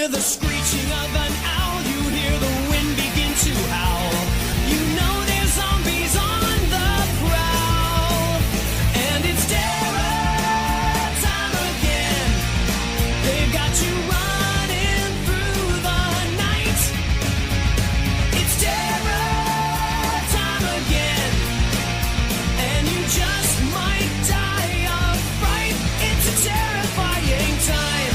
hear the screeching of an owl, you hear the wind begin to howl. You know there's zombies on the prowl, and it's terror time again. They've got you running through the night. It's terror time again, and you just might die of fright. It's a terrifying time.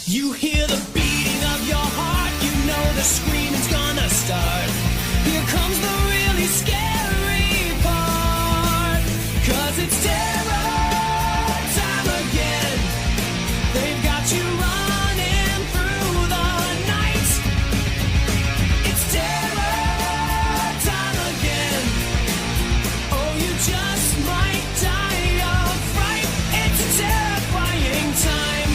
You hear the beating of your heart, you know the screaming's gonna start. Here comes the really scary part, 'cause it's terror time again. They've got you running through the night. It's terror time again. Oh, you just might die of fright. It's a terrifying time.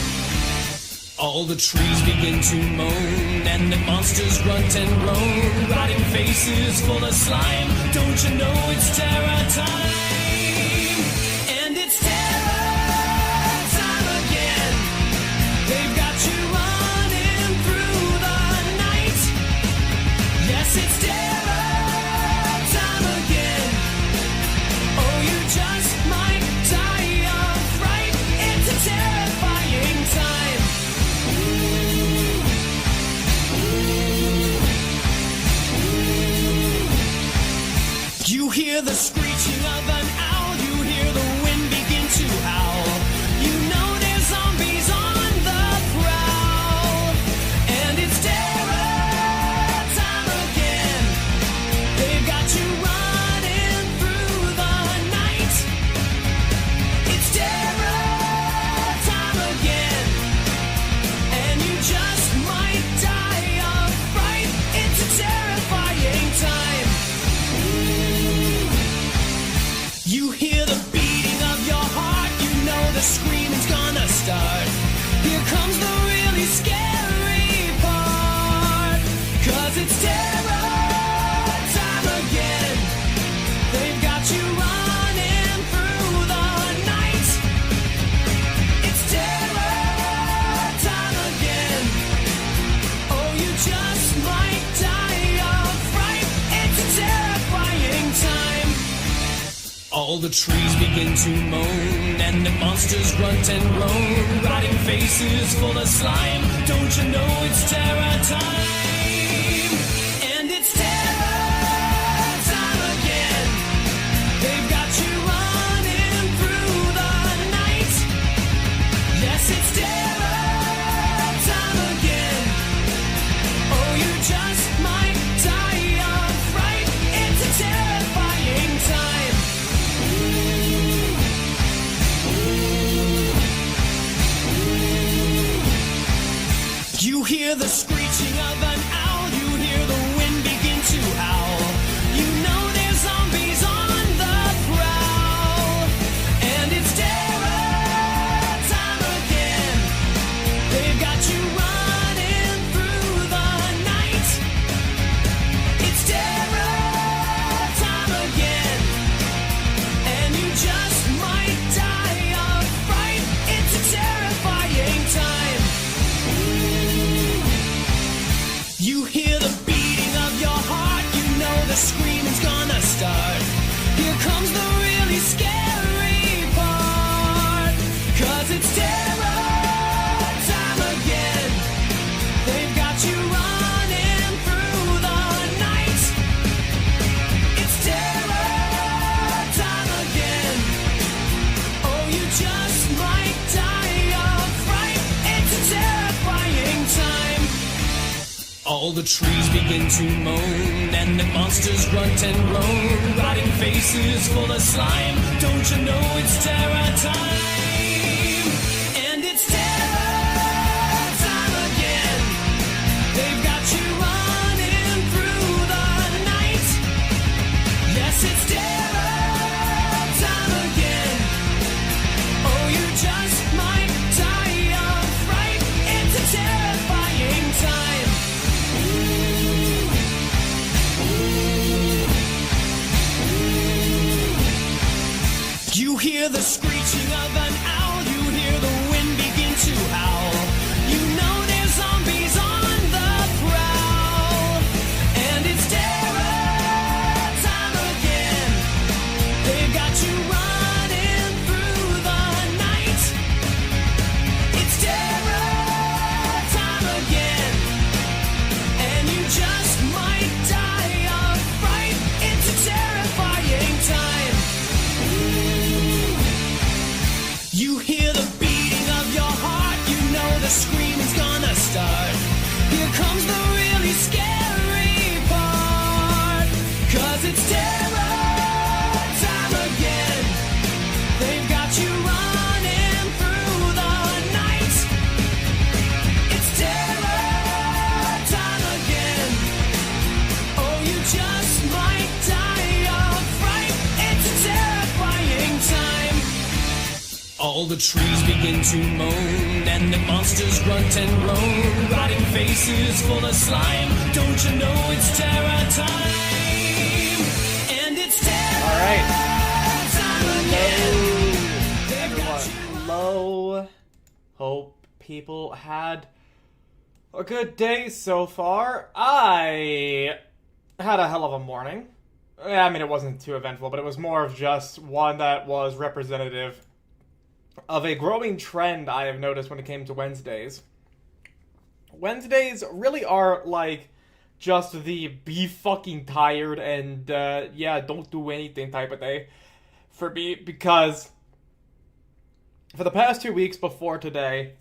All the trees begin to moan, and the monsters grunt and groan, rotting faces full of slime. Don't you know it's terror time? And it's terror time again. They've got you running through the night. Yes, it's terror time again. Oh, you just might die of fright. It's a terrifying time. You hear the screeching of an owl, you hear the wind begin to howl. You know there's zombies on the prowl, and it's terror time again. They've got you running through the night. It's terror time again, and you just might die of fright. It's a terrifying time. You hear the beating of your heart, you know the screaming's gonna start. Here comes the really scary part, 'cause it's terror time again. They've got you running through the night. It's terror time again. Oh, you just might die of fright. It's a terrifying time. All the trees begin to moan, and the monsters grunt and groan, rotting faces full of slime. Don't you know it's terror time? And it's terror time again. They've got you running through the night. Yes, it's terror time again. Oh, you just might die of fright. It's a terrifying time. You hear the screeching of an owl, you hear the wind begin to howl. You know there's zombies on the prowl, and it's terror time again. They've got you running through the night. It's terror time again, and you just might die of fright. It's a terrifying time. You hear the beating of your heart, you know the screaming's gonna start. Here comes the really scary part, 'cause it's terror time again. They've got you running through the night. It's terror time again. Oh, you just might die of fright. It's a terrifying time. All the trees begin to moan, and the monsters grunt and groan, rotting faces full of slime. Don't you know it's terror time? And it's terror time again. They've got you running through the night. Yes, it's terror time again. Oh, you just might die of fright. It's a terrifying time. You hear the screeching of an owl, you hear the wind begin to howl. It's terror time again. They've got you running through the night. It's terror time again. Oh, you just might die of fright. It's terrifying time. All the trees begin to moan, and the monsters grunt and groan. Rotting faces full of slime. Don't you know it's terror time? And it's terror time again. They've got you. Hello. Hope people had a good day so far. I had a hell of a morning. I mean, it wasn't too eventful, but it was more of just one that was representative of a growing trend I have noticed when it came to Wednesdays. Wednesdays really are like just the be fucking tired and don't do anything type of day for me, because for the past 2 weeks before today,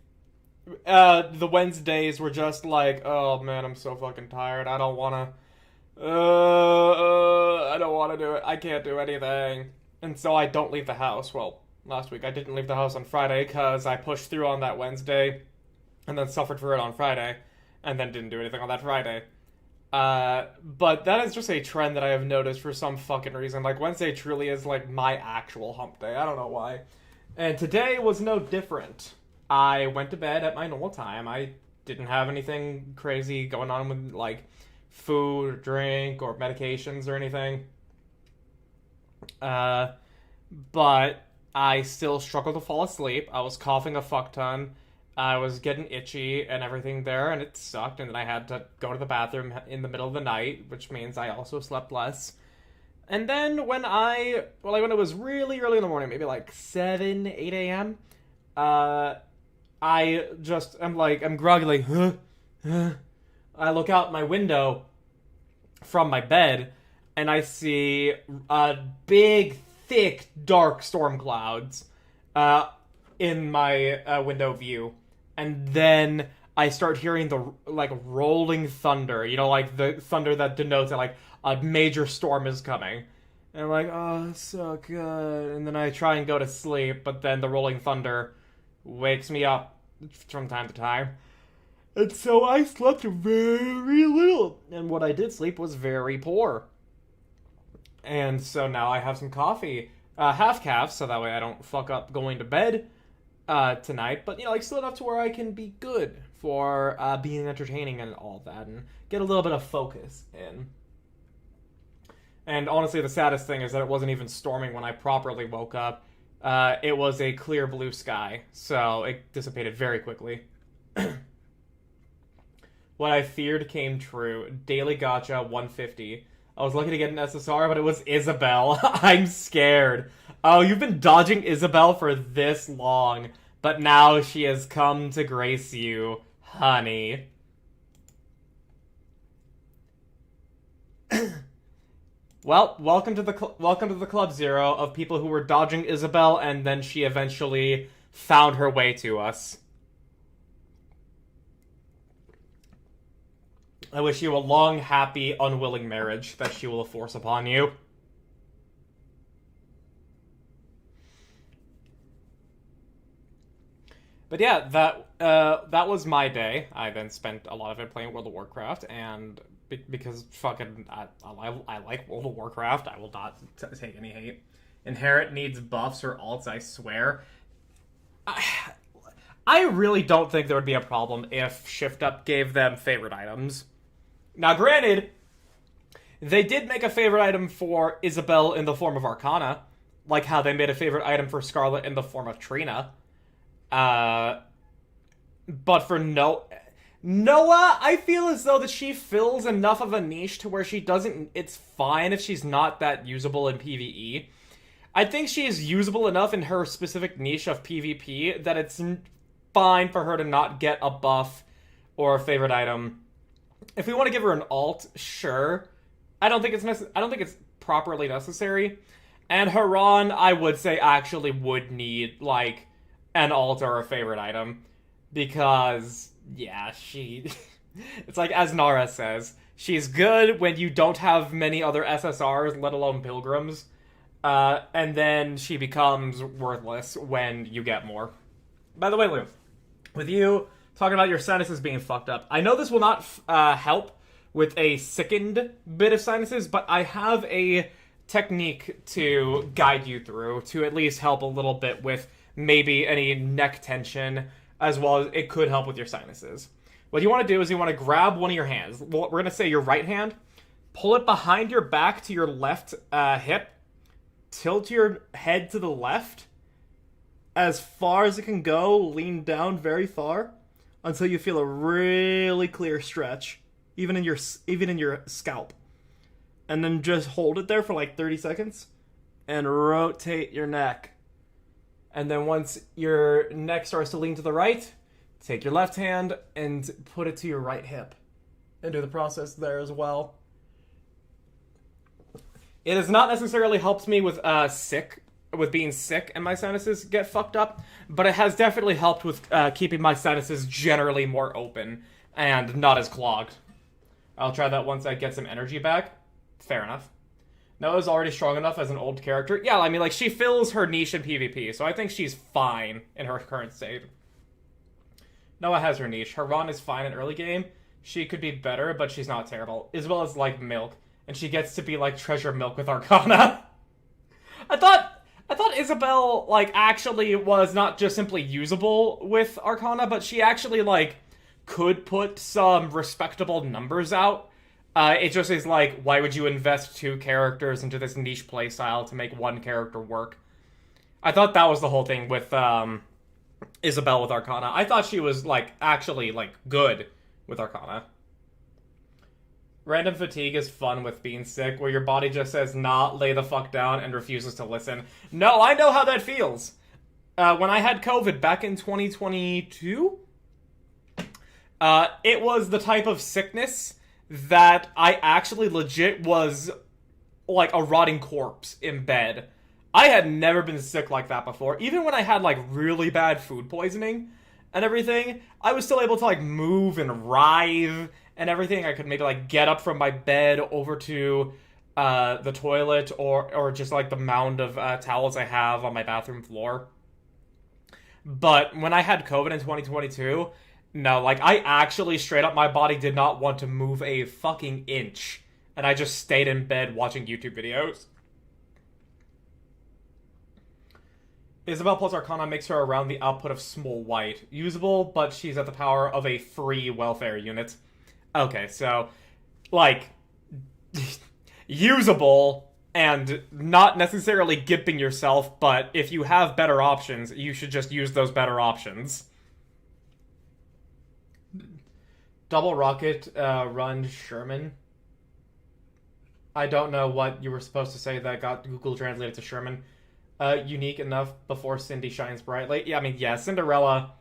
the Wednesdays were just like, oh man, I'm so fucking tired. I don't wanna do it. I can't do anything. And so I don't leave the house. Well, last week I didn't leave the house on Friday because I pushed through on that Wednesday and then suffered for it on Friday and then didn't do anything on that Friday. But that is just a trend that I have noticed for some fucking reason. Like, Wednesday truly is like my actual hump day. I don't know why. And today was no different. I went to bed at my normal time. I didn't have anything crazy going on with like food or drink or medications or anything. But I still struggled to fall asleep. I was coughing a fuck ton. I was getting itchy and everything there, and it sucked. And then I had to go to the bathroom in the middle of the night, which means I also slept less. And then when it was really early in the morning, maybe like 7, 8 a.m., I'm groggy, like, I look out my window from my bed, and I see big, thick, dark storm clouds in my window view. And then I start hearing the, like, rolling thunder. You know, like, the thunder that denotes that, like, a major storm is coming. And I'm like, oh, it's so good. And then I try and go to sleep, but then the rolling thunder wakes me up from time to time. And so I slept very little. And what I did sleep was very poor. And so now I have some coffee, half-calf, so that way I don't fuck up going to bed tonight. But, you know, like, still enough to where I can be good for being entertaining and all that, and get a little bit of focus in. And honestly, the saddest thing is that it wasn't even storming when I properly woke up. It was a clear blue sky, so it dissipated very quickly. What I feared came true. Daily Gacha 150. I was lucky to get an SSR, but it was Isabel. I'm scared. Oh, you've been dodging Isabel for this long, but now she has come to grace you, honey. Well, welcome to the Club Zero of people who were dodging Isabel, and then she eventually found her way to us. I wish you a long, happy, unwilling marriage that she will force upon you. But yeah, that was my day. I then spent a lot of it playing World of Warcraft, and because fucking I like World of Warcraft, I will not take any hate. Inherit needs buffs or alts, I swear. I really don't think there would be a problem if Shift Up gave them favorite items. Now, granted, they did make a favorite item for Isabel in the form of Arcana, like how they made a favorite item for Scarlet in the form of Trina. But for Noah, I feel as though that she fills enough of a niche to where she doesn't... It's fine if she's not that usable in PvE. I think she is usable enough in her specific niche of PvP that it's fine for her to not get a buff or a favorite item. If we want to give her an alt, sure. I don't think it's properly necessary. And Haran, I would say, actually would need, like, an alt or a favorite item. Because, yeah, she... It's like, as Nara says, She's good when you don't have many other SSRs, let alone pilgrims. And then she becomes worthless when you get more. By the way, Lou, with you talking about your sinuses being fucked up, I know this will not help with a sickened bit of sinuses, but I have a technique to guide you through to at least help a little bit with maybe any neck tension, as well as it could help with your sinuses. What you want to do is you want to grab one of your hands. We're going to say your right hand, pull it behind your back to your left hip, tilt your head to the left as far as it can go, lean down very far until you feel a really clear stretch, even in your scalp. And then just hold it there for like 30 seconds and rotate your neck. And then once your neck starts to lean to the right, take your left hand and put it to your right hip. And do the process there as well. It has not necessarily helped me with being sick and my sinuses get fucked up, but it has definitely helped with keeping my sinuses generally more open and not as clogged. I'll try that once I get some energy back. Fair enough. Noah's already strong enough as an old character. Yeah, I mean, like, she fills her niche in PvP, so I think she's fine in her current state. Noah has her niche. Her run is fine in early game. She could be better, but she's not terrible. Isabel is like milk, and she gets to be like treasure milk with Arcana. I thought Isabel, like, actually was not just simply usable with Arcana, but she actually, like, could put some respectable numbers out. It just is like, why would you invest 2 characters into this niche playstyle to make 1 character work? I thought that was the whole thing with Isabel with Arcana. I thought she was, like, actually, like, good with Arcana. Random fatigue is fun with being sick, where your body just says, nah, lay the fuck down, and refuses to listen. No, I know how that feels. When I had COVID back in 2022, it was the type of sickness that I actually legit was like a rotting corpse in bed. I had never been sick like that before. Even when I had like really bad food poisoning and everything, I was still able to like move and writhe and everything. I could maybe like get up from my bed over to the toilet or just like the mound of towels I have on my bathroom floor. But when I had COVID in 2022, no, like, I actually straight up, my body did not want to move a fucking inch. And I just stayed in bed watching YouTube videos. Isabel plus Arcana makes her around the output of Small White. Usable, but she's at the power of a free welfare unit. Okay, so, like, usable and not necessarily gimping yourself, but if you have better options, you should just use those better options. Double rocket run Sherman. I don't know what you were supposed to say that got Google translated to Sherman. Unique enough before Cindy shines brightly. Yeah, I mean, yeah, Cinderella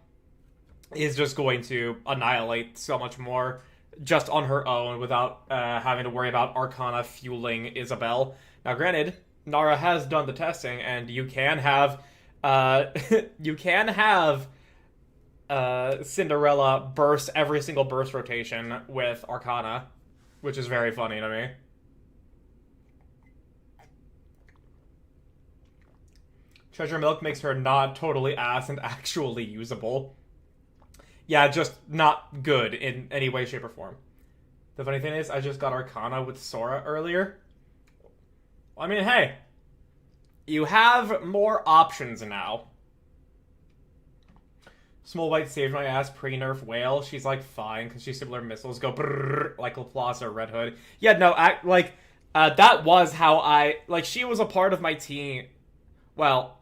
is just going to annihilate so much more just on her own without having to worry about Arcana fueling Isabel. Now, granted, Nara has done the testing, and you can have Cinderella burst every single burst rotation with Arcana, which is very funny to me. Treasure Milk makes her not totally ass and actually usable. Yeah, just not good in any way, shape, or form. The funny thing is, I just got Arcana with Sora earlier. I mean, hey, you have more options now. Small White saved my ass pre-nerf whale. She's like fine because she's similar missiles go brrrr like Laplace or Red Hood. Yeah, no, that was how she was a part of my team. Well,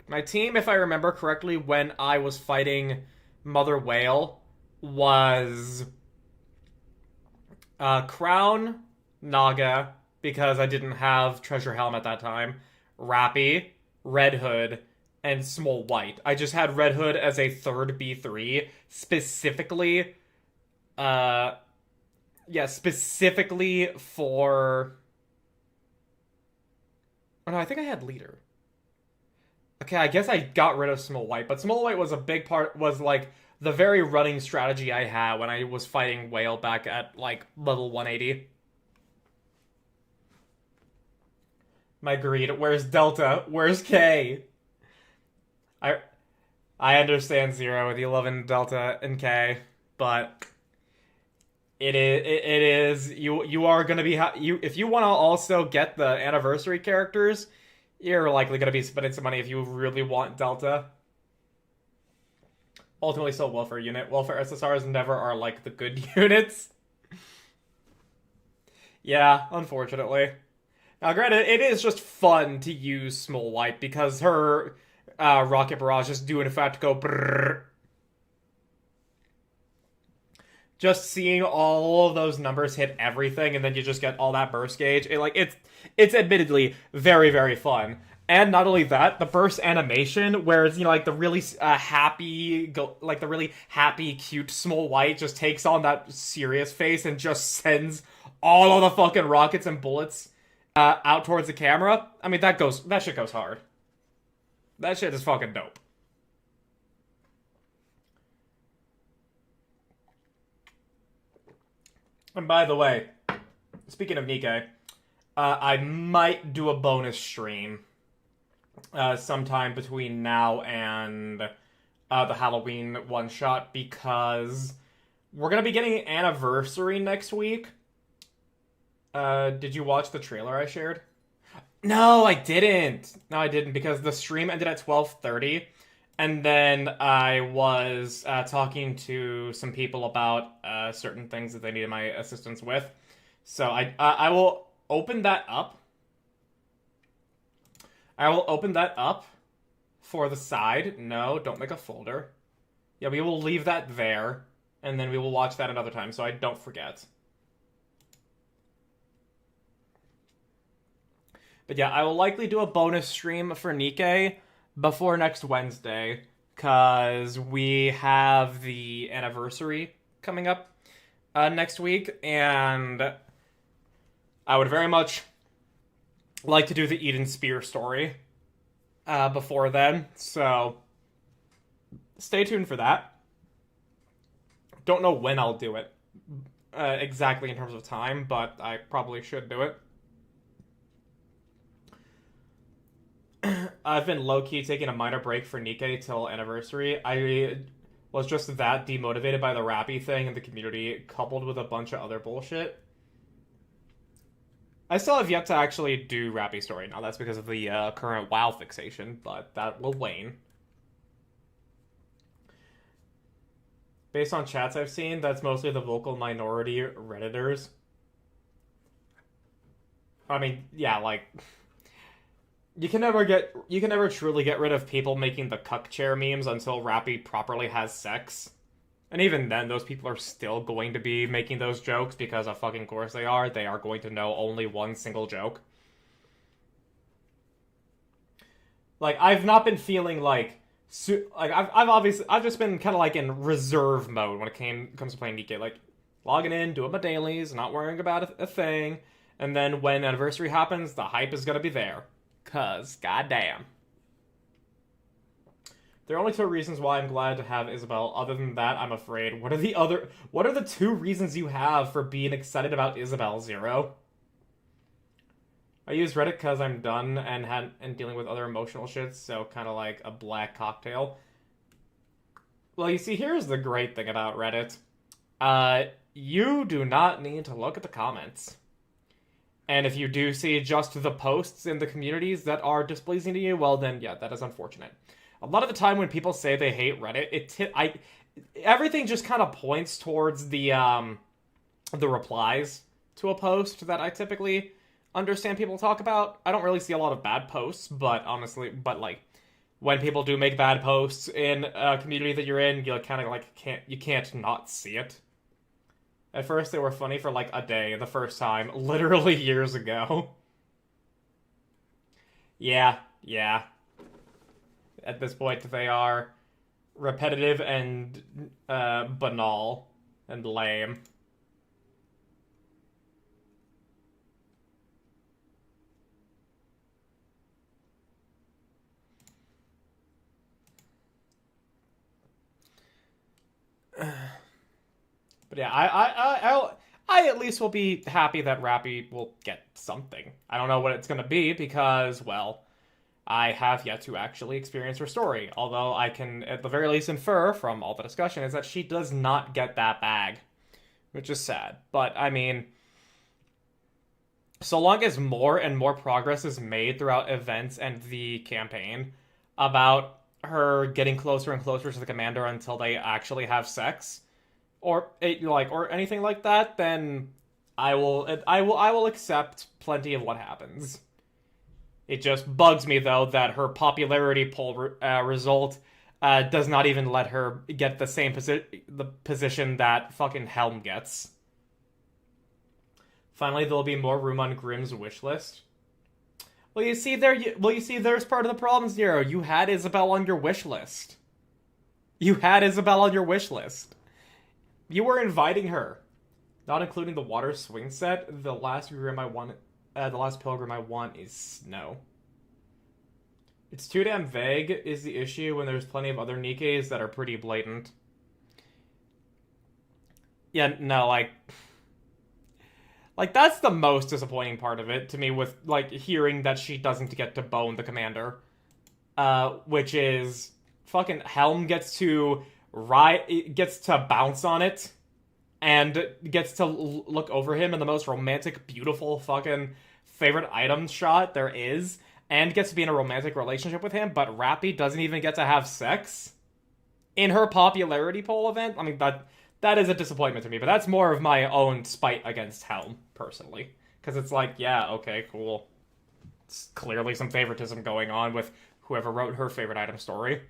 my team, if I remember correctly, when I was fighting Mother Whale, was Crown, Naga, because I didn't have Treasure Helm at that time, Rappy, Red Hood, and Small White. I just had Red Hood as a third B3, specifically for... Oh no, I think I had Leader. Okay, I guess I got rid of Small White, but Small White was a big part, was like the very running strategy I had when I was fighting Whale back at, like, level 180. My greed. Where's Delta? Where's K? I I understand Zero with the 11 Delta and K, but it is you are gonna be you if you want to also get the anniversary characters, you're likely gonna be spending some money if you really want Delta. Ultimately, still welfare unit. Welfare SSRs never are like the good units. Yeah, unfortunately. Now, granted, it is just fun to use Small White because her rocket barrages do in fact go brrr. Just seeing all of those numbers hit everything, and then you just get all that burst gauge. It's admittedly very, very fun. And not only that, the burst animation, where it's, like the really like the really happy, cute Small White just takes on that serious face and just sends all of the fucking rockets and bullets out towards the camera. I mean, that shit goes hard. That shit is fucking dope. And by the way, speaking of Nikkei, I might do a bonus stream sometime between now and the Halloween one-shot, because we're going to be getting Anniversary next week. Did you watch the trailer I shared? No, I didn't. No, I didn't, because the stream ended at 12:30. And then I was talking to some people about certain things that they needed my assistance with. So I will open that up. I will open that up for the side. No, don't make a folder. Yeah, we will leave that there. And then we will watch that another time so I don't forget. But yeah, I will likely do a bonus stream for Nikkei before next Wednesday, because we have the anniversary coming up next week, and I would very much like to do the Eden Spear story before then, so stay tuned for that. Don't know when I'll do it exactly in terms of time, but I probably should do it. I've been low-key taking a minor break for Nikkei till Anniversary. I was just that demotivated by the Rappy thing in the community, coupled with a bunch of other bullshit. I still have yet to actually do Rappy Story now. That's because of the current WoW fixation, but that will wane. Based on chats I've seen, that's mostly the vocal minority Redditors. I mean, yeah, like... You can never truly get rid of people making the cuck chair memes until Rappy properly has sex. And even then, those people are still going to be making those jokes because of fucking course they are. They are going to know only one single joke. Like, I've not been feeling like I've just been kind of like in reserve mode when it comes to playing Nikkei. Like, logging in, doing my dailies, not worrying about a thing. And then when Anniversary happens, the hype is gonna be there. 'Cause, goddamn. There are only two reasons why I'm glad to have Isabel. Other than that, I'm afraid. What are the two reasons you have for being excited about Isabel, Zero? I use Reddit because I'm done and dealing with other emotional shit, so kind of like a black cocktail. Well, you see, here's the great thing about Reddit. You do not need to look at the comments. And if you do see just the posts in the communities that are displeasing to you, well then, yeah, that is unfortunate. A lot of the time when people say they hate Reddit, everything just kind of points towards the replies to a post that I typically understand people talk about. I don't really see a lot of bad posts, but honestly, like, when people do make bad posts in a community that you're in, you kind of like can't not see it. At first, they were funny for like a day the first time, literally years ago. Yeah. At this point, they are repetitive and banal and lame. But yeah, I at least will be happy that Rappy will get something. I don't know what it's gonna be because, well, I have yet to actually experience her story. Although I can, at the very least, infer from all the discussion is that she does not get that bag, which is sad. But I mean, so long as more and more progress is made throughout events and the campaign about her getting closer and closer to the commander until they actually have sex, or or anything like that, then I will accept plenty of what happens. It just bugs me though that her popularity poll result does not even let her get the same position that fucking Helm gets. Finally, there'll be more room on Grimm's wish list. Well, you see there's part of the problem, Zero. You had Isabel on your wish list. You had Isabel on your wish list. You were inviting her, not including the water swing set. The last pilgrim I want is snow. It's too damn vague is the issue when there's plenty of other Nikkes that are pretty blatant. Yeah, no, like that's the most disappointing part of it to me, with like hearing that she doesn't get to bone the commander. Which is fucking Helm gets to bounce on it and gets to look over him in the most romantic, beautiful fucking favorite item shot there is, and gets to be in a romantic relationship with him, but Rappy doesn't even get to have sex in her popularity poll event. I mean, that is a disappointment to me, but that's more of my own spite against Helm, personally. Because it's like, yeah, okay, cool. It's clearly some favoritism going on with whoever wrote her favorite item story.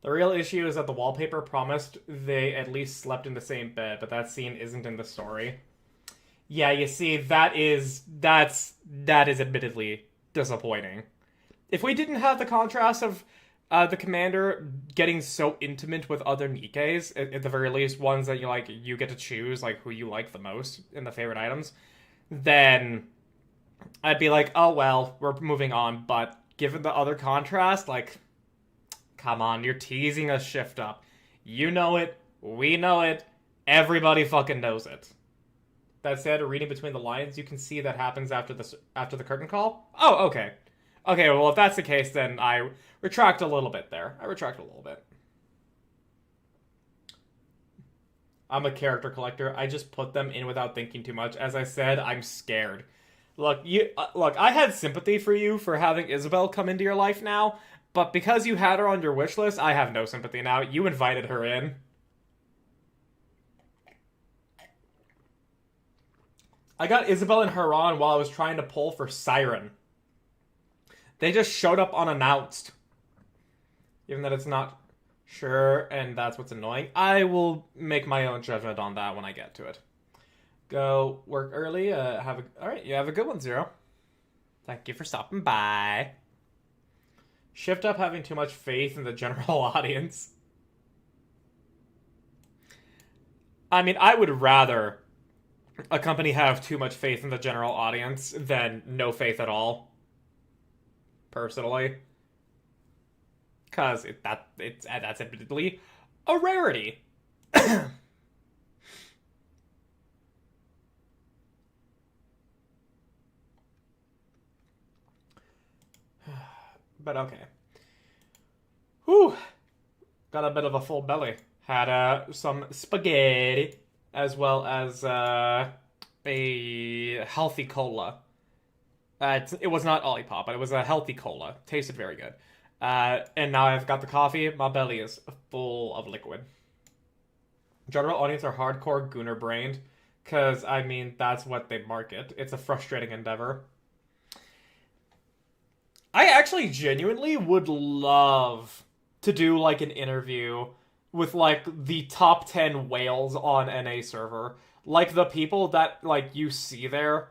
The real issue is that the wallpaper promised they at least slept in the same bed, but that scene isn't in the story. Yeah, you see, that is admittedly disappointing. If we didn't have the contrast of the commander getting so intimate with other Nikkes, at the very least ones that you get to choose who you like the most in the favorite items, then I'd be like, oh well, we're moving on. But given the other contrast, come on, you're teasing us shift up. You know it, we know it, everybody fucking knows it. That said, reading between the lines, you can see that happens after the curtain call. Oh, okay. Okay, well, if that's the case, then I retract a little bit there. I'm a character collector. I just put them in without thinking too much. As I said, I'm scared. Look, I had sympathy for you for having Isabel come into your life now, but because you had her on your wish list, I have no sympathy now. You invited her in. I got Isabel and Haran while I was trying to pull for Siren. They just showed up unannounced. Given that it's not sure, and that's what's annoying, I will make my own judgment on that when I get to it. Go work early. Alright, you have a good one, Zero. Thank you for stopping by. Shift up having too much faith in the general audience. I mean, I would rather a company have too much faith in the general audience than no faith at all. Personally. Because that's admittedly a rarity. But okay. Whew. Got a bit of a full belly. Had some spaghetti, as well as a healthy cola. It was not Olipop, but it was a healthy cola. Tasted very good. And now I've got the coffee. My belly is full of liquid. General audience are hardcore gooner-brained, because, I mean, that's what they market. It's a frustrating endeavor. I actually genuinely would love to do, an interview with, the top 10 whales on NA server. The people that, you see there,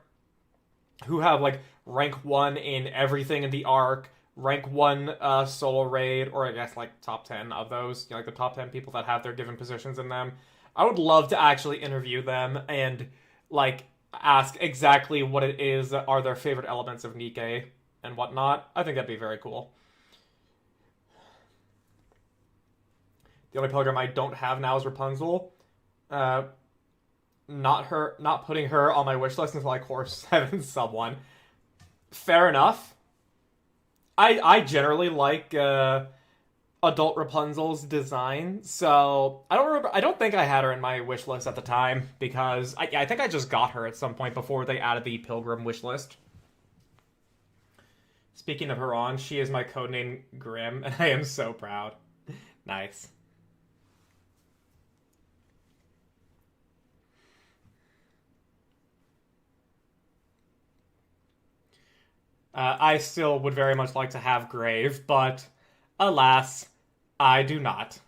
who have, rank 1 in everything in the Arc, rank 1 solo raid, or I guess, top 10 of those, the top 10 people that have their given positions in them. I would love to actually interview them and, ask exactly what it is that are their favorite elements of Nikke and whatnot. I think that'd be very cool. The only pilgrim I don't have now is Rapunzel. Not putting her on my wish list until I core 7 someone. Fair enough. I generally like adult Rapunzel's design, so I don't think I had her in my wish list at the time because I think I just got her at some point before they added the pilgrim wish list. Speaking of her on, she is my codename Grim, and I am so proud. Nice. I still would very much like to have Grave, but alas, I do not.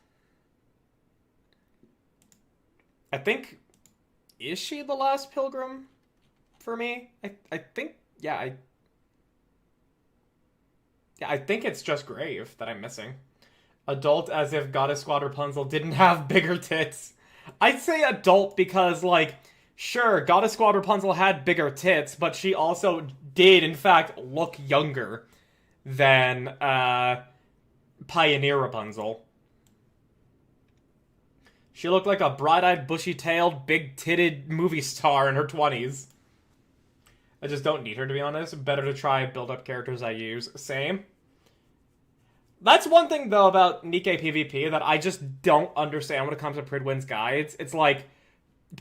I think... Is she the last pilgrim for me? I think... Yeah, I think it's just Grave that I'm missing. Adult as if Goddess Squad Rapunzel didn't have bigger tits. I'd say adult because, like, sure, Goddess Squad Rapunzel had bigger tits, but she also did, in fact, look younger than Pioneer Rapunzel. She looked like a bright-eyed, bushy-tailed, big-titted movie star in her 20s. I just don't need her, to be honest. Better to try build-up characters I use. Same. That's one thing, though, about Nikke PvP that I just don't understand when it comes to Pridwin's guides. It's like,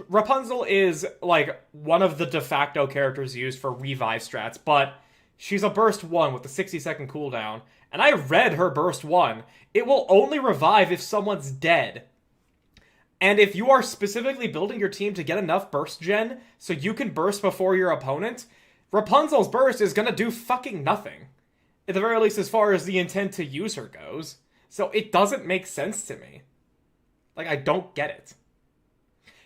Rapunzel is, like, one of the de facto characters used for revive strats, but she's a burst 1 with a 60-second cooldown. And I read her burst 1. It will only revive if someone's dead. And if you are specifically building your team to get enough burst gen so you can burst before your opponent, Rapunzel's burst is gonna do fucking nothing. At the very least, as far as the intent to use her goes. So it doesn't make sense to me. Like, I don't get it.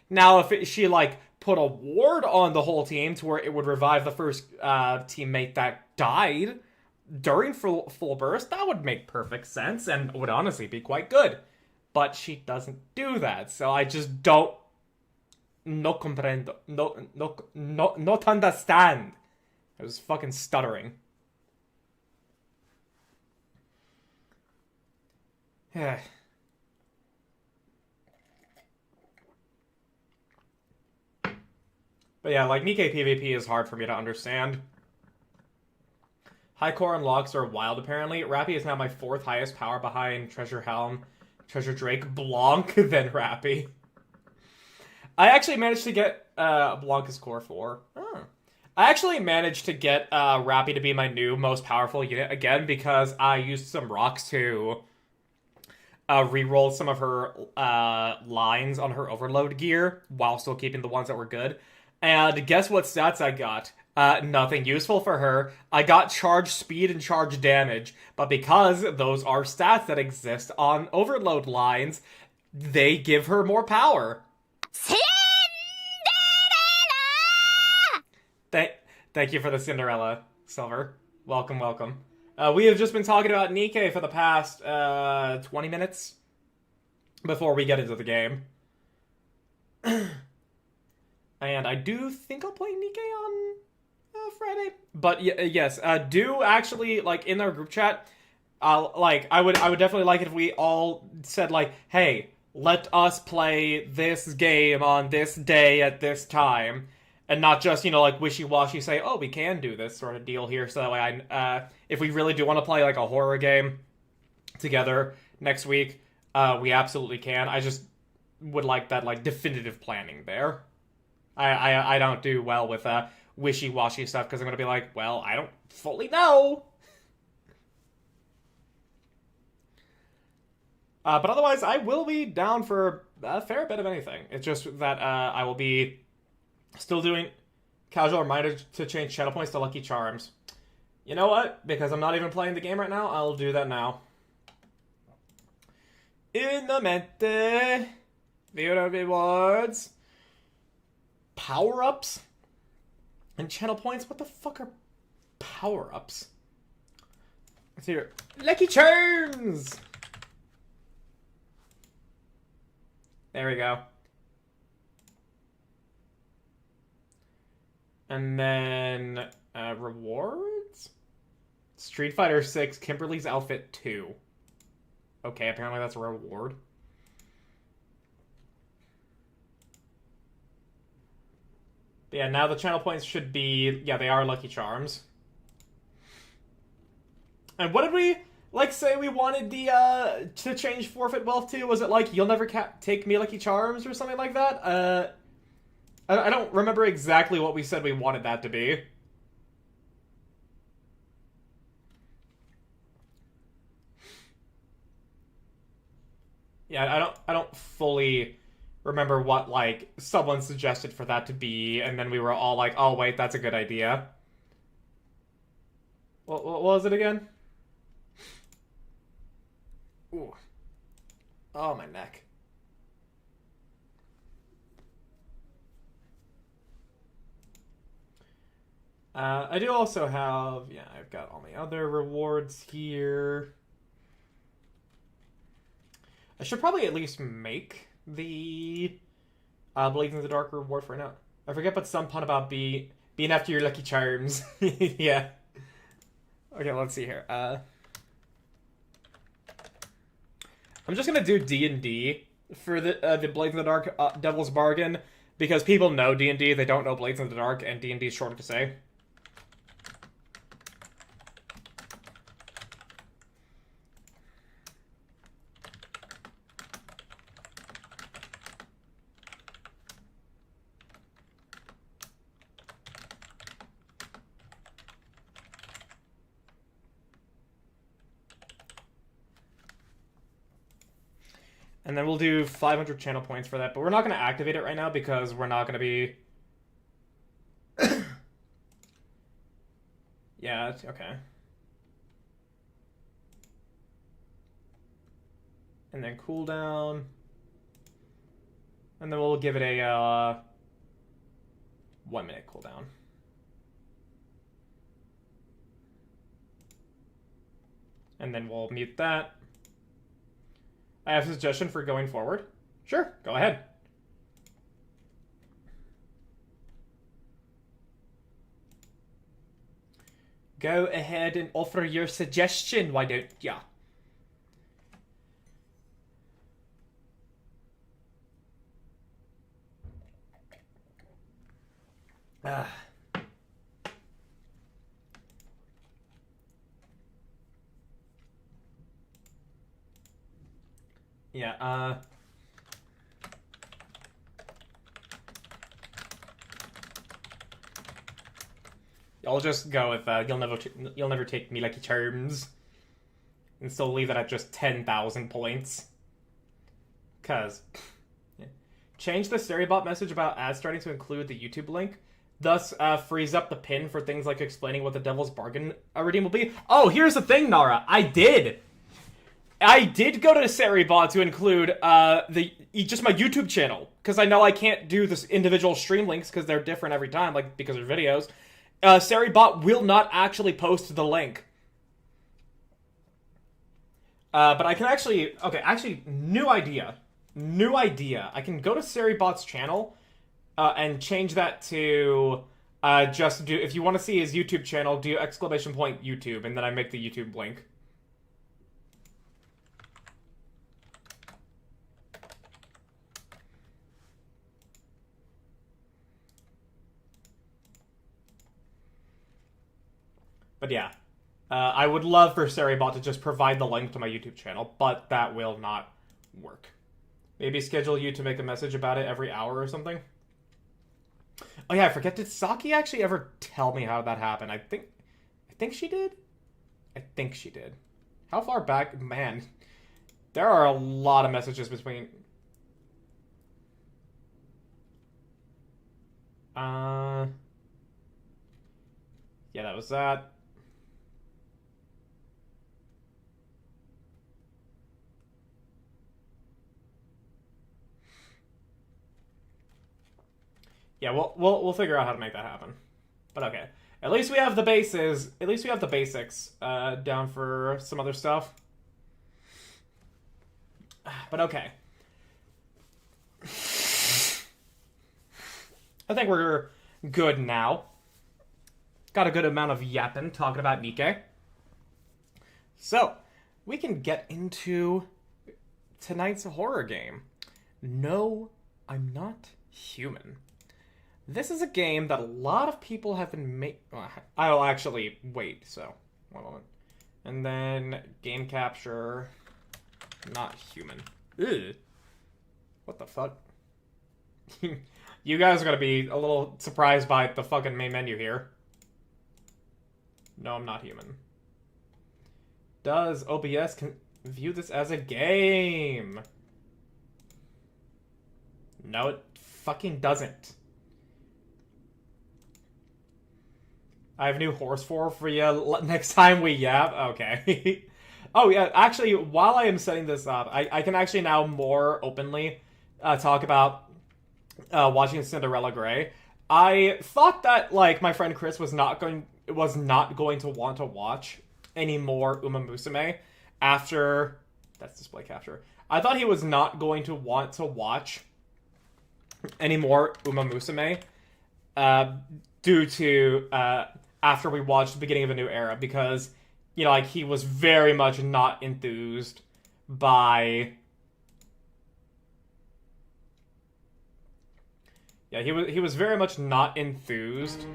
Now, if she, like, put a ward on the whole team to where it would revive the first teammate that died during full burst, that would make perfect sense and would honestly be quite good. But she doesn't do that, so I just don't... No comprendo. Not understand. I was fucking stuttering. Yeah. But yeah, like, Nikke PvP is hard for me to understand. High core unlocks are wild, apparently. Rappy is now my 4th highest power behind Treasure Helm, Treasure Drake, Blanc, then Rappy. I actually managed to get Blanc as core 4. Oh. I actually managed to get Rappy to be my new most powerful unit again because I used some rocks to reroll some of her lines on her overload gear while still keeping the ones that were good. And guess what stats I got? Nothing useful for her. I got charge speed and charge damage, but because those are stats that exist on overload lines, they give her more power. Thank you for the Cinderella, Silver. Welcome, welcome. We have just been talking about Nikke for the past 20 minutes before we get into the game. And I do think I'll play Nikke on Friday. But yes, do actually, like, in our group chat, I would definitely like it if we all said, like, hey, let us play this game on this day at this time. And not just, you know, like, wishy-washy say, oh, we can do this sort of deal here. So that way, if we really do want to play, like, a horror game together next week, we absolutely can. I just would like that, like, definitive planning there. I don't do well with wishy-washy stuff because I'm going to be like, well, I don't fully know. But otherwise, I will be down for a fair bit of anything. It's just that I will be still doing casual reminder to change channel points to Lucky Charms. You know what? Because I'm not even playing the game right now, I'll do that now. In the mente. Viewer rewards. Power-ups? And channel points? What the fuck are power-ups? Let's hear it. Lucky Charms! There we go. And then, rewards? Street Fighter 6, Kimberly's Outfit 2. Okay, apparently that's a reward. But yeah, now the channel points should be... Yeah, they are Lucky Charms. And what did we, like, say we wanted the, to change Forfeit Wealth to? Was it, like, you'll never take me Lucky Charms or something like that? I don't remember exactly what we said we wanted that to be. Yeah, I don't fully remember what, like, someone suggested for that to be, and then we were all like, oh, wait, that's a good idea. What was it again? Ooh. Oh, my neck. I do also have... Yeah, I've got all my other rewards here. I should probably at least make the Blades in the Dark reward for now. I forget, but some pun about being after your Lucky Charms. Yeah. Okay, let's see here. I'm just gonna do D&D for the Blades in the Dark Devil's Bargain, because people know D&D, they don't know Blades in the Dark, and D&D is shorter to say. And then we'll do 500 channel points for that, but we're not going to activate it right now because we're not going to be... Yeah, okay. And then cooldown. And then we'll give it a 1 minute cooldown. And then we'll mute that. I have a suggestion for going forward. Sure, go ahead. Go ahead and offer your suggestion, why don't ya? Yeah, I'll just go with you'll never take me Lucky Charms, and still leave it at just 10,000 points. Cause yeah. Change the Storybot message about ads starting to include the YouTube link, thus frees up the pin for things like explaining what the Devil's Bargain redeem will be. Oh, here's the thing, Nara. I did go to Storybot to include just my YouTube channel, because I know I can't do this individual stream links because they're different every time, like because they're videos. Storybot will not actually post the link. But I can actually... Okay, actually, new idea. I can go to Storybot's channel and change that to just do... If you want to see his YouTube channel, do ! YouTube, and then I make the YouTube link. But yeah, I would love for Storybot to just provide the link to my YouTube channel, but that will not work. Maybe schedule you to make a message about it every hour or something. Oh yeah, I forget, did Saki actually ever tell me how that happened? I think she did? I think she did. How far back? Man, there are a lot of messages between... Yeah, that was that. Yeah, we'll figure out how to make that happen. But okay. At least we have the bases. At least we have the basics down for some other stuff. But okay. I think we're good now. Got a good amount of yapping talking about Nikke. So, we can get into tonight's horror game. No, I'm not human. This is a game that a lot of people have been I'll actually wait, so one moment. And then game capture, not human. Ugh. What the fuck? You guys are gonna be a little surprised by the fucking main menu here. No, I'm not human. Does OBS view this as a game? No, it fucking doesn't. I have new horse for you next time we yap. Okay. Oh, yeah, actually, while I am setting this up, I can actually now more openly talk about watching Cinderella Grey. I thought that, like, my friend Chris was not going to want to watch any more Uma Musume after... That's display capture. I thought he was not going to want to watch any more Uma Musume due to after we watched the beginning of a new era, because, you know, like, he was very much not enthused by... Yeah, he was very much not enthused.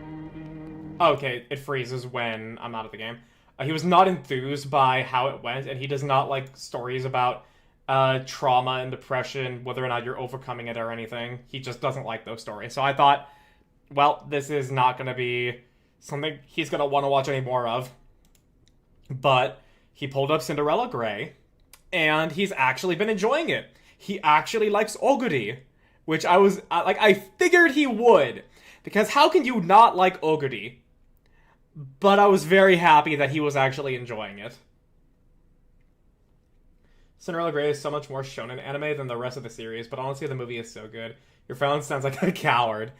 Okay, it freezes when I'm out of the game. He was not enthused by how it went, and he does not like stories about trauma and depression, whether or not you're overcoming it or anything. He just doesn't like those stories. So I thought, well, this is not going to be something he's going to want to watch any more of. But he pulled up Cinderella Grey, and he's actually been enjoying it. He actually likes Oguri, which I figured he would. Because how can you not like Oguri? But I was very happy that he was actually enjoying it. Cinderella Grey is so much more shonen anime than the rest of the series, but honestly the movie is so good. Your phone sounds like a coward.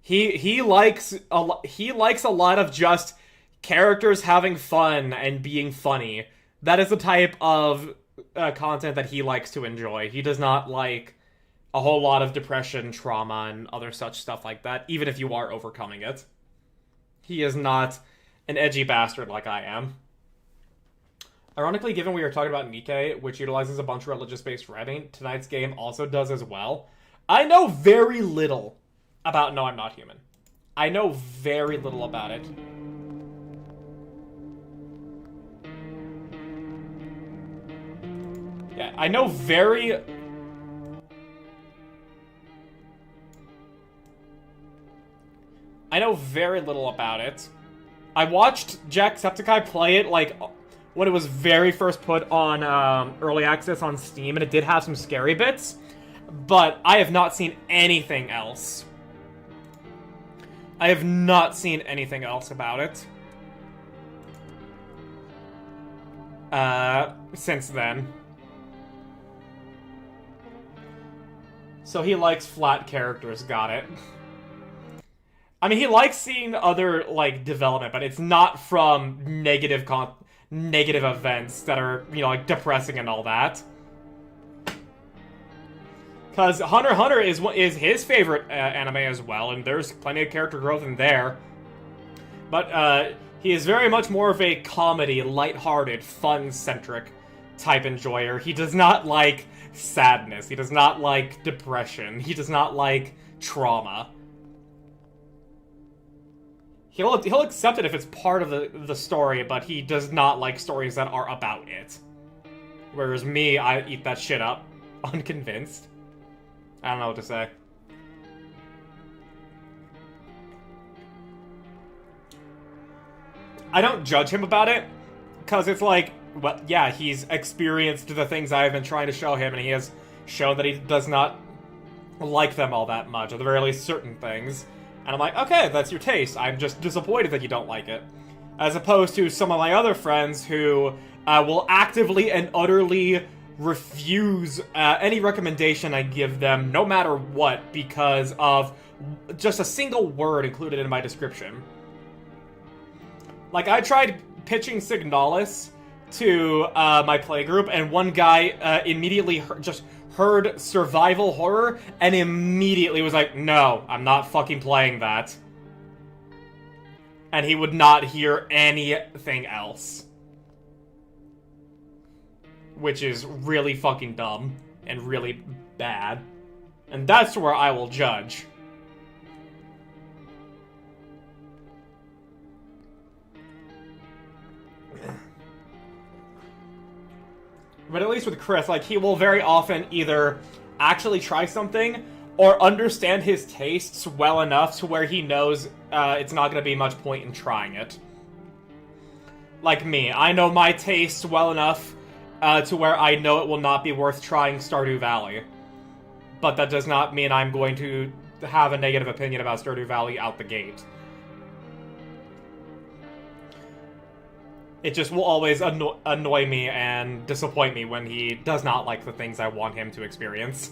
He likes a lot of just characters having fun and being funny. That is the type of content that he likes to enjoy. He does not like a whole lot of depression, trauma, and other such stuff like that, even if you are overcoming it. He is not an edgy bastard like I am. Ironically, given we are talking about Nikkei, which utilizes a bunch of religious-based writing, tonight's game also does as well. I know very little about No, I'm Not Human. I know very little about it. Yeah, I know very little about it. I watched Jacksepticeye play it, like, when it was very first put on early access on Steam, and it did have some scary bits, but I have not seen anything else. I have not seen anything else about it since then. So he likes flat characters, got it. I mean, he likes seeing other, like, development, but it's not from negative events that are, you know, like, depressing and all that. Because Hunter x Hunter is his favorite anime as well, and there's plenty of character growth in there. But he is very much more of a comedy, lighthearted, fun-centric type enjoyer. He does not like sadness. He does not like depression. He does not like trauma. He'll accept it if it's part of the story, but he does not like stories that are about it. Whereas me, I eat that shit up, unconvinced. I don't know what to say. I don't judge him about it, because it's like, well, yeah, he's experienced the things I've been trying to show him, and he has shown that he does not like them all that much, or the very least certain things. And I'm like, okay, that's your taste. I'm just disappointed that you don't like it. As opposed to some of my other friends who will actively and utterly refuse any recommendation I give them, no matter what, because of just a single word included in my description. Like, I tried pitching Signalis to my playgroup, and one guy immediately heard survival horror and immediately was like, no, I'm not fucking playing that. And he would not hear anything else. Which is really fucking dumb and really bad. And that's where I will judge. But at least with Chris, like, he will very often either actually try something or understand his tastes well enough to where he knows it's not going to be much point in trying it. Like me, I know my tastes well enough to where I know it will not be worth trying Stardew Valley. But that does not mean I'm going to have a negative opinion about Stardew Valley out the gate. It just will always annoy me and disappoint me when he does not like the things I want him to experience.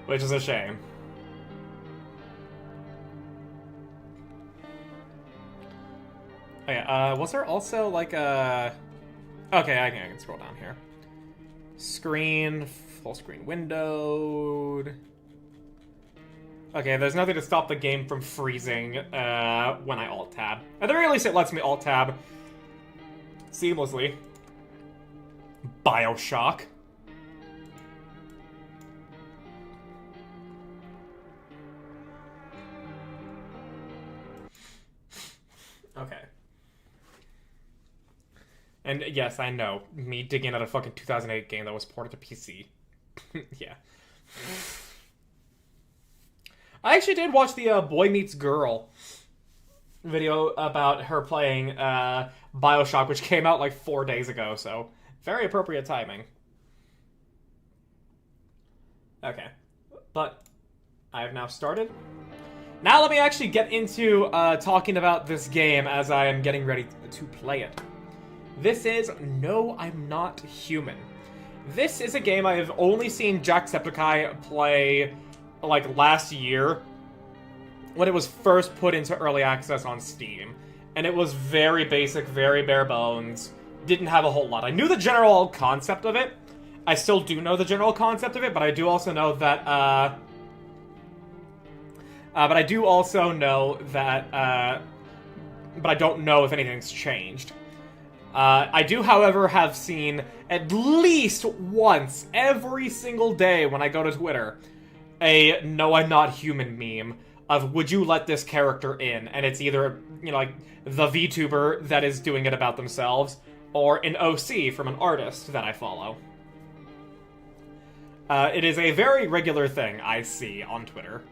Which is a shame. Okay, was there also like a... Okay, I can scroll down here. Screen, full screen windowed. Okay, there's nothing to stop the game from freezing when I alt-tab. At the very least, it lets me alt-tab seamlessly. BioShock. Okay. And yes, I know. Me digging at a fucking 2008 game that was ported to PC. Yeah. I actually did watch the Boy Meets Girl video about her playing BioShock, which came out like 4 days ago, so very appropriate timing. Okay. But I have now started. Now let me actually get into talking about this game as I am getting ready to play it. This is No, I'm Not Human. This is a game I have only seen Jacksepticeye play like last year when it was first put into early access on Steam. And it was very basic, very bare bones, didn't have a whole lot. I knew the general concept of it. I still do know the general concept of it, but I do also know that but I don't know if anything's changed. I do, however, have seen at least once every single day when I go to Twitter a No, I'm Not Human meme of would you let this character in? And it's either, you know, like the VTuber that is doing it about themselves or an OC from an artist that I follow. It is a very regular thing I see on Twitter.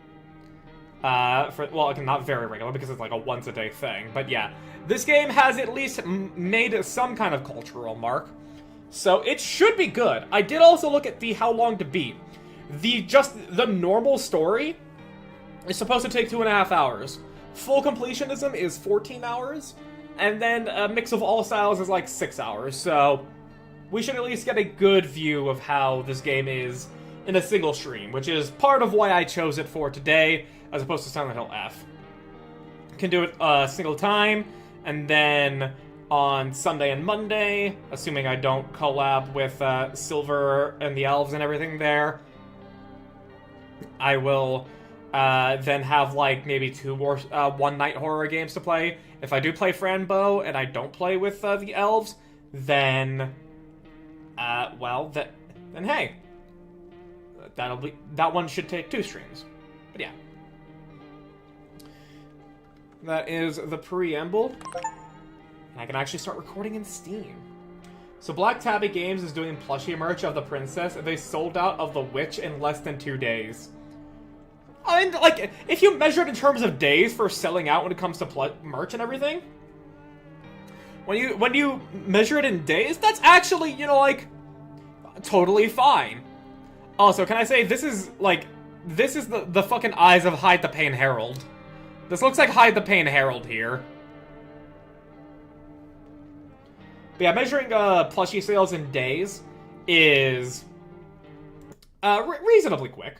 Well, not very regular because it's like a once-a-day thing, but yeah. This game has at least made some kind of cultural mark, so it should be good. I did also look at the how long to beat. The normal story is supposed to take 2.5 hours. Full completionism is 14 hours, and then a mix of all styles is like 6 hours, so we should at least get a good view of how this game is in a single stream, which is part of why I chose it for today, as opposed to Silent Hill F. Can do it a single time, and then on Sunday and Monday, assuming I don't collab with Silver and the Elves and everything there, I will then have like maybe 2 more one-night horror games to play. If I do play Franbo and I don't play with the Elves, then, then hey, that one should take 2 streams. But yeah. That is the preamble. And I can actually start recording in Steam. So Black Tabby Games is doing plushie merch of the princess, and they sold out of the witch in less than 2 days. And, like, if you measure it in terms of days for selling out when it comes to merch and everything, when you measure it in days, that's actually, you know, like, totally fine. Also, can I say, this is the fucking eyes of Hide the Pain Herald. This looks like Hide the Pain Herald here. But yeah, measuring plushie sales in days is reasonably quick.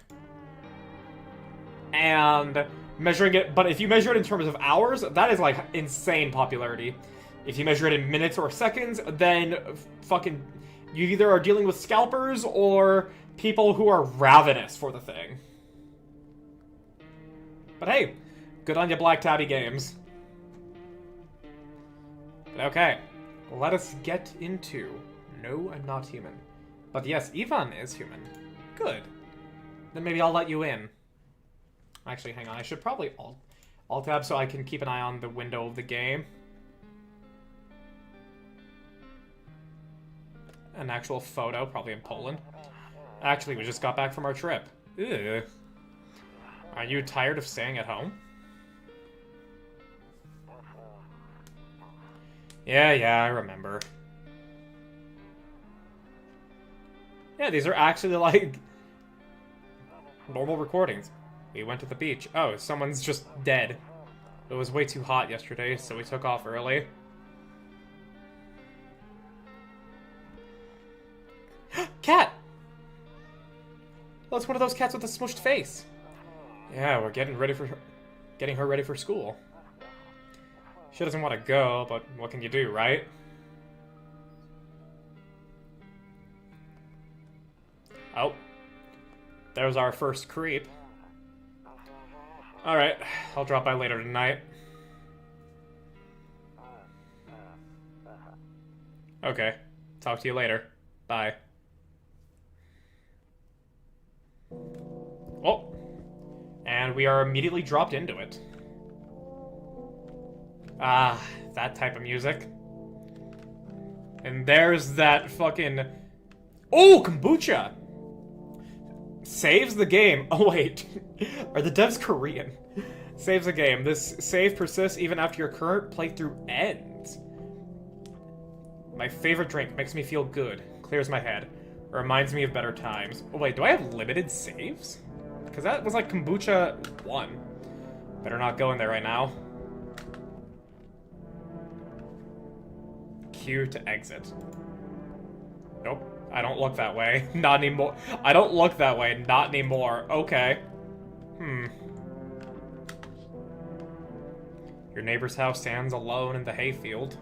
And measuring it, but if you measure it in terms of hours, that is like insane popularity. If you measure it in minutes or seconds, then fucking you either are dealing with scalpers or people who are ravenous for the thing. But hey, good on you, Black Tabby Games. Okay, let us get into No, I'm Not Human. But yes, Ivan is human. Good. Then maybe I'll let you in. Actually, hang on, I should probably alt-tab so I can keep an eye on the window of the game. An actual photo, probably in Poland. Actually, we just got back from our trip. Ew. Are you tired of staying at home? Yeah, I remember. Yeah, these are actually, like, normal recordings. We went to the beach. Oh, someone's just dead. It was way too hot yesterday, so we took off early. Cat! Well, it's one of those cats with a smushed face. Yeah, we're getting her ready for school. She doesn't want to go, but what can you do, right? Oh. There's our first creep. Alright, I'll drop by later tonight. Okay, talk to you later. Bye. Oh. And we are immediately dropped into it. Ah, that type of music. And there's that fucking... Oh, kombucha! Saves the game. Oh, wait. Are the devs Korean? Saves the game. This save persists even after your current playthrough ends. My favorite drink. Makes me feel good. Clears my head. Reminds me of better times. Oh, wait. Do I have limited saves? Because that was like kombucha 1. Better not go in there right now. Q to exit. Nope. I don't look that way. Not anymore. I don't look that way. Not anymore. Okay. Your neighbor's house stands alone in the hayfield.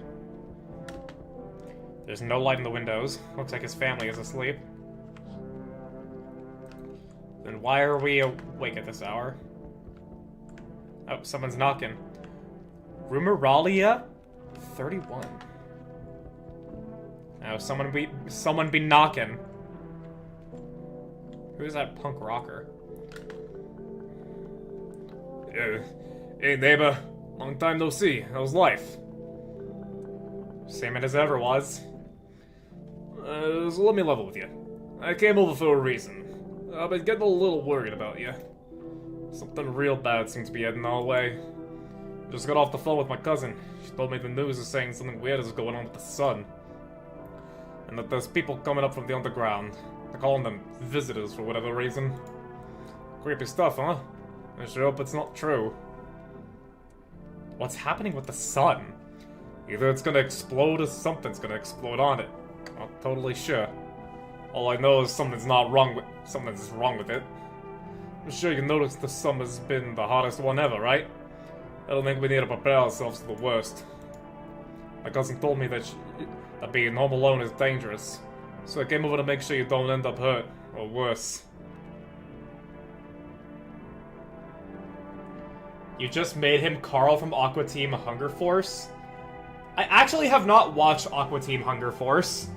There's no light in the windows. Looks like his family is asleep. Then why are we awake at this hour? Oh, someone's knocking. Rumeralia 31. Now, someone be knocking. Who's that punk rocker? Hey, neighbor. Long time no see. How's life? Same as ever was. So let me level with you. I came over for a reason. I've been getting a little worried about you. Something real bad seems to be heading our way. Just got off the phone with my cousin. She told me the news is saying something weird is going on with the sun. And that there's people coming up from the underground. They're calling them visitors for whatever reason. Creepy stuff, huh? I sure hope it's not true. What's happening with the sun? Either it's gonna explode or something's gonna explode on it. Not totally sure. All I know is something's wrong with it. I'm sure you noticed the summer's been the hottest one ever, right? I don't think we need to prepare ourselves for the worst. My cousin told me that being home alone is dangerous, so I came over to make sure you don't end up hurt, or worse. You just made him Carl from Aqua Team Hunger Force? I actually have not watched Aqua Team Hunger Force.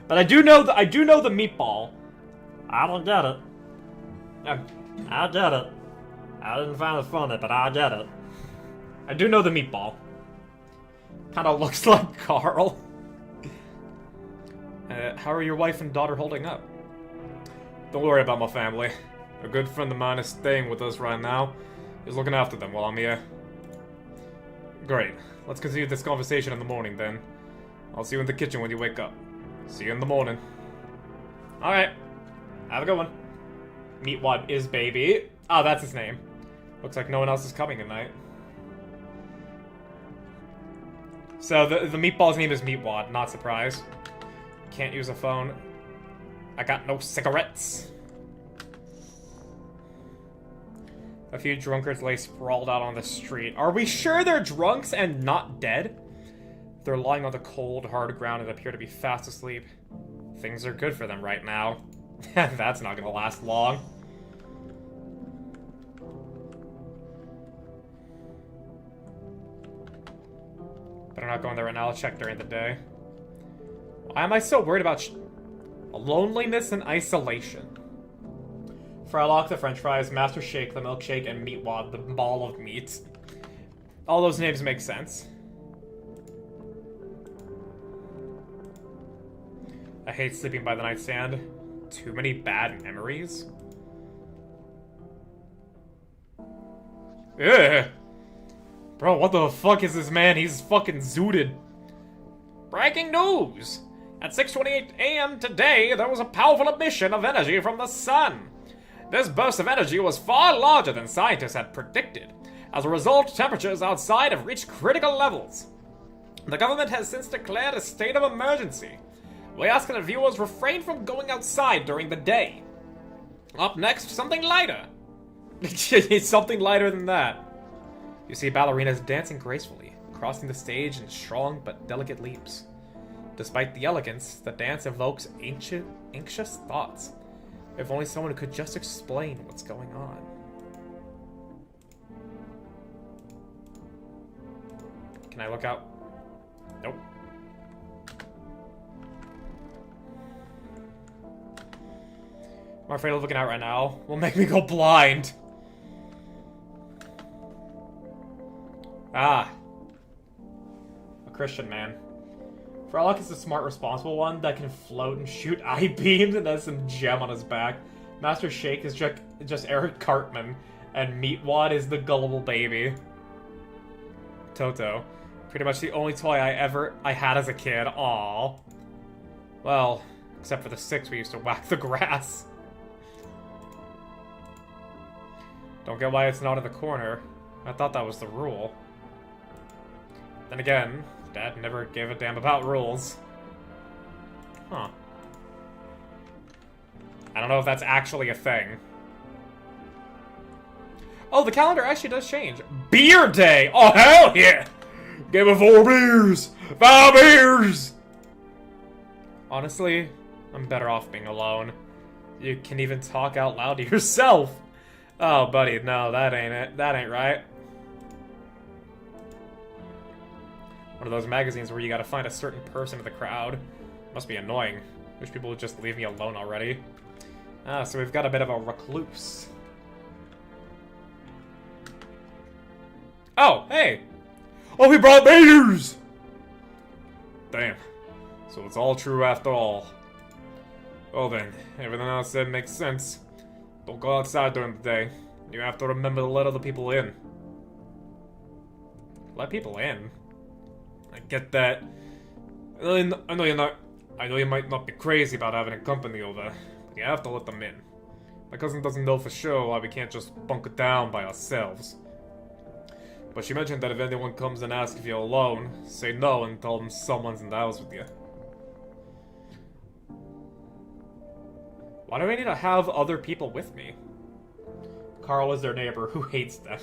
But I do know the meatball. I don't get it. I get it. I didn't find it funny, but I get it. I do know the meatball. Kinda looks like Carl. How are your wife and daughter holding up? Don't worry about my family. A good friend of mine is staying with us right now. He's looking after them while I'm here. Great. Let's continue this conversation in the morning then. I'll see you in the kitchen when you wake up. See you in the morning. Alright. Have a good one. Meatwad is baby. Oh, that's his name. Looks like no one else is coming tonight. So the meatball's name is Meatwad, not surprised. Can't use a phone. I got no cigarettes. A few drunkards lay sprawled out on the street. Are we sure they're drunks and not dead? They're lying on the cold, hard ground and appear to be fast asleep. Things are good for them right now. That's not gonna last long. Better not go in there right now. I'll check during the day. Why am I so worried about loneliness and isolation? Frylock, the french fries, Master Shake, the milkshake, and Meatwad, the ball of meat. All those names make sense. I hate sleeping by the nightstand. Too many bad memories? Ugh! Bro, what the fuck is this man? He's fucking zooted. Breaking news! At 6:28 a.m. today, there was a powerful emission of energy from the sun. This burst of energy was far larger than scientists had predicted. As a result, temperatures outside have reached critical levels. The government has since declared a state of emergency. We ask that viewers refrain from going outside during the day. Up next, something lighter. Something lighter than that. You see ballerinas dancing gracefully, crossing the stage in strong but delicate leaps. Despite the elegance, the dance evokes anxious thoughts. If only someone could just explain what's going on. Can I look out? Nope. I'm afraid of looking out right now will make me go blind. Ah. A Christian man. Frolic is the smart, responsible one that can float and shoot eye beams and has some gem on his back. Master Shake is just Eric Cartman, and Meatwad is the gullible baby. Toto. Pretty much the only toy I had as a kid. Aww. Well, except for the 6 we used to whack the grass. Don't get why it's not in the corner. I thought that was the rule. Then again, Dad never gave a damn about rules. Huh. I don't know if that's actually a thing. Oh, the calendar actually does change. Beer Day! Oh, hell yeah! Give me 4 beers! 5 beers! Honestly, I'm better off being alone. You can even talk out loud to yourself. Oh, buddy, no, that ain't it. That ain't right. One of those magazines where you gotta find a certain person in the crowd. Must be annoying. Wish people would just leave me alone already. Ah, so we've got a bit of a recluse. Oh, hey! Oh, he brought beers! Damn. So it's all true after all. Well then, everything else said makes sense. Don't go outside during the day. You have to remember to let other people in. Let people in? I get that. I know you might not be crazy about having a company over, but you have to let them in. My cousin doesn't know for sure why we can't just bunk it down by ourselves. But she mentioned that if anyone comes and asks if you're alone, say no and tell them someone's in the house with you. Why do I need to have other people with me? Carl is their neighbor who hates them.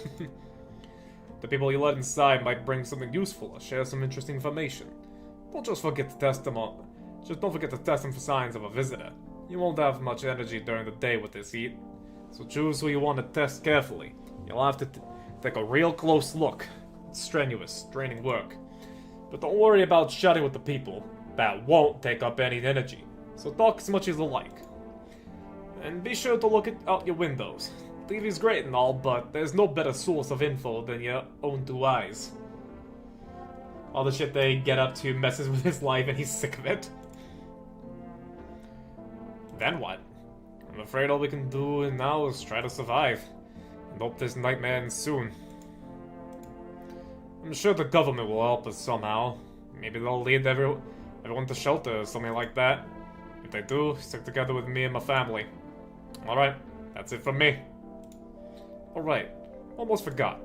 The people you let inside might bring something useful or share some interesting information. Don't just forget to test them on. Just don't forget to test them for signs of a visitor. You won't have much energy during the day with this heat, so choose who you want to test carefully. You'll have to take a real close look. It's strenuous, draining work. But don't worry about chatting with the people. That won't take up any energy, so talk as much as you like. And be sure to look out your windows. TV's great and all, but there's no better source of info than your own 2 eyes. All the shit they get up to messes with his life and he's sick of it. Then what? I'm afraid all we can do now is try to survive. And hope this nightmare ends soon. I'm sure the government will help us somehow. Maybe they'll lead everyone to shelter or something like that. If they do, stick together with me and my family. Alright, that's it from me. Alright, almost forgot.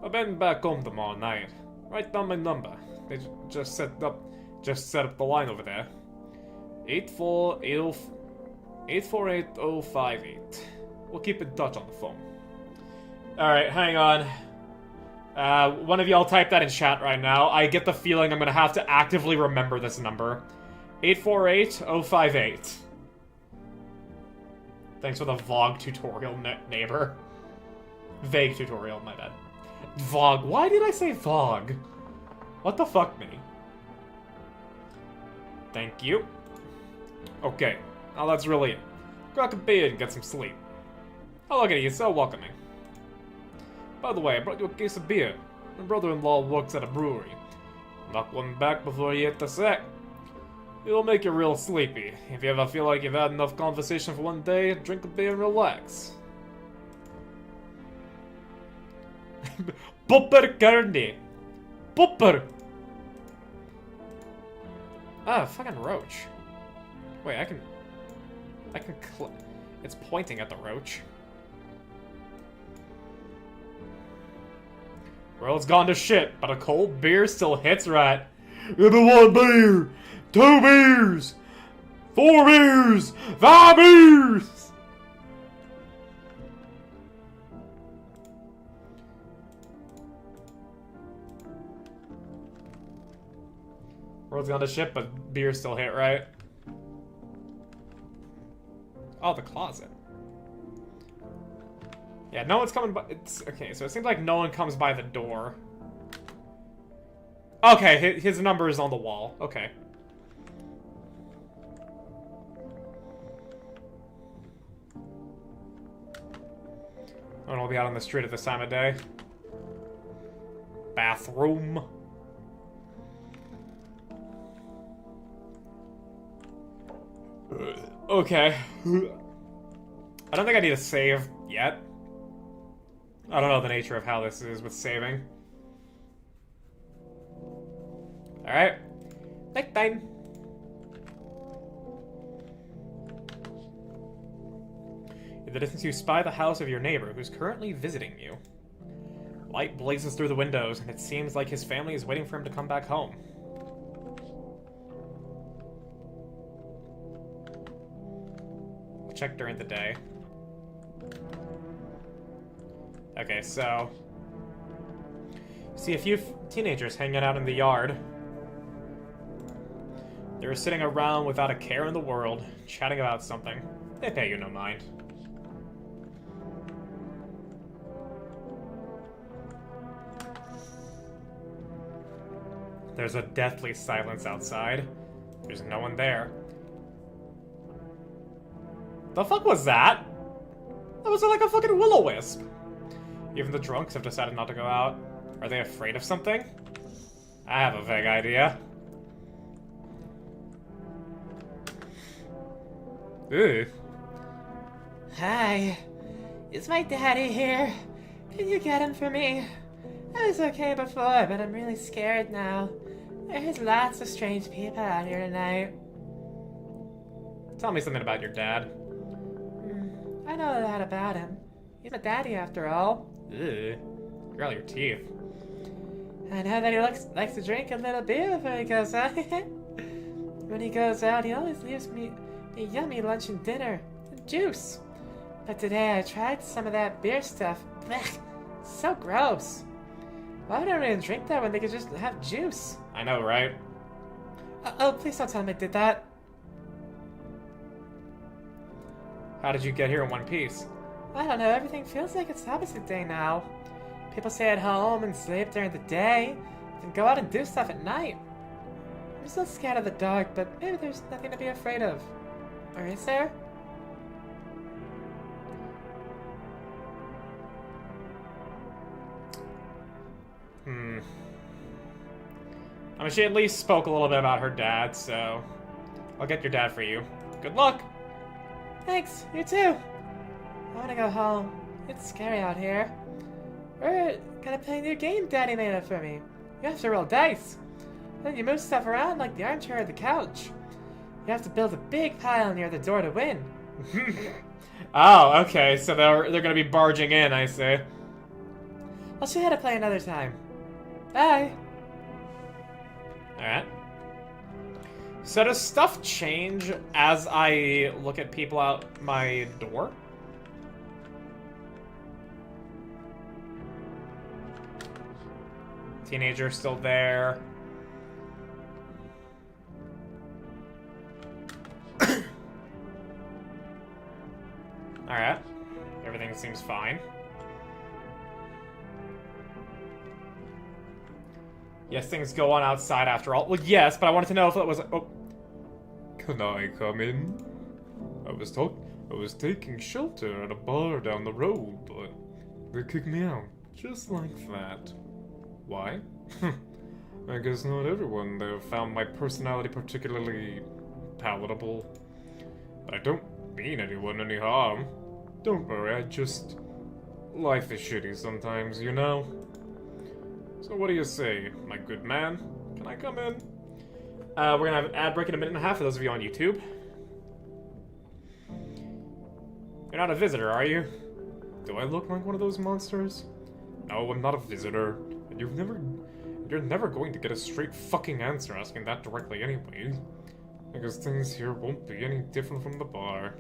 I've been back home tomorrow night. Write down my number. They just set up the line over there. 848-058. We'll keep in touch on the phone. Alright, hang on. One of y'all type that in chat right now. I get the feeling I'm gonna have to actively remember this number. 848-058. Thanks for the VOG tutorial, neighbor. Vague tutorial, my bad. VOG. Why did I say VOG? What the fuck, me? Thank you. Okay, now that's really it. Crack a beer and get some sleep. Oh, look at you, so welcoming. By the way, I brought you a case of beer. My brother-in-law works at a brewery. Knock one back before you hit the sack. It'll make you real sleepy. If you ever feel like you've had enough conversation for one day, drink a beer and relax. Popper candy! Popper! Ah, fucking roach. Wait, I can it's pointing at the roach. World's gone to shit, but a cold beer still hits right. Give me 1 beer! 2 beers! 4 beers! 5 beers! World's gone to shit, but beer still hit right. Oh, the closet. Yeah, no one's coming by. It's okay, so it seems like no one comes by the door. Okay, his number is on the wall. Okay. I don't know, I'll be out on the street at this time of day. Bathroom. Okay. I don't think I need to save yet. I don't know the nature of how this is with saving. Alright. Nighttime. In the distance, you spy the house of your neighbor, who's currently visiting you. Light blazes through the windows, and it seems like his family is waiting for him to come back home. Check during the day. Okay, so... see a few teenagers hanging out in the yard. They were sitting around without a care in the world, chatting about something. They pay you no mind. There's a deathly silence outside. There's no one there. The fuck was that? That was like a fucking will-o-wisp. Even the drunks have decided not to go out. Are they afraid of something? I have a vague idea. Ooh. Hi. Is my daddy here? Can you get him for me? I was okay before, but I'm really scared now. There's lots of strange people out here tonight. Tell me something about your dad. I know a lot about him. He's my daddy after all. Ew. Girl, your teeth. I know that he likes to drink a little beer before he goes out. When he goes out, he always leaves me a yummy lunch and dinner. And juice. But today I tried some of that beer stuff. Blech. So gross. Why would everyone drink that when they could just have juice? I know, right? Oh, please don't tell him I did that. How did you get here in one piece? I don't know, everything feels like it's opposite day now. People stay at home and sleep during the day, then go out and do stuff at night. I'm still scared of the dark, but maybe there's nothing to be afraid of. Or is there? I mean, she at least spoke a little bit about her dad, so... I'll get your dad for you. Good luck! Thanks, you too. I wanna go home. It's scary out here. We're gonna play a new game Daddy made up for me. You have to roll dice. Then you move stuff around like the armchair or the couch. You have to build a big pile near the door to win. Oh, okay, so they're gonna be barging in, I see. I'll show you how to play another time. Bye. Alright. So does stuff change as I look at people out my door? Teenager still there. Alright. Everything seems fine. Yes, things go on outside after all. Well, yes, but I wanted to know if it was... Oh. Can I come in? I was taking shelter at a bar down the road, but they kicked me out. Just like that. Why? I guess not everyone there found my personality particularly palatable. But I don't mean anyone any harm. Don't worry, life is shitty sometimes, you know? So what do you say, my good man? Can I come in? We're gonna have an ad break in a minute and a half for those of you on YouTube. You're not a visitor, are you? Do I look like one of those monsters? No, I'm not a visitor. And you're never going to get a straight fucking answer asking that directly anyway. Because things here won't be any different from the bar.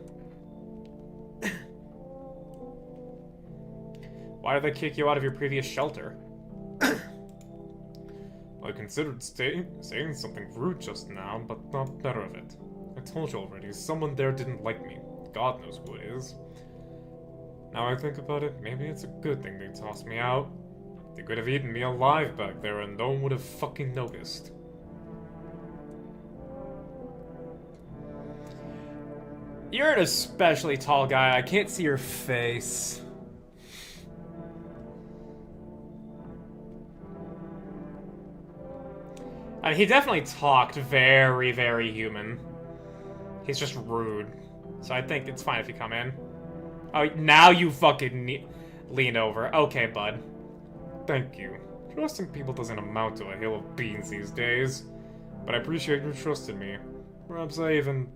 Why did they kick you out of your previous shelter? I considered saying something rude just now, but not better of it. I told you already, someone there didn't like me. God knows who it is. Now I think about it, maybe it's a good thing they tossed me out. They could have eaten me alive back there and no one would have fucking noticed. You're an especially tall guy. I can't see your face. I mean, he definitely talked very, very human. He's just rude. So I think it's fine if you come in. Oh, now you fucking lean over. Okay, bud. Thank you. Trusting people doesn't amount to a hill of beans these days. But I appreciate your trust in me. Perhaps I even...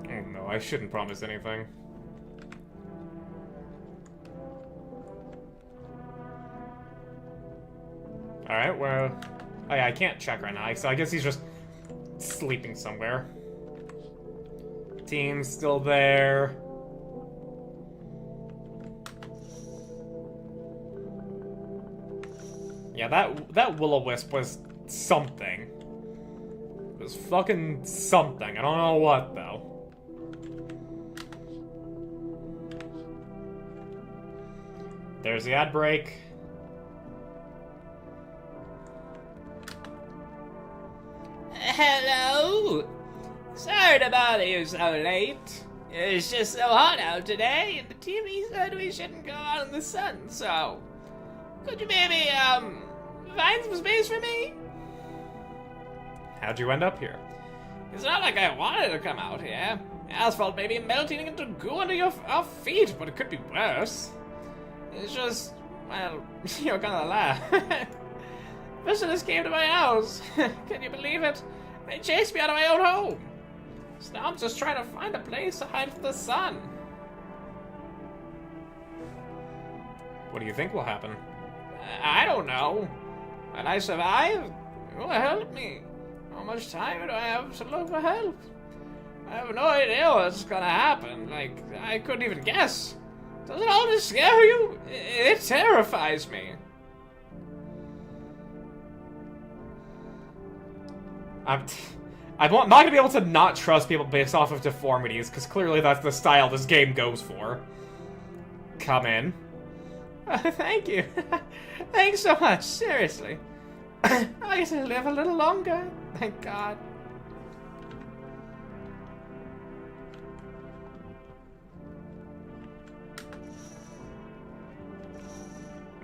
Oh no, I shouldn't promise anything. Alright, well... Oh yeah, I can't check right now, so I guess he's just sleeping somewhere. Team's still there. Yeah, that will-o-wisp was something. It was fucking something. I don't know what, though. There's the ad break. Hello? Sorry to bother you so late. It's just so hot out today, and the TV said we shouldn't go out in the sun, so... Could you maybe, find some space for me? How'd you end up here? It's not like I wanted to come out here. Asphalt may be melting into goo under our feet, but it could be worse. It's just, well, you're gonna laugh. Visitors came to my house. Can you believe it? They chased me out of my own home. So now I'm just trying to find a place to hide from the sun. What do you think will happen? I don't know. Will I survive? Who will help me? How much time do I have to look for help? I have no idea what's gonna happen. Like, I couldn't even guess. Doesn't all this scare you? It terrifies me. I'm not gonna be able to not trust people based off of deformities, because clearly that's the style this game goes for. Come in. Thank you. Thanks so much, seriously. I get to live a little longer, thank God.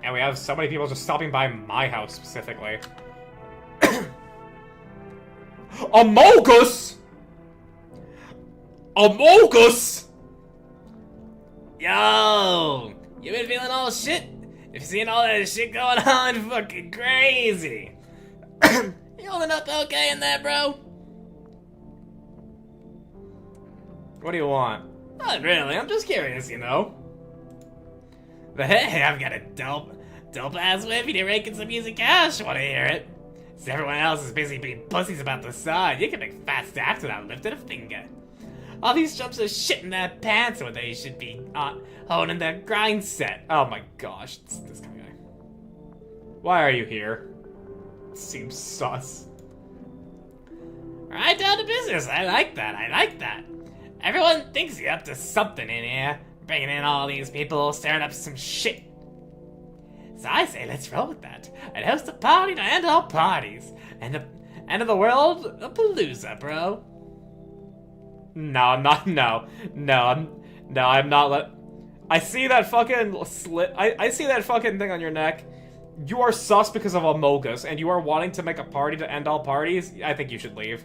And we have so many people just stopping by my house specifically. Amogus! Amogus! Yo! You been feeling all shit? You've seen all that shit going on? Fucking crazy. You holding up okay in there, bro? What do you want? Not really, I'm just curious, you know. But hey, I've got a dope ass whip to raking some music cash. Wanna hear it? So everyone else is busy being pussies about the sun. You can make fat stacks without lifting a finger. All these chumps are shitting their pants when they should be holding their grind set. Oh my gosh, it's this kind of guy. Why are you here? Seems sus. Right down to business. I like that. Everyone thinks you're up to something in here. Bringing in all these people, stirring up some shit. So I say let's roll with that. And host a party to end all parties. And the end of the world, a palooza, bro. No, I'm not. No, I'm not. I see that fucking slit. I see that fucking thing on your neck. You are sus because of Amogus, and you are wanting to make a party to end all parties. I think you should leave.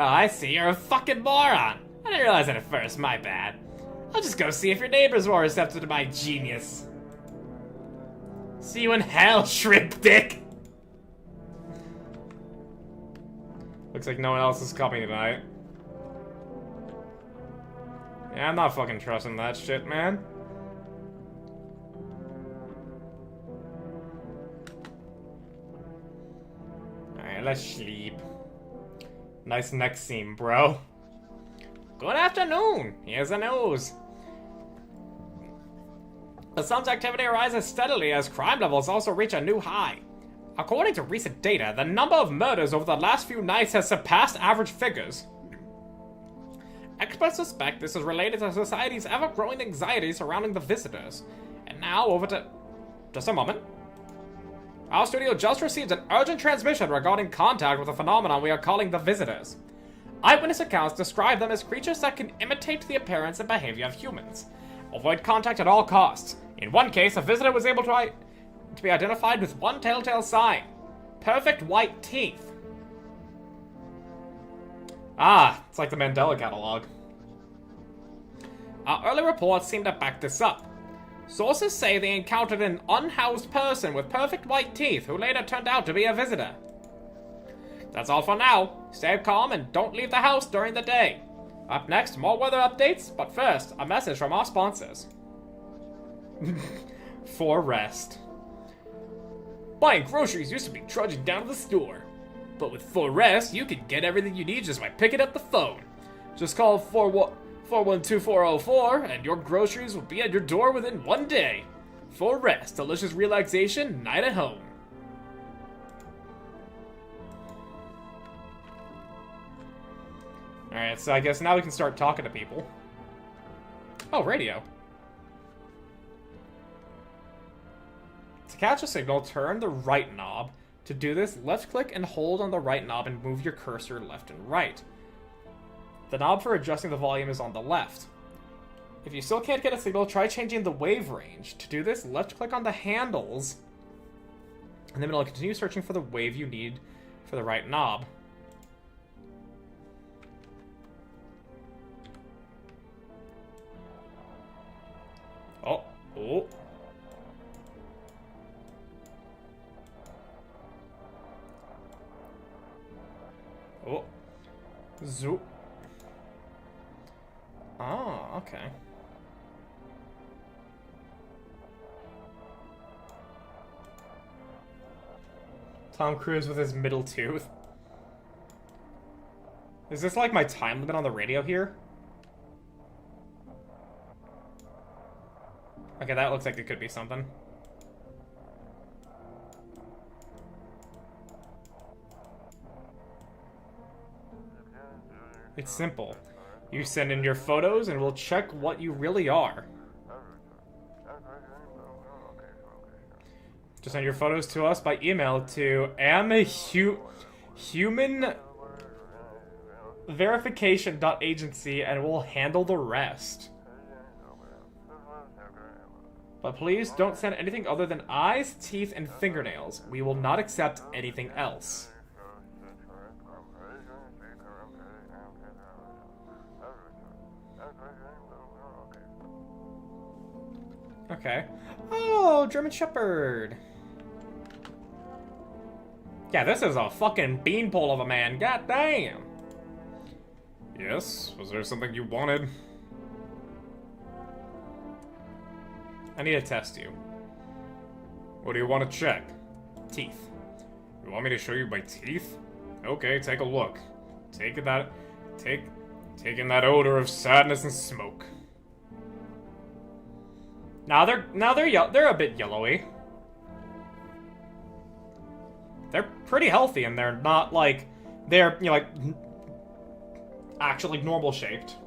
Oh, I see. You're a fucking moron. I didn't realize that at first. My bad. I'll just go see if your neighbors were receptive to my genius. See you in hell, shrimp dick. Looks like no one else is coming tonight. Yeah, I'm not fucking trusting that shit, man. Alright, let's sleep. Nice neck seam, bro. Good afternoon. Here's the news. The sun's activity rises steadily as crime levels also reach a new high. According to recent data, the number of murders over the last few nights has surpassed average figures. Experts suspect this is related to society's ever-growing anxiety surrounding the visitors. And now, over to... Just a moment. Our studio just received an urgent transmission regarding contact with a phenomenon we are calling the visitors. Eyewitness accounts describe them as creatures that can imitate the appearance and behavior of humans. Avoid contact at all costs. In one case, a visitor was able to be identified with one telltale sign. Perfect white teeth. Ah, it's like the Mandela catalog. Our early reports seem to back this up. Sources say they encountered an unhoused person with perfect white teeth who later turned out to be a visitor. That's all for now. Stay calm and don't leave the house during the day. Up next, more weather updates, but first, a message from our sponsors. For rest. Buying groceries used to be trudging down to the store. But with For Rest, you can get everything you need just by picking up the phone. Just call 412404 and your groceries will be at your door within 1 day. For Rest, delicious relaxation, night at home. Alright, so I guess now we can start talking to people. Oh, radio. To catch a signal, turn the right knob. To do this, left-click and hold on the right knob and move your cursor left and right. The knob for adjusting the volume is on the left. If you still can't get a signal, try changing the wave range. To do this, left-click on the handles, and then it'll continue searching for the wave you need for the right knob. Oh. Oh. Zoo. Oh, okay. Tom Cruise with his middle tooth. Is this like my time limit on the radio here? Okay, that looks like it could be something. It's simple. You send in your photos and we'll check what you really are. Just send your photos to us by email to humanverification.agency and we'll handle the rest. But please don't send anything other than eyes, teeth, and fingernails. We will not accept anything else. Okay. Oh, German Shepherd. Yeah, this is a fucking beanpole of a man. God damn. Yes? Was there something you wanted? I need to test you. What do you want to check? Teeth. You want me to show you my teeth? Okay, take a look. Take in that odor of sadness and smoke. Now they're a bit yellowy. They're pretty healthy and they're not like they're actually normal shaped.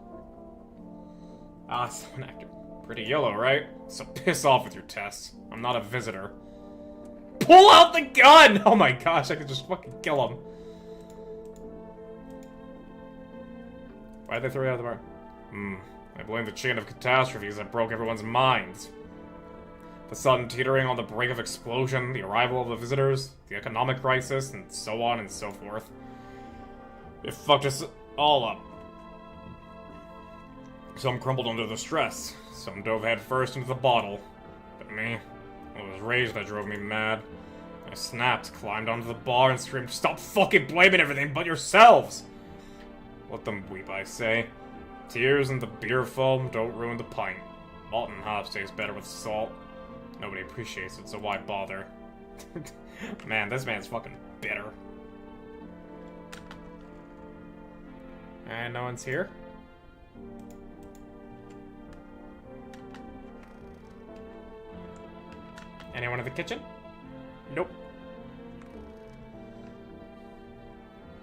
Ah, so an actor. Pretty yellow, right? So piss off with your tests. I'm not a visitor. Pull out the gun! Oh my gosh, I could just fucking kill him. Why'd they throw you out of the bar? I blame the chain of catastrophes that broke everyone's minds. The sun teetering on the brink of explosion, the arrival of the visitors, the economic crisis, and so on and so forth. It fucked us all up. Some crumbled under the stress. Some dove head first into the bottle. But me, it was rage that drove me mad. I snapped, climbed onto the bar, and screamed, "Stop fucking blaming everything but yourselves!" Let them weep, I say. Tears and the beer foam don't ruin the pint. Malt and hops taste better with salt. Nobody appreciates it, so why bother? Man, this man's fucking bitter. And no one's here? Anyone in the kitchen? Nope.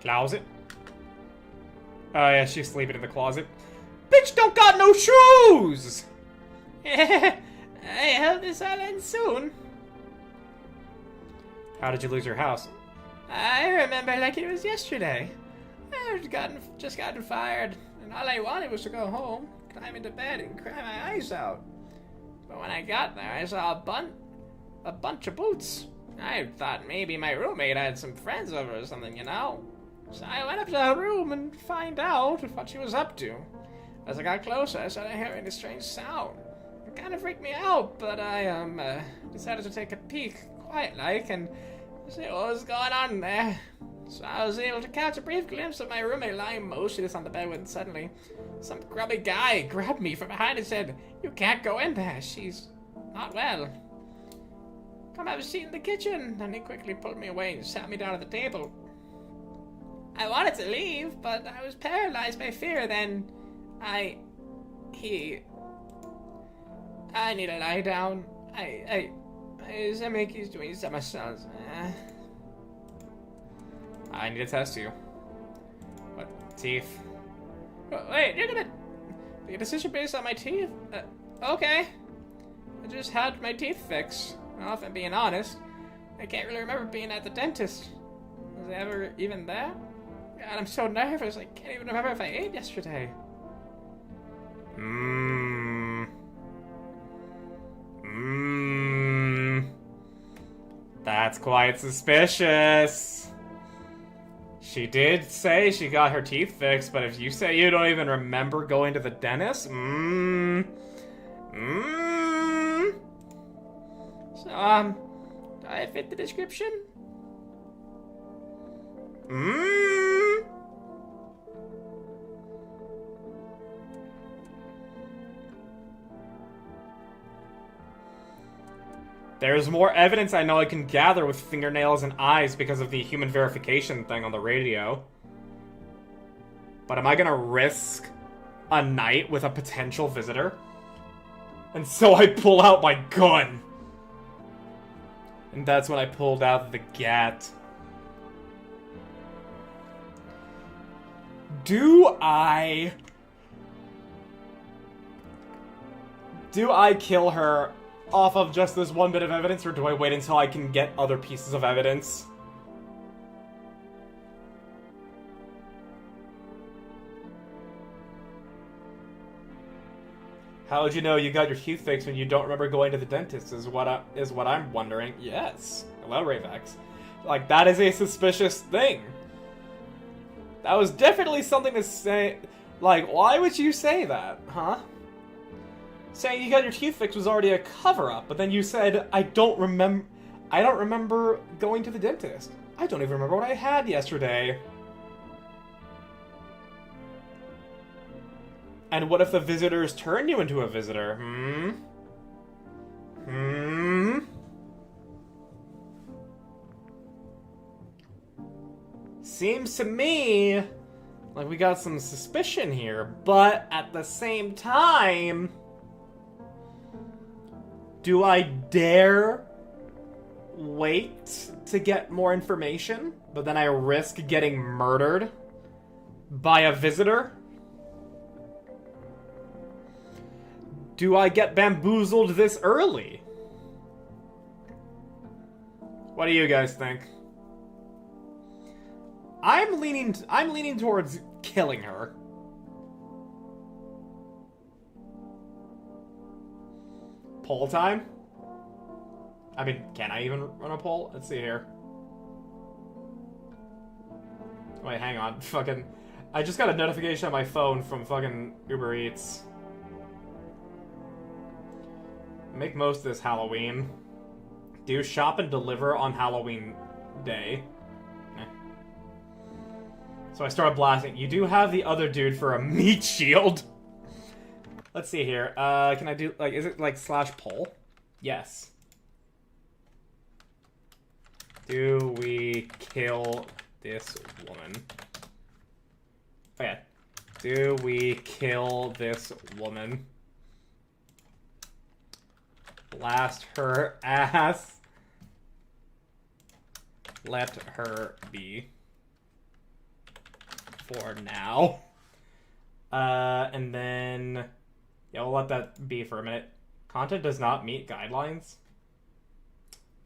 Closet? Oh yeah, she's sleeping in the closet. Bitch don't got no shoes! I hope this all ends soon. How did you lose your house? I remember like it was yesterday. I had just gotten fired, and all I wanted was to go home, climb into bed, and cry my eyes out. But when I got there, I saw a bunch of boots. I thought maybe my roommate had some friends over or something, you know? So I went up to her room and find out what she was up to. As I got closer, I started hearing a strange sound. It kind of freaked me out, but I decided to take a peek, quiet-like, and see what was going on there. So I was able to catch a brief glimpse of my roommate lying motionless on the bed when suddenly some grubby guy grabbed me from behind and said, "You can't go in there, she's not well. Come have a seat in the kitchen." And he quickly pulled me away and sat me down at the table. I wanted to leave, but I was paralyzed by fear. Then I need to lie down. His stomach is doing somersaults. I need to test you. What, teeth? Wait, you're gonna make a decision based on my teeth? Okay. I just had my teeth fixed. Well, if I'm being honest, I can't really remember being at the dentist. Was I ever even there? God, I'm so nervous. I can't even remember if I ate yesterday. That's quite suspicious. She did say she got her teeth fixed, but if you say you don't even remember going to the dentist, So, do I fit the description? There's more evidence I know I can gather with fingernails and eyes because of the human verification thing on the radio. But am I gonna risk a night with a potential visitor? And so I pull out my gun. And that's when I pulled out the gat. Do I kill her off of just this one bit of evidence, or do I wait until I can get other pieces of evidence? How would you know you got your teeth fixed when you don't remember going to the dentist is what I'm wondering. Yes. Hello, Ravex. Like, that is a suspicious thing. That was definitely something to say. Like, why would you say that, huh? Saying you got your teeth fixed was already a cover-up, but then you said, I don't remember going to the dentist. I don't even remember what I had yesterday. And what if the visitors turn you into a visitor? Seems to me like we got some suspicion here, but at the same time, do I dare wait to get more information, but then I risk getting murdered by a visitor? Do I get bamboozled this early? What do you guys think? I'm leaning towards killing her. Poll time? I mean, can I even run a poll? Let's see here. Wait, hang on. Fucking... I just got a notification on my phone from fucking Uber Eats. Make most of this Halloween. Do shop and deliver on Halloween day. Eh. So I started blasting. You do have the other dude for a meat shield. Let's see here. Can I do, like, is it like /poll? Yes. Do we kill this woman? Oh yeah. Do we kill this woman? Blast her ass. Let her be. For now. And then... yeah, we'll let that be for a minute. Content does not meet guidelines.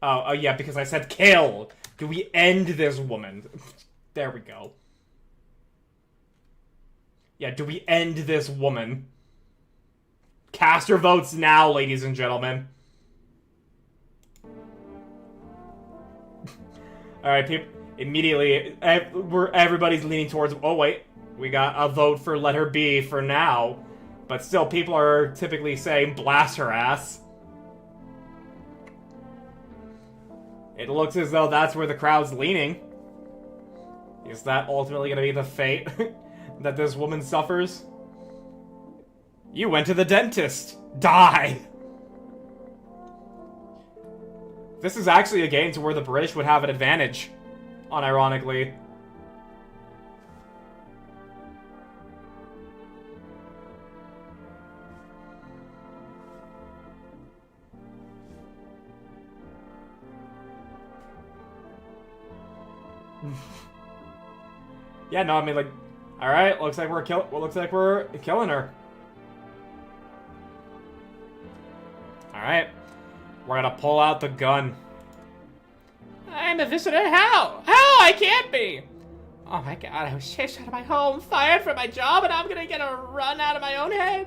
Oh yeah, because I said kill. Do we end this woman? There we go. Yeah, do we end this woman? Cast your votes now, ladies and gentlemen. Alright, people, immediately, everybody's leaning towards, oh wait, we got a vote for let her be for now. But still, people are typically saying blast her ass. It looks as though that's where the crowd's leaning. Is that ultimately going to be the fate that this woman suffers? You went to the dentist. Die! This is actually a game to where the British would have an advantage, unironically. Yeah, no, I mean, like, all right, looks like we're killing her. All right, we're gonna pull out the gun. I'm a visitor. How? How? I can't be. Oh my god, I was chased out of my home, fired from my job, and I'm gonna get a run out of my own head.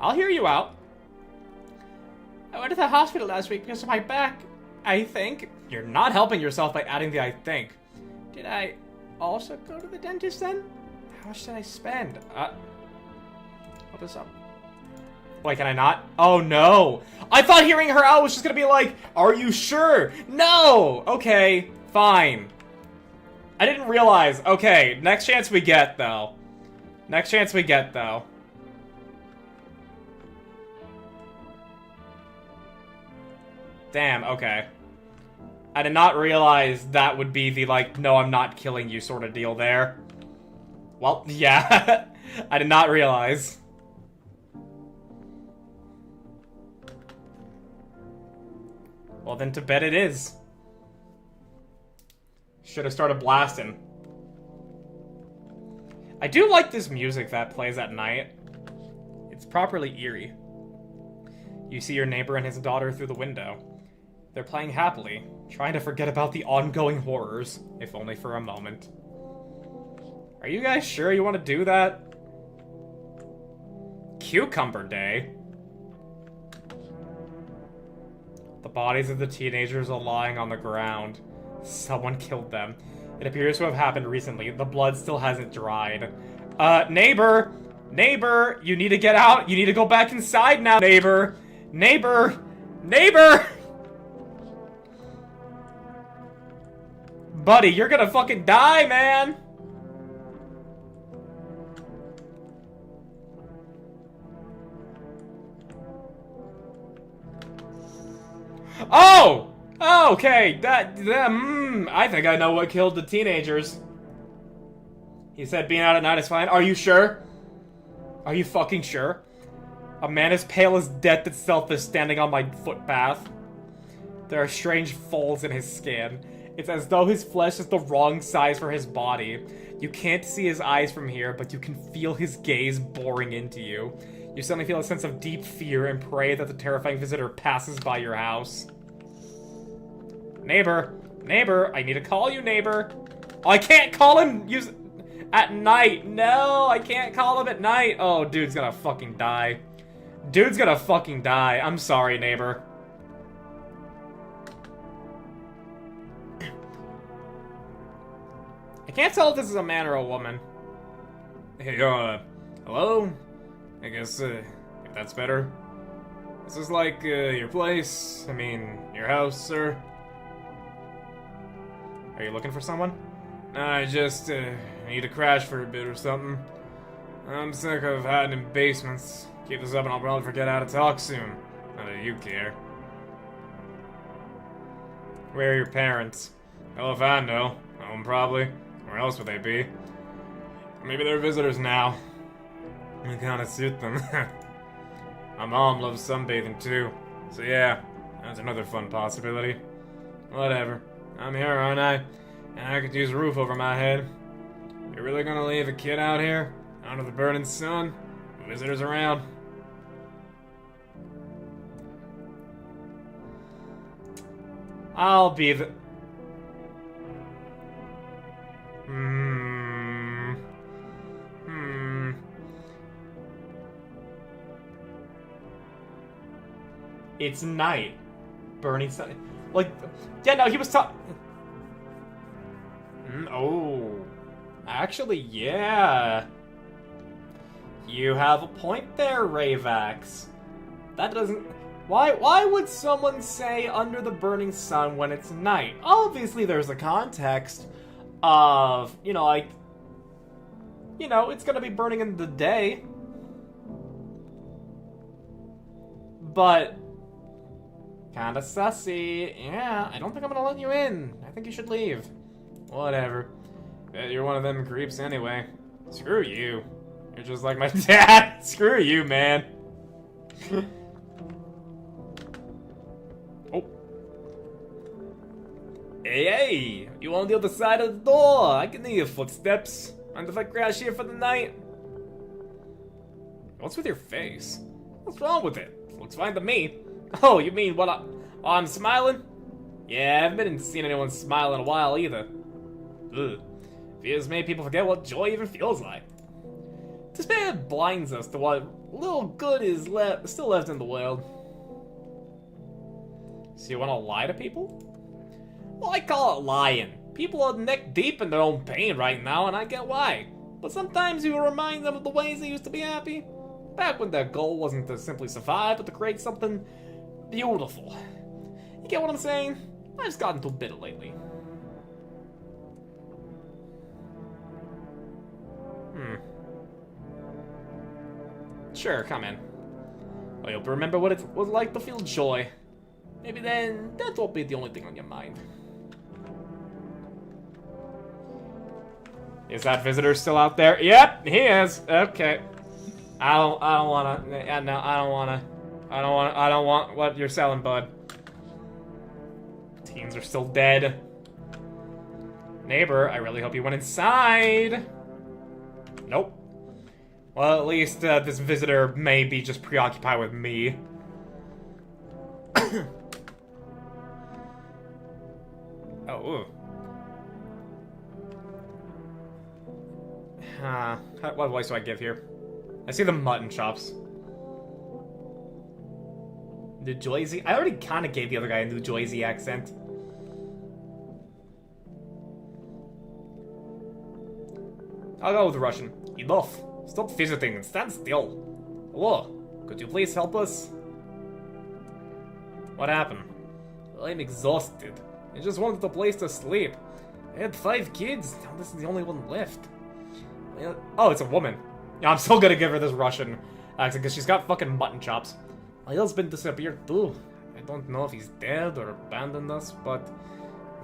I'll hear you out. I went to the hospital last week because of my back, I think. You're not helping yourself by adding the I think. Did I also go to the dentist then? How much did I spend? What is up? Wait, can I not? Oh no! I thought hearing her out was just gonna be like, are you sure? No! Okay, fine. I didn't realize. Okay, next chance we get, though. Next chance we get, though. Damn, okay. I did not realize that would be the, like, no, I'm not killing you sort of deal there. Well, yeah. I did not realize. Well, then to bed it is. Should have started blasting. I do like this music that plays at night. It's properly eerie. You see your neighbor and his daughter through the window. They're playing happily, trying to forget about the ongoing horrors, if only for a moment. Are you guys sure you want to do that? Cucumber Day? The bodies of the teenagers are lying on the ground. Someone killed them. It appears to have happened recently. The blood still hasn't dried. Neighbor! Neighbor! You need to get out! You need to go back inside now, neighbor! Neighbor! Neighbor! Buddy, you're gonna fucking die, man! Oh! Okay, I think I know what killed the teenagers. He said being out at night is fine. Are you sure? Are you fucking sure? A man as pale as death itself is standing on my footpath. There are strange folds in his skin. It's as though his flesh is the wrong size for his body. You can't see his eyes from here, but you can feel his gaze boring into you. You suddenly feel a sense of deep fear and pray that the terrifying visitor passes by your house. Neighbor! Neighbor! I need to call you, neighbor! Oh, I can't call him at night! No, I can't call him at night! Oh, dude's gonna fucking die. Dude's gonna fucking die. I'm sorry, neighbor. I can't tell if this is a man or a woman. Hey, hello? I guess, if that's better. This is like, your place. I mean, your house, sir. Are you looking for someone? I just, need to crash for a bit or something. I'm sick of hiding in basements. Keep this up and I'll probably forget how to talk soon. Not that you care. Where are your parents? Hell if I know. Home probably. Where else would they be? Maybe they're visitors now. It kinda suit them. My mom loves sunbathing too. So yeah, that's another fun possibility. Whatever. I'm here, aren't I? And I could use a roof over my head. You're really gonna leave a kid out here? Under the burning sun? Visitors around? I'll be the... It's night. Burning sun. Like, yeah, no, he was talking... Oh. Actually, yeah. You have a point there, Ravax. That doesn't... Why would someone say under the burning sun when it's night? Obviously, there's a context of, you know, like... You know, it's gonna be burning in the day. But... Kinda sussy. Yeah, I don't think I'm gonna let you in. I think you should leave. Whatever. Bet you're one of them creeps anyway. Screw you. You're just like my dad. Screw you, man. Oh. Hey, you on the other side of the door? I can hear your footsteps. Mind if I crash here for the night? What's with your face? What's wrong with it? Looks fine to me. Oh, you mean I'm smiling? Yeah, I haven't seen anyone smile in a while either. Ugh. Fears made people forget what joy even feels like. Despair blinds us to what little good is still left in the world. So you want to lie to people? Well, I call it lying. People are neck deep in their own pain right now, and I get why. But sometimes you remind them of the ways they used to be happy. Back when their goal wasn't to simply survive, but to create something beautiful. You get what I'm saying? I've just gotten too bitter lately. Sure, come in. I hope you remember what it was like to feel joy. Maybe then, that won't be the only thing on your mind. Is that visitor still out there? Yep, he is. Okay. I don't want what you're selling, bud. Teens are still dead. Neighbor, I really hope you went inside. Nope. Well, at least this visitor may be just preoccupied with me. Oh. What voice do I give here? I see the mutton chops. New Jersey? I already kind of gave the other guy a New Jersey accent. I'll go with Russian. Enough. Stop visiting and stand still. Hello. Could you please help us? What happened? I'm exhausted. I just wanted a place to sleep. I had 5 kids. Now this is the only one left. Oh, it's a woman. Yeah, I'm still gonna give her this Russian accent because she's got fucking mutton chops. My husband disappeared too. I don't know if he's dead or abandoned us, but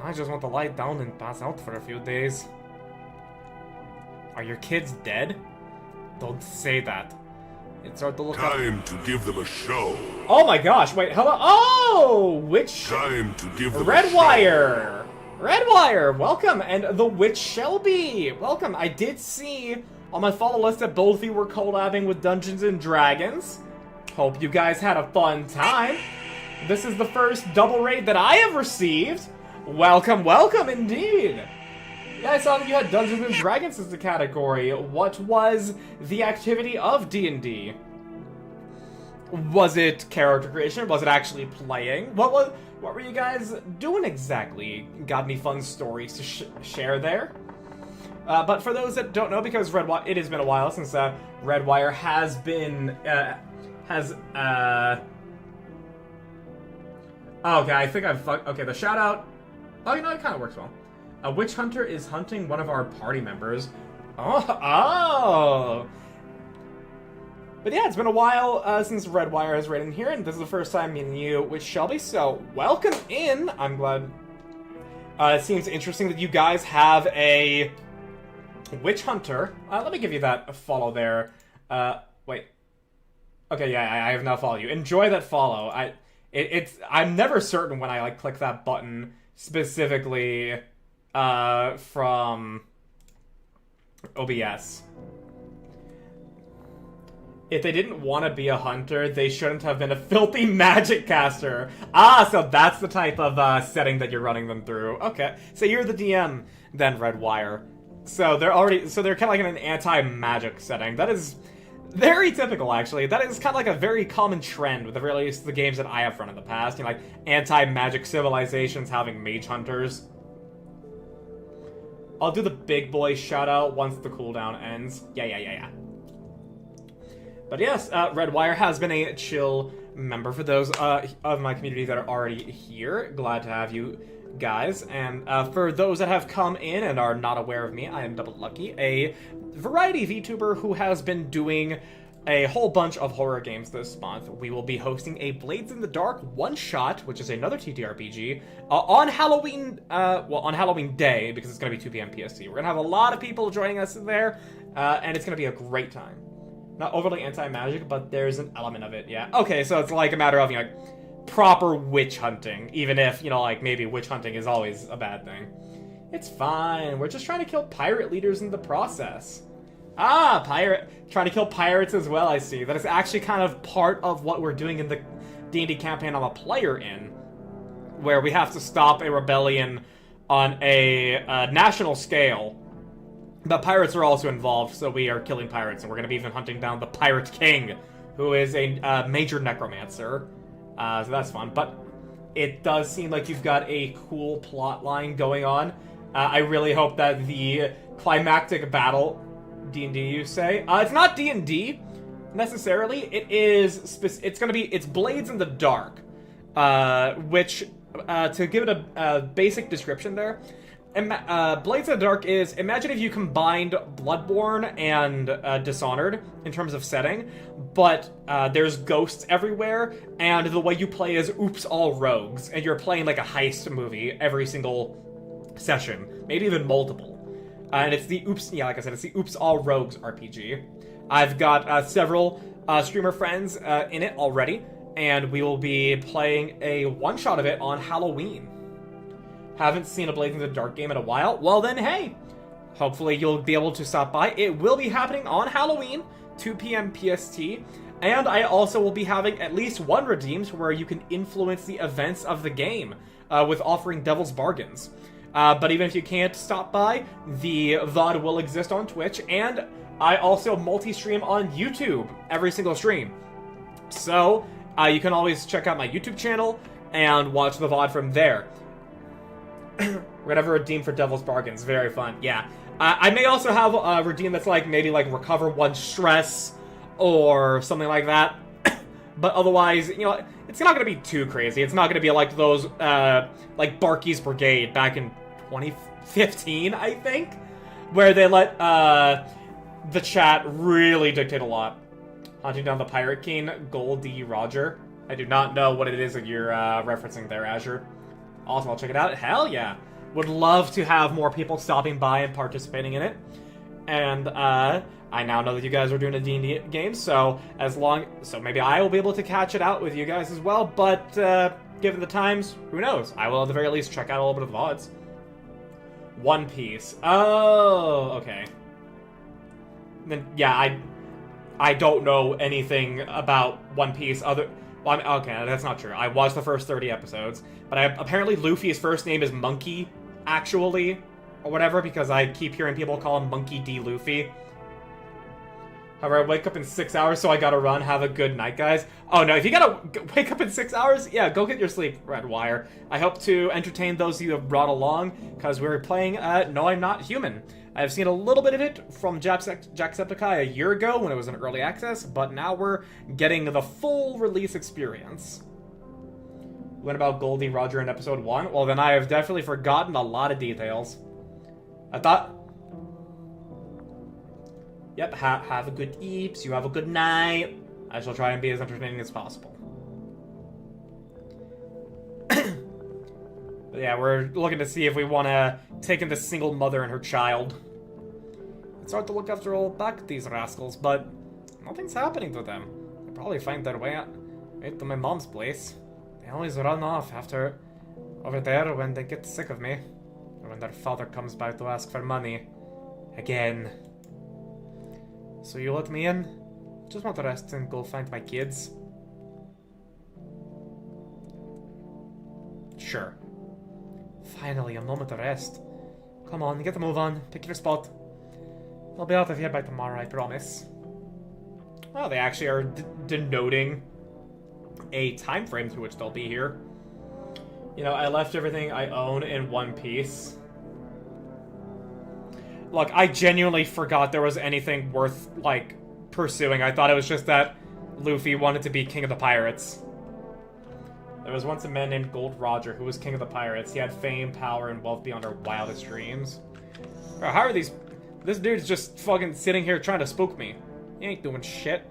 I just want to lie down and pass out for a few days. Are your kids dead? Don't say that. It's hard to look up. Time to give them a show. Oh my gosh, wait, hello? Oh! Which... Time to give them a Red show. Wire! Red Wire, welcome! And the Witch Shelby, welcome! I did see on my follow list that both of you were collabing with Dungeons & Dragons. Hope you guys had a fun time. This is the first double raid that I have received. Welcome, welcome indeed! Yeah, I saw that you had Dungeons & Dragons as the category. What was the activity of D&D? Was it character creation? Was it actually playing? What were you guys doing exactly? Got any fun stories to share there? But for those that don't know, because it has been a while since Redwire has been okay, I think okay, the shout out. Oh, you know, it kind of works well. A witch hunter is hunting one of our party members. Oh. But yeah, it's been a while since Redwire has written here, and this is the first time meeting you with Shelby, so welcome in. I'm glad. It seems interesting that you guys have a witch hunter. Let me give you that follow there. Wait. Okay, yeah, I have now followed you. Enjoy that follow. I'm never certain when I like click that button specifically from OBS. If they didn't want to be a hunter, they shouldn't have been a filthy magic caster. So that's the type of setting that you're running them through. Okay, so you're the DM then, Redwire. So they're kind of like in an anti-magic setting. That is very typical, actually. That is kind of like a very common trend with at least the games that I have run in the past. You know, like anti-magic civilizations having mage hunters. I'll do the big boy shout out once the cooldown ends. Yeah. But yes, Redwire has been a chill member for those of my community that are already here. Glad to have you guys. And for those that have come in and are not aware of me, I am Double Lucky, a variety VTuber who has been doing a whole bunch of horror games this month. We will be hosting a Blades in the Dark one-shot, which is another TTRPG, on Halloween, on Halloween Day, because it's going to be 2 p.m. PST. We're going to have a lot of people joining us there, and it's going to be a great time. Not overly anti-magic, but there's an element of it, yeah. Okay, so it's like a matter of, you know, like, proper witch hunting, even if, you know, like, maybe witch hunting is always a bad thing. It's fine. We're just trying to kill pirate leaders in the process. Trying to kill pirates as well, I see. That is actually kind of part of what we're doing in the D&D campaign I'm a player in, where we have to stop a rebellion on a national scale. But pirates are also involved, so we are killing pirates, and we're going to be even hunting down the Pirate King, who is a major necromancer. So that's fun. But it does seem like you've got a cool plot line going on. I really hope that the climactic battle, D&D you say, it's not D&D necessarily. It's Blades in the Dark, which to give it a basic description there. Blades in the Dark is, imagine if you combined Bloodborne and Dishonored in terms of setting, but there's ghosts everywhere, and the way you play is Oops All Rogues, and you're playing like a heist movie every single session, maybe even multiple. And it's the like I said, it's the Oops All Rogues RPG. I've got several streamer friends in it already, and we will be playing a one-shot of it on Halloween. Haven't seen a Blades in the Dark game in a while? Well then, hey! Hopefully you'll be able to stop by. It will be happening on Halloween, 2 p.m. PST, and I also will be having at least one redeemed where you can influence the events of the game with offering Devil's Bargains. But even if you can't stop by, the VOD will exist on Twitch, and I also multi-stream on YouTube every single stream. So, you can always check out my YouTube channel and watch the VOD from there. We're gonna have a redeem for Devil's Bargains. Very fun. Yeah. I may also have a redeem that's like maybe like recover 1 stress or something like that. But otherwise, you know, it's not gonna be too crazy. It's not gonna be like those like Barky's Brigade back in 2015, I think, where they let the chat really dictate a lot. Hunting down the Pirate King, Goldie Roger. I do not know what it is that you're referencing there, Azure. Awesome, I'll check it out. Hell yeah. Would love to have more people stopping by and participating in it. And I now know that you guys are doing a D&D game, so maybe I will be able to catch it out with you guys as well, but given the times, who knows? I will at the very least check out a little bit of the VODs. One Piece. Oh, okay. Then yeah, I don't know anything about One Piece other. Well, okay, that's not true. I watched the first 30 episodes, but apparently Luffy's first name is Monkey, actually, or whatever, because I keep hearing people call him Monkey D. Luffy. However, I wake up in 6 hours, so I gotta run. Have a good night, guys. Oh no, if you gotta wake up in 6 hours, yeah, go get your sleep, Red Wire. I hope to entertain those of you who have brought along, because we're playing No, I'm Not Human. I've seen a little bit of it from Jacksepticeye a year ago when it was in early access, but now we're getting the full release experience. What about Goldie Roger in episode 1? Well, then I have definitely forgotten a lot of details. I thought... Yep, have a good eeps, you have a good night. I shall try and be as entertaining as possible. But yeah, we're looking to see if we want to take in the single mother and her child. It's hard to look after all back these rascals, but nothing's happening to them. They'll probably find their way right to my mom's place. They always run off after over there when they get sick of me. Or when their father comes by to ask for money. Again. So you let me in? Just want to rest and go find my kids. Sure. Finally, a moment of rest. Come on, get the move on. Pick your spot. I'll be out of here by tomorrow, I promise. Well, they actually are denoting a time frame to which they'll be here. You know, I left everything I own in one piece. Look, I genuinely forgot there was anything worth, like, pursuing. I thought it was just that Luffy wanted to be king of the pirates. There was once a man named Gold Roger who was king of the pirates. He had fame, power, and wealth beyond our wildest dreams. Bro, how are these... This dude's just fucking sitting here trying to spook me. He ain't doing shit.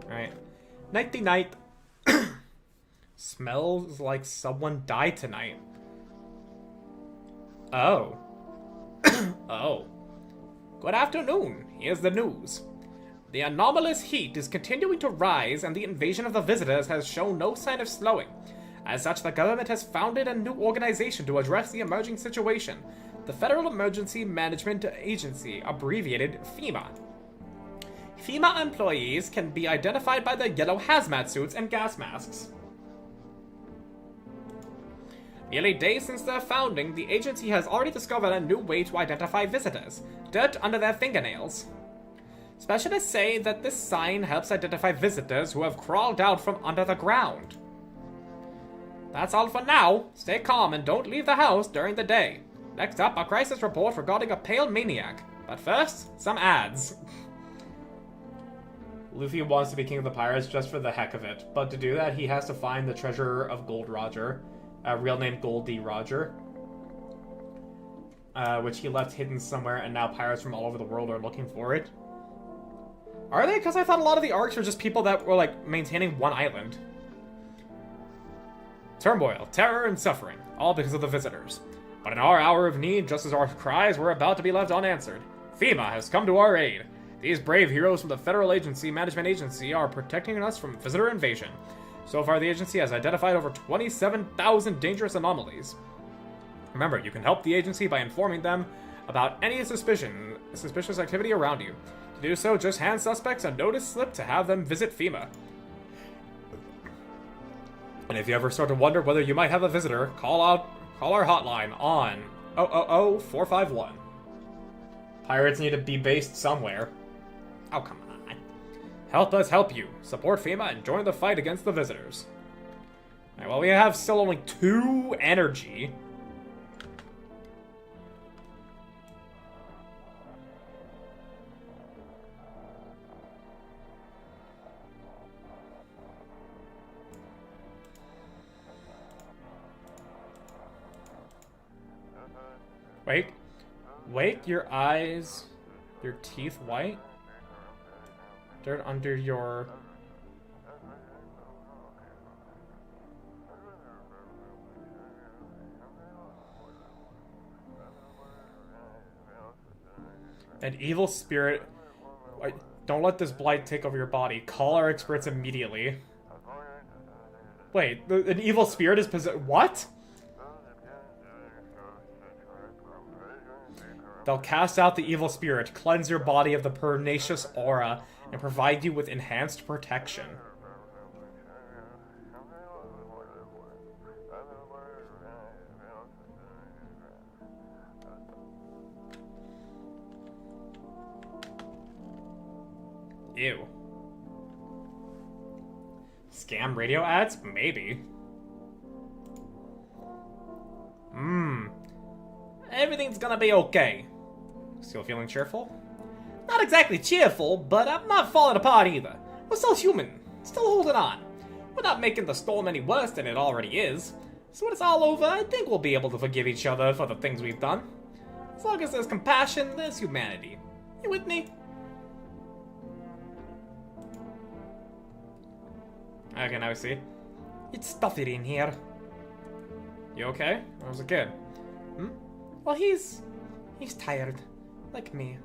Alright. Nighty-night. Smells like someone died tonight. Oh. Oh. Good afternoon. Here's the news. The anomalous heat is continuing to rise, and the invasion of the visitors has shown no sign of slowing. As such, the government has founded a new organization to address the emerging situation, the Federal Emergency Management Agency, abbreviated FEMA. FEMA employees can be identified by their yellow hazmat suits and gas masks. Nearly days since their founding, the agency has already discovered a new way to identify visitors: dirt under their fingernails. Specialists say that this sign helps identify visitors who have crawled out from under the ground. That's all for now. Stay calm and don't leave the house during the day. Next up, a crisis report regarding a pale maniac. But first, some ads. Luffy wants to be king of the pirates just for the heck of it, but to do that, he has to find the treasure of Gold Roger, real name Goldie Roger, which he left hidden somewhere, and now pirates from all over the world are looking for it. Are they? Because I thought a lot of the arcs were just people that were, like, maintaining one island. Turmoil, terror, and suffering, all because of the visitors. But in our hour of need, just as our cries were about to be left unanswered, FEMA has come to our aid. These brave heroes from the Federal Management Agency are protecting us from visitor invasion. So far, the agency has identified over 27,000 dangerous anomalies. Remember, you can help the agency by informing them about any suspicious activity around you. To do so, just hand suspects a notice slip to have them visit FEMA. And if you ever start to wonder whether you might have a visitor, call our hotline on 000-451. Pirates need to be based somewhere. Oh, come on. Help us help you. Support FEMA and join the fight against the visitors. Alright, well, we have still only 2 energy. Wait, your eyes, your teeth white? Dirt under your... An evil spirit... Wait, don't let this blight take over your body. Call our experts immediately. Wait, an evil spirit is possessed... What? They'll cast out the evil spirit, cleanse your body of the pernicious aura, and provide you with enhanced protection. Ew. Scam radio ads? Maybe. Everything's gonna be okay. Still feeling cheerful? Not exactly cheerful, but I'm not falling apart either. We're still human. Still holding on. We're not making the storm any worse than it already is. So when it's all over, I think we'll be able to forgive each other for the things we've done. As long as there's compassion, there's humanity. You with me? Okay, now we see. It's stuffy in here. You okay? How was the kid? Well, he's tired. Like me.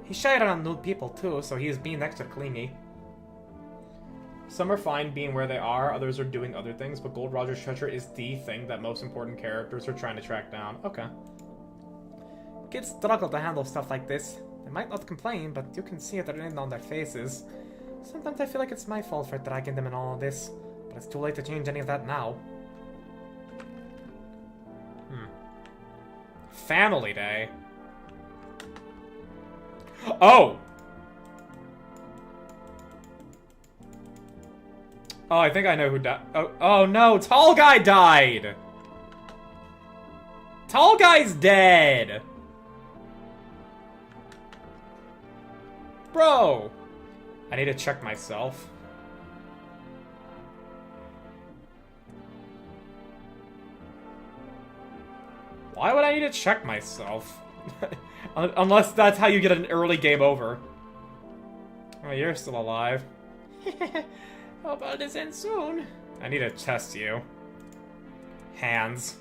He's shy around new people too, so he's being extra clingy. Some are fine being where they are, others are doing other things, but Gold Roger's treasure is the thing that most important characters are trying to track down. Okay. Kids struggle to handle stuff like this. They might not complain, but you can see it written on their faces. Sometimes I feel like it's my fault for dragging them in all of this, but it's too late to change any of that now. Family Day? Oh! Oh, I think I know who died. Oh no, Tall Guy died! Tall Guy's dead! Bro! I need to check myself. Why would I need to check myself? Unless that's how you get an early game over. Oh, you're still alive. Hope all this ends soon. I need to test you. Hands.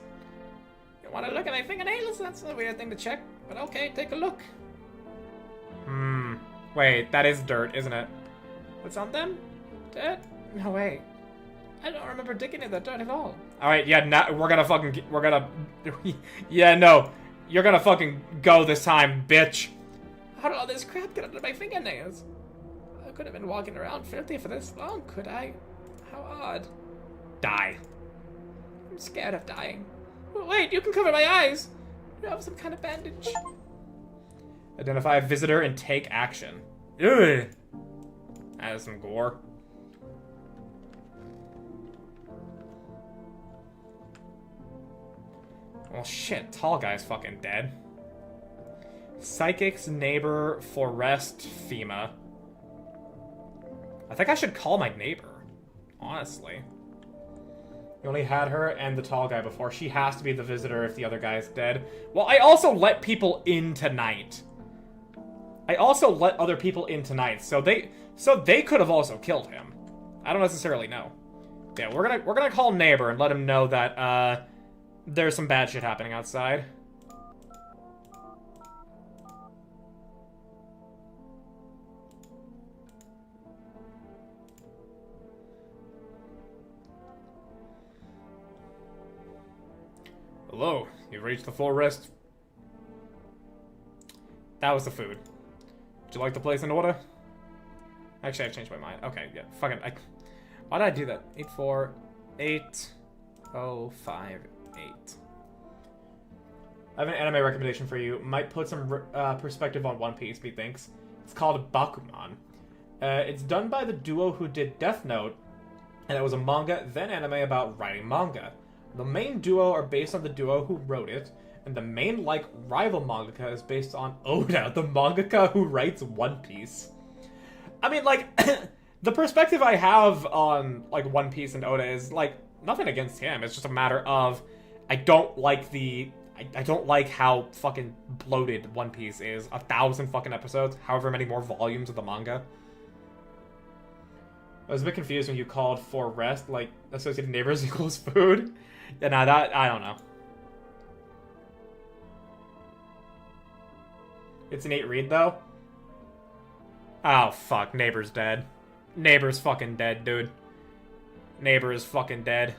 You want to look at my fingernails? That's a weird thing to check, but okay, take a look. Wait, that is dirt, isn't it? What's on them? Dirt? No, wait. I don't remember digging in the dirt at all. Alright, yeah, now we're gonna yeah, no. You're gonna fucking go this time, bitch. How did all this crap get under my fingernails? I could have been walking around filthy for this long, could I? How odd. Die. I'm scared of dying. Wait, you can cover my eyes. You have some kind of bandage. Identify a visitor and take action. Ugh. That is some gore. Well, shit. Tall Guy's fucking dead. Psychic's neighbor, Forest, FEMA. I think I should call my neighbor. Honestly. You only had her and the tall guy before. She has to be the visitor if the other guy's dead. Well, I also let people in tonight. I also let other people in tonight, so they could have also killed him. I don't necessarily know. Yeah, we're gonna call neighbor and let him know that there's some bad shit happening outside. Hello, you've reached the full rest. That was the food. Would you like the place in order? Actually, I've changed my mind. Okay, yeah, fuck it. Why did I do that? 8480558. I have an anime recommendation for you. Might put some perspective on One Piece, methinks. It's called Bakuman. It's done by the duo who did Death Note, and it was a manga, then anime about writing manga. The main duo are based on the duo who wrote it, and the main, rival mangaka is based on Oda, the mangaka who writes One Piece. I mean, the perspective I have on, One Piece and Oda is, nothing against him. It's just a matter of, I don't like how fucking bloated One Piece is. 1,000 fucking episodes, however many more volumes of the manga. I was a bit confused when you called for rest, associated neighbors equals food. Yeah, nah, that, I don't know. It's an 8 read, though? Oh, fuck. Neighbor's dead. Neighbor's fucking dead, dude. Neighbor is fucking dead.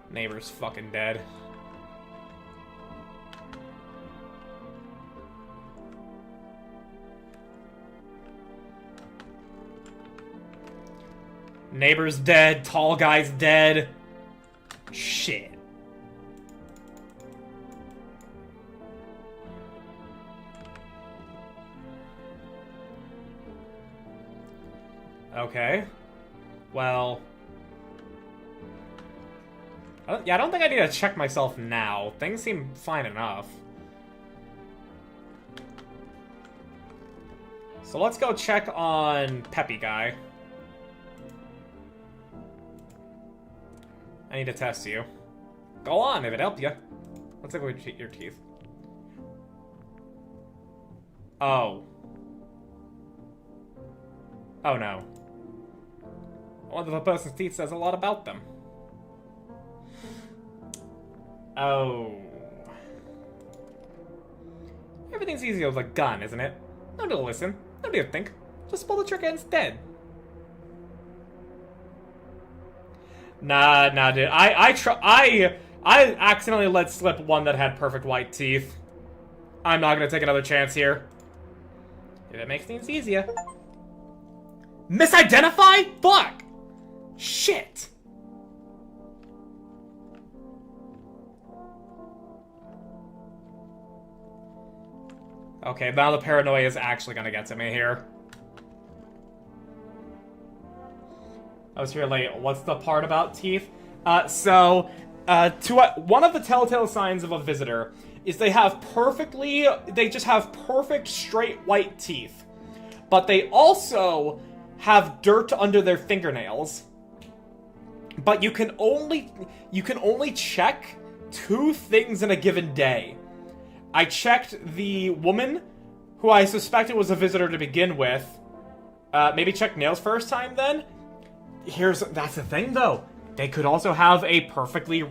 Neighbor's fucking dead. Neighbor's dead. Tall guy's dead. Shit. Okay. Well... I don't think I need to check myself now. Things seem fine enough. So let's go check on Peppy Guy. I need to test you. Go on, if it helped you. Let's look at your teeth. Oh. Oh no. I wonder if a person's teeth says a lot about them. Oh. Everything's easy with a gun, isn't it? No need to listen. No need to think. Just pull the trigger instead. Nah, dude. I accidentally let slip one that had perfect white teeth. I'm not gonna take another chance here. If it makes things easier. Misidentify? Fuck! Shit! Okay, now the paranoia is actually gonna get to me here. I was here late. What's the part about teeth? One of the telltale signs of a visitor is they just have perfect straight white teeth. But they also have dirt under their fingernails. But you can only check 2 things in a given day. I checked the woman, who I suspected was a visitor to begin with. Maybe check nails first time then? That's the thing though. They could also have a perfectly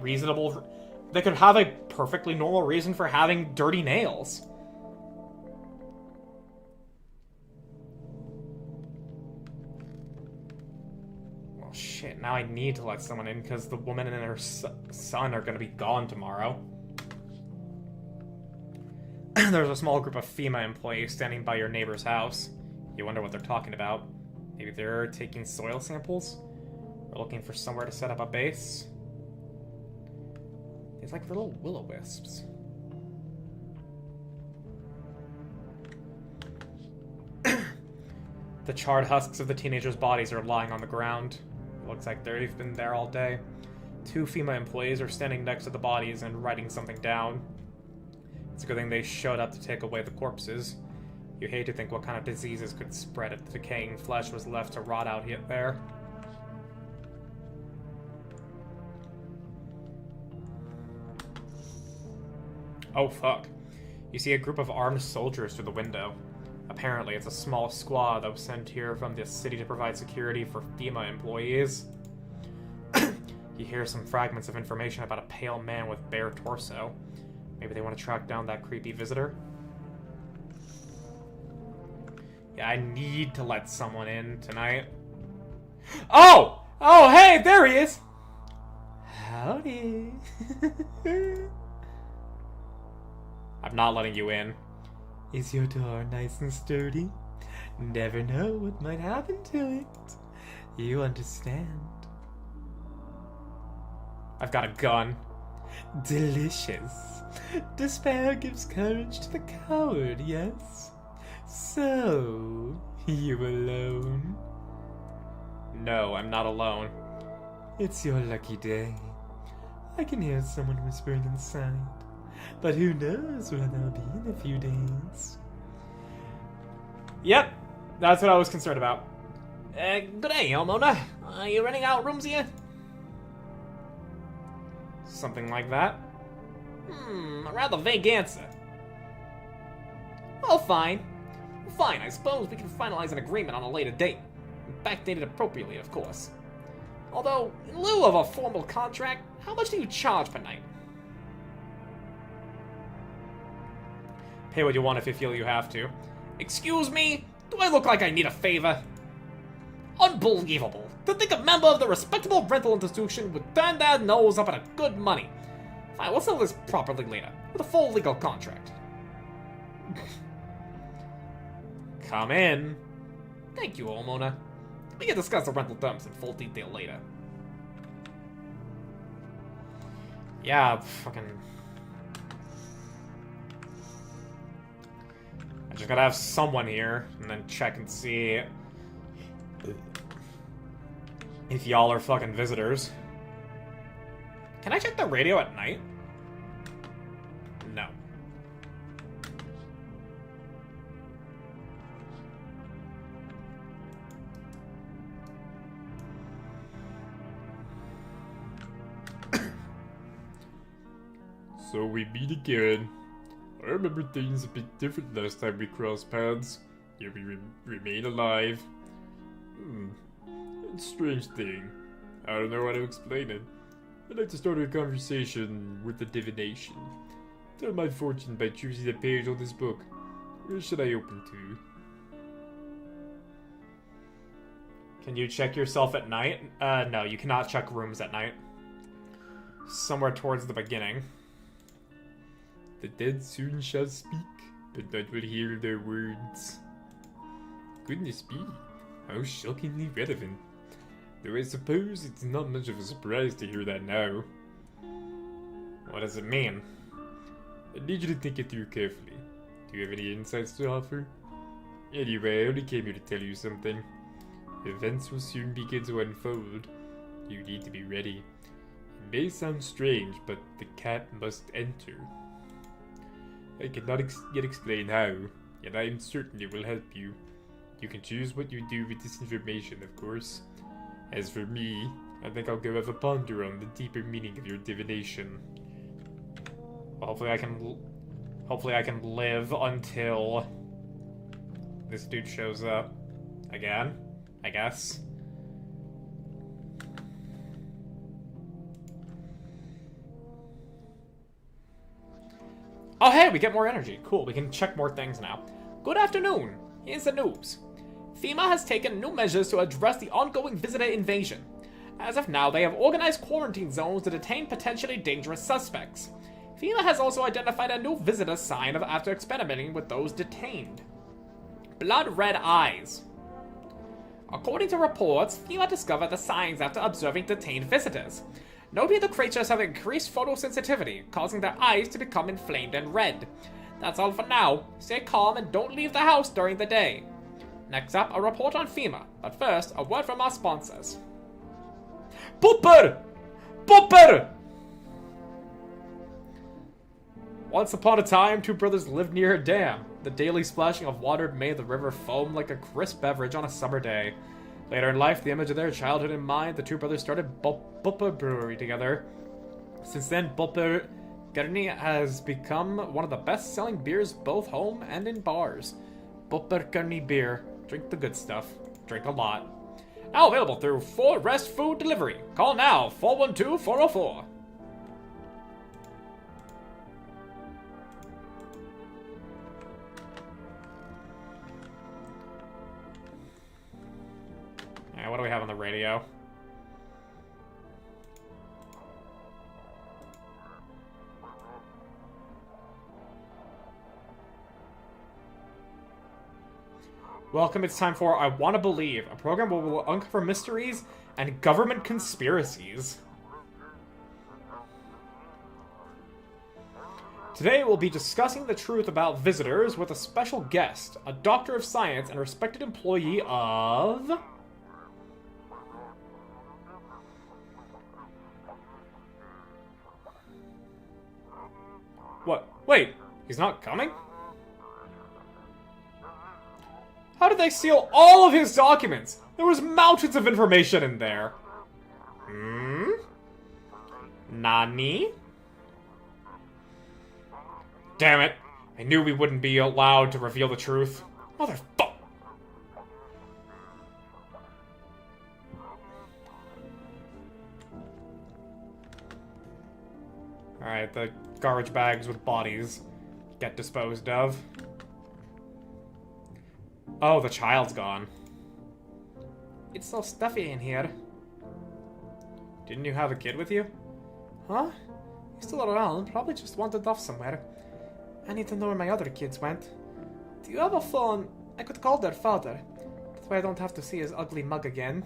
normal reason for having dirty nails. Well shit, now I need to let someone in because the woman and her son are gonna be gone tomorrow. There's a small group of FEMA employees standing by your neighbor's house. You wonder what they're talking about. Maybe they're taking soil samples? Or looking for somewhere to set up a base? It's like little will-o-wisps. The charred husks of the teenagers' bodies are lying on the ground. It looks like they've been there all day. 2 FEMA employees are standing next to the bodies and writing something down. It's a good thing they showed up to take away the corpses. You hate to think what kind of diseases could spread if the decaying flesh was left to rot out there. Oh fuck. You see a group of armed soldiers through the window. Apparently it's a small squad that was sent here from the city to provide security for FEMA employees. You hear some fragments of information about a pale man with bare torso. Maybe they want to track down that creepy visitor? Yeah, I need to let someone in tonight. Oh! Oh, hey, there he is! Howdy. I'm not letting you in. Is your door nice and sturdy? Never know what might happen to it. You understand. I've got a gun. Delicious. Despair gives courage to the coward, yes? So, you alone? No, I'm not alone. It's your lucky day. I can hear someone whispering inside. But who knows where they'll be in a few days. Yep, that's what I was concerned about. Good day, homeowner. Are you renting out rooms here? Something like that. A rather vague answer. Well, fine. Fine, I suppose we can finalize an agreement on a later date. Backdated appropriately, of course. Although, in lieu of a formal contract, how much do you charge per night? Pay what you want if you feel you have to. Excuse me? Do I look like I need a favor? Unbelievable. To think a member of the respectable rental institution would turn their nose up at a good money. Fine, we'll settle this properly later, with a full legal contract. Come in. Thank you, homeowner. We can discuss the rental terms in full detail later. Yeah, fucking... I just gotta have someone here, and then check and see... If y'all are fucking visitors. Can I check the radio at night? No. So we meet again. I remember things a bit different last time we crossed paths. Yet we remain alive. It's a strange thing. I don't know how to explain it. I'd like to start a conversation with the divination. Tell my fortune by choosing a page on this book. Where should I open to? Can you check yourself at night? No, you cannot check rooms at night. Somewhere towards the beginning. The dead soon shall speak, but none will hear their words. Goodness me, how shockingly relevant. Though I suppose it's not much of a surprise to hear that now. What does it mean? I need you to think it through carefully. Do you have any insights to offer? Anyway, I only came here to tell you something. Events will soon begin to unfold. You need to be ready. It may sound strange, but the cat must enter. I cannot yet explain how, yet I am certain it will help you. You can choose what you do with this information, of course. As for me, I think I'll go have a ponder on the deeper meaning of your divination. Well, hopefully I can live until this dude shows up again, I guess. Oh hey, we get more energy. Cool, we can check more things now. Good afternoon. Here's the news. FEMA has taken new measures to address the ongoing visitor invasion. As of now, they have organized quarantine zones to detain potentially dangerous suspects. FEMA has also identified a new visitor sign after experimenting with those detained. Blood red eyes. According to reports, FEMA discovered the signs after observing detained visitors. Notably, the creatures have increased photosensitivity, causing their eyes to become inflamed and red. That's all for now. Stay calm and don't leave the house during the day. Next up, a report on FEMA. But first, a word from our sponsors. Pooper! Pooper! Once upon a time, two brothers lived near a dam. The daily splashing of water made the river foam like a crisp beverage on a summer day. Later in life, the image of their childhood in mind, the two brothers started Bupper Brewery together. Since then, Bupper Gerni has become one of the best-selling beers both home and in bars. Bupper Gerni beer. Drink the good stuff. Drink a lot. Now available through 4 Rest Food Delivery. Call now, 412-404. Alright, what do we have on the radio? Welcome, it's time for I Wanna Believe, a program where we'll uncover mysteries and government conspiracies. Today we'll be discussing the truth about visitors with a special guest, a doctor of science and respected employee of... What? Wait, he's not coming? How did they steal all of his documents? There was mountains of information in there. Nani? Damn it. I knew we wouldn't be allowed to reveal the truth. Motherfuck. Alright, the garbage bags with bodies get disposed of. Oh, the child's gone. It's so stuffy in here. Didn't you have a kid with you? Huh? He's still around, probably just wandered off somewhere. I need to know where my other kids went. Do you have a phone? I could call their father. That way I don't have to see his ugly mug again.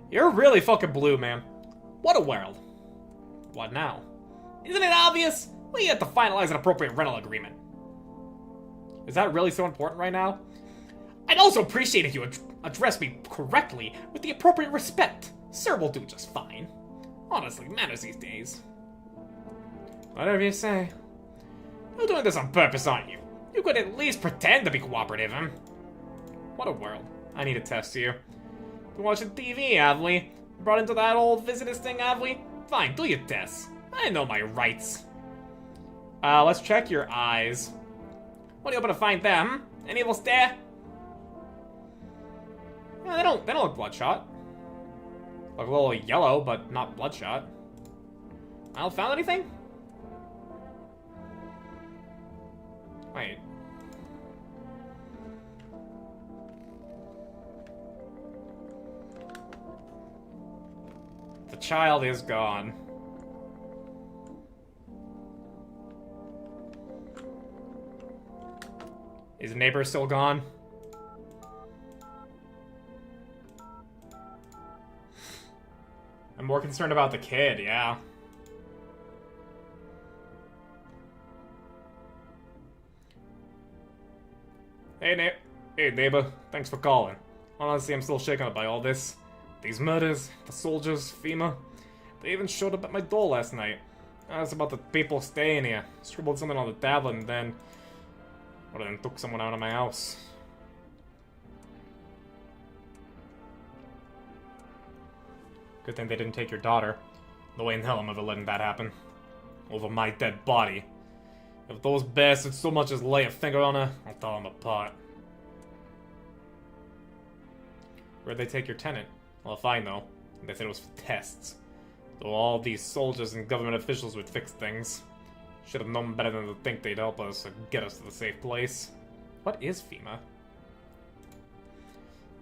You're really fucking blue, man. What a world. What now? Isn't it obvious? We have to finalize an appropriate rental agreement. Is that really so important right now? I'd also appreciate if you address me correctly with the appropriate respect. Sir will do just fine. Honestly, manners these days. Whatever you say. You're doing this on purpose, aren't you? You could at least pretend to be cooperative, huh? What a world. I need to test you. Been watching TV, have we? Brought into that old visitors thing, have we? Fine, do your tests. I know my rights. Let's check your eyes. What are you hoping to find them? Any evil stare? Yeah, they don't look bloodshot. Look a little yellow, but not bloodshot. I don't found anything? Wait. The child is gone. Is the neighbor still gone? I'm more concerned about the kid, yeah. Hey neighbor, thanks for calling. Honestly, I'm still shaken up by all this. These murders, the soldiers, FEMA. They even showed up at my door last night. Asked about the people staying here. Scribbled something on the tablet and then... well, then took someone out of my house. Good thing they didn't take your daughter. No way in hell I'm ever letting that happen. Over my dead body. If those bastards so much as lay a finger on her, I'll tear them apart. Where'd they take your tenant? Well, if I know. They said it was for tests. So all these soldiers and government officials would fix things. Should have known better than to think they'd help us or get us to the safe place. What is FEMA?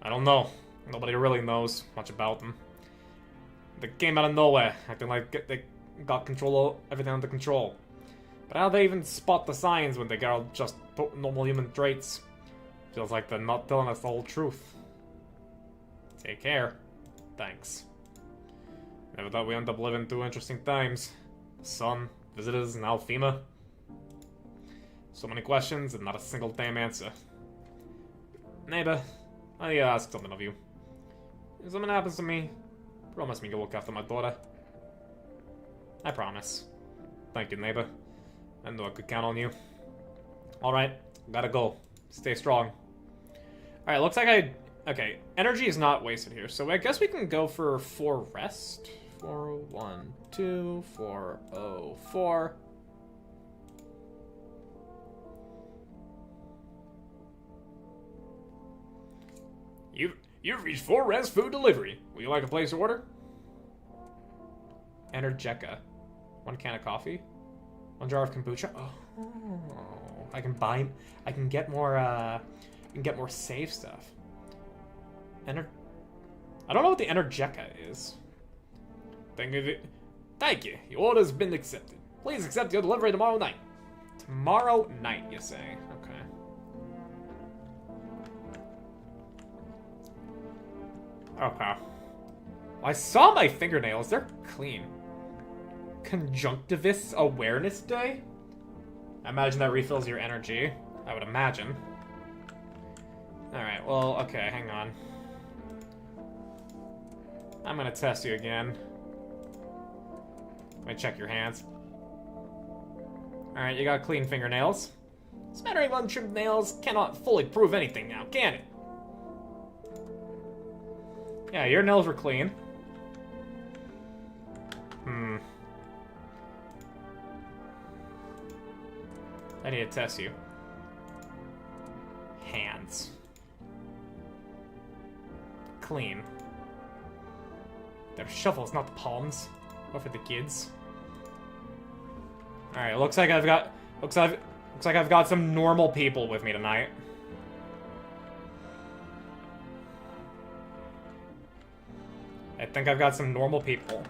I don't know. Nobody really knows much about them. They came out of nowhere, acting like they got everything under control. But how they even spot the signs when they got just normal human traits? Feels like they're not telling us the whole truth. Take care. Thanks. Never thought we'd end up living through interesting times. The sun, visitors, now FEMA. So many questions and not a single damn answer. Neighbor, I need to ask something of you. If something happens to me, promise me you'll look after my daughter. I promise. Thank you, neighbor. I know I could count on you. Alright, gotta go. Stay strong. Alright, looks like okay, energy is not wasted here, so I guess we can go for 4 rest. 412, 404. You've reached 4 rest food delivery. Would you like a place order? Energeca. 1 can of coffee. 1 jar of kombucha. Oh, I can get more safe stuff. I don't know what the Energeca is. Thank you. Your order's been accepted. Please accept your delivery tomorrow night. Tomorrow night, you say? Okay. Okay. I saw my fingernails. They're clean. Conjunctivist Awareness Day? I imagine that refills your energy. I would imagine. Alright, well, okay, hang on. I'm gonna test you again. Let me check your hands. Alright, you got clean fingernails. Smattering of untrimmed nails cannot fully prove anything now, can it? Yeah, your nails were clean. I need to test you. Hands. Clean. They're shovels, not the palms. What for the kids? Alright, looks like I've got some normal people with me tonight. I think I've got some normal people.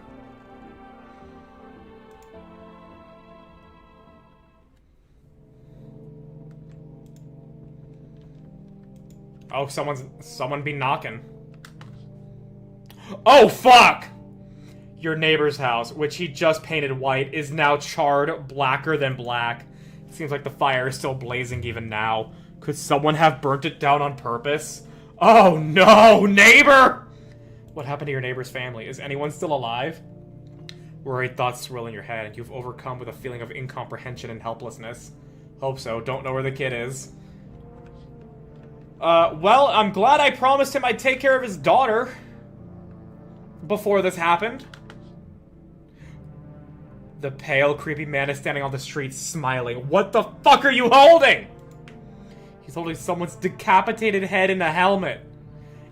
Oh, someone be knocking. Oh, fuck! Your neighbor's house, which he just painted white, is now charred blacker than black. Seems like the fire is still blazing even now. Could someone have burnt it down on purpose? Oh no, neighbor! What happened to your neighbor's family? Is anyone still alive? Worried thoughts swirl in your head, and you've overcome with a feeling of incomprehension and helplessness. Hope so. Don't know where the kid is. Well, I'm glad I promised him I'd take care of his daughter before this happened. The pale, creepy man is standing on the street, smiling. What the fuck are you holding? He's holding someone's decapitated head in a helmet.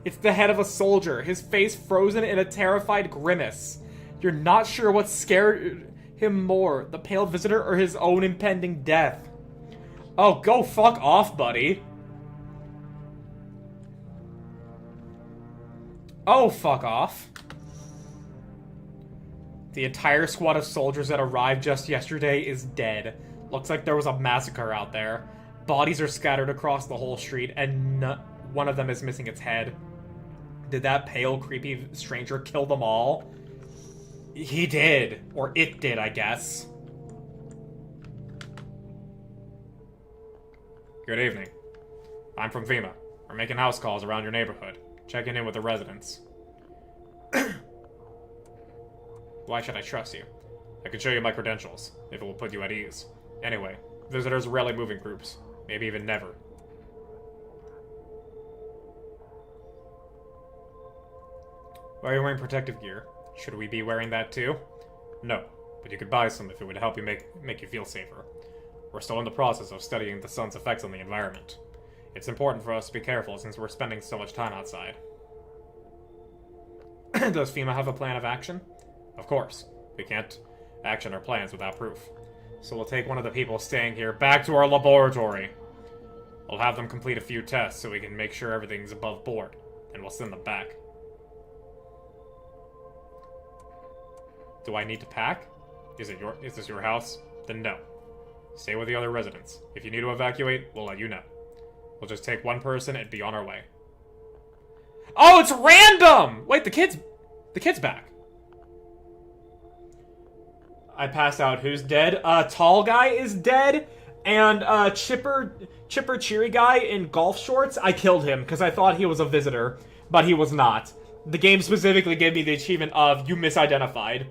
It's the head of a soldier, his face frozen in a terrified grimace. You're not sure what scared him more, the pale visitor or his own impending death. Oh, go fuck off, buddy. Oh, fuck off. The entire squad of soldiers that arrived just yesterday is dead. Looks like there was a massacre out there. Bodies are scattered across the whole street, and one of them is missing its head. Did that pale, creepy stranger kill them all? He did. Or it did, I guess. Good evening. I'm from FEMA. We're making house calls around your neighborhood. Checking in with the residents. Why should I trust you? I can show you my credentials, if it will put you at ease. Anyway, visitors rarely move in groups. Maybe even never. Why are you wearing protective gear? Should we be wearing that too? No, but you could buy some if it would help you make you feel safer. We're still in the process of studying the sun's effects on the environment. It's important for us to be careful since we're spending so much time outside. Does FEMA have a plan of action? Of course. We can't action our plans without proof. So we'll take one of the people staying here back to our laboratory. We'll have them complete a few tests so we can make sure everything's above board. And we'll send them back. Do I need to pack? Is this your house? Then no. Stay with the other residents. If you need to evacuate, we'll let you know. We'll just take one person and be on our way. Oh, it's random! Wait, the kid's back. I passed out. Who's dead? Tall guy is dead, and chipper cheery guy in golf shorts, I killed him because I thought he was a visitor, but he was not. The game specifically gave me the achievement of you misidentified.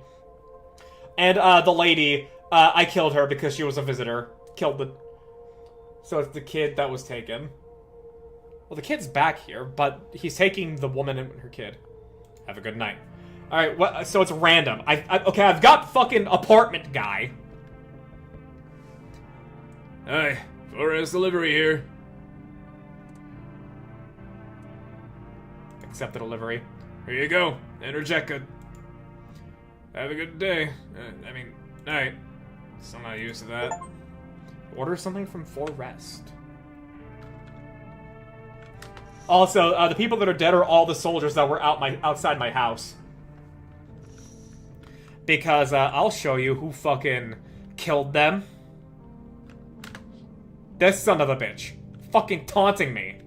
And the lady, I killed her because she was a visitor. So it's the kid that was taken. Well, the kid's back here, but he's taking the woman and her kid. Have a good night. Alright, so it's random. Okay, I've got fucking apartment guy. Hi, Flores delivery here. Accept the delivery. Here you go. Energetica. Have a good day. Night. Still not used to that. Order something from For Rest. Also, the people that are dead are all the soldiers that were outside my house. Because I'll show you who fucking killed them. This son of a bitch. Fucking taunting me.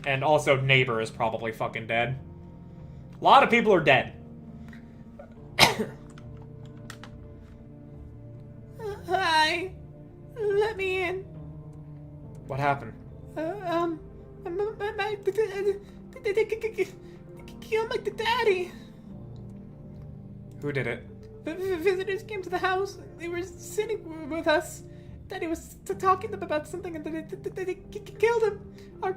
And also, neighbor is probably fucking dead. A lot of people are dead. Hi. Let me in. What happened? They killed my daddy. Who did it? Visitors came to the house. They were sitting with us. Daddy was talking to them about something, and they killed him. Our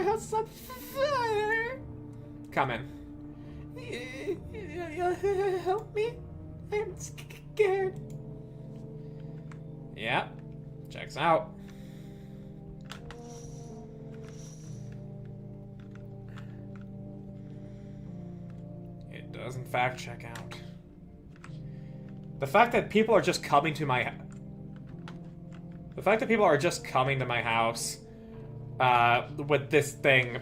house is on fire. Come in. You'll help me? I'm scared. Yeah. Checks out. It does in fact check out. The fact that people are just coming to my house with this thing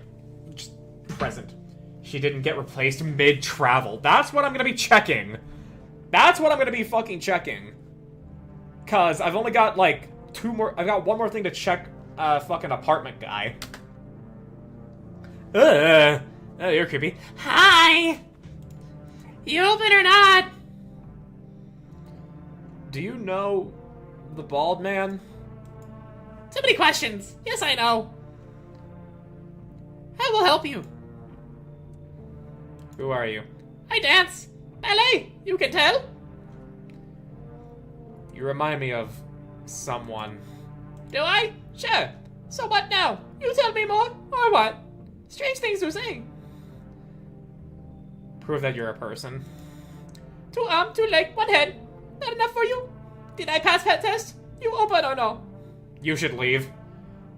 just present. She didn't get replaced mid-travel. That's what I'm gonna be checking. That's what I'm gonna be fucking checking. Cause I've only got like I've got one more thing to check fucking apartment guy. Oh, you're creepy. Hi! You open or not? Do you know the bald man? Too many questions. Yes, I know. I will help you. Who are you? I dance. Ballet, you can tell. You remind me of someone. Do I? Sure. So what now? You tell me more, or what? Strange things to say. Prove that you're a person. 2 arms, 2 legs, 1 head. Not enough for you? Did I pass that test? You open or no? You should leave.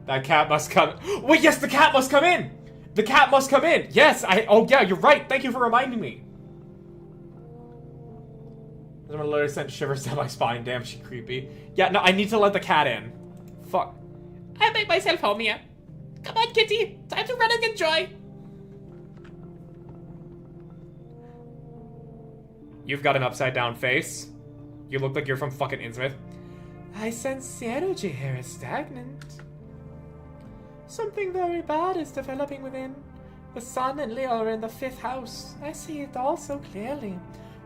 That cat must come. Wait, yes, the cat must come in! The cat must come in! Yes, oh yeah, you're right. Thank you for reminding me. I'm gonna literally send shivers down my spine. Damn, she creepy. Yeah, no, I need to let the cat in. Fuck. I make myself home here. Come on, kitty. Time to run and enjoy. You've got an upside down face. You look like you're from fucking Innsmouth. I sense the energy here is stagnant. Something very bad is developing within. The sun and Leo are in the 5th house. I see it all so clearly.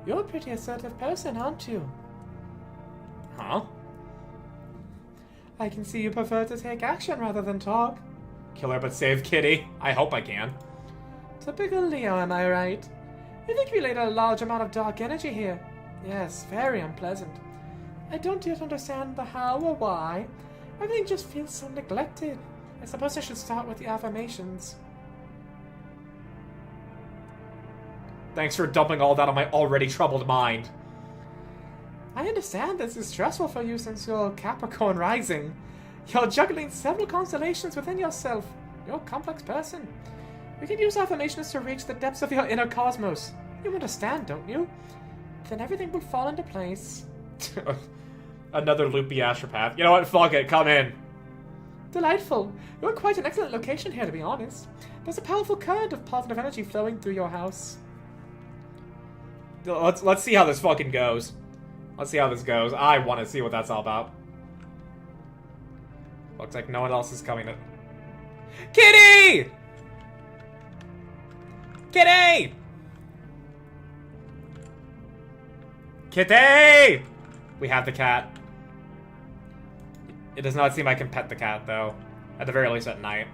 You're a pretty assertive person, aren't you? Huh? I can see you prefer to take action rather than talk. Kill her but save Kitty. I hope I can. Typical Leo, am I right? You've accumulated a large amount of dark energy here. Yes, very unpleasant. I don't yet understand the how or why. Everything just feels so neglected. I suppose I should start with the affirmations. Thanks for dumping all that on my already troubled mind. I understand this is stressful for you since you're Capricorn rising. You're juggling several constellations within yourself. You're a complex person. You can use affirmations to reach the depths of your inner cosmos. You understand, don't you? Then everything will fall into place. Another loopy astropath. You know what? Fuck it. Come in. Delightful. You're in quite an excellent location here, to be honest. There's a powerful current of positive energy flowing through your house. Let's see how this fucking goes. Let's see how this goes. I want to see what that's all about. Looks like no one else is coming to... Kitty! Kitty! Kitty! We have the cat. It does not seem I can pet the cat, though. At the very least at night.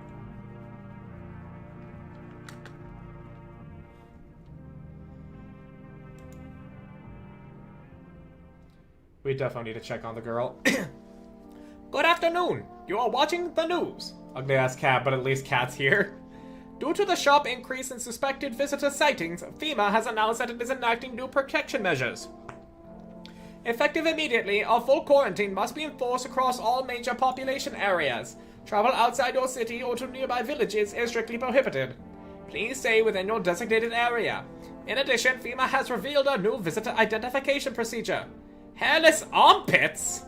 We definitely need to check on the girl. Good afternoon. You are watching the news. Ugly ass cat, but at least cat's here. Due to the sharp increase in suspected visitor sightings, FEMA has announced that it is enacting new protection measures. Effective immediately, a full quarantine must be enforced across all major population areas. Travel outside your city or to nearby villages is strictly prohibited. Please stay within your designated area. In addition, FEMA has revealed a new visitor identification procedure. Hairless armpits?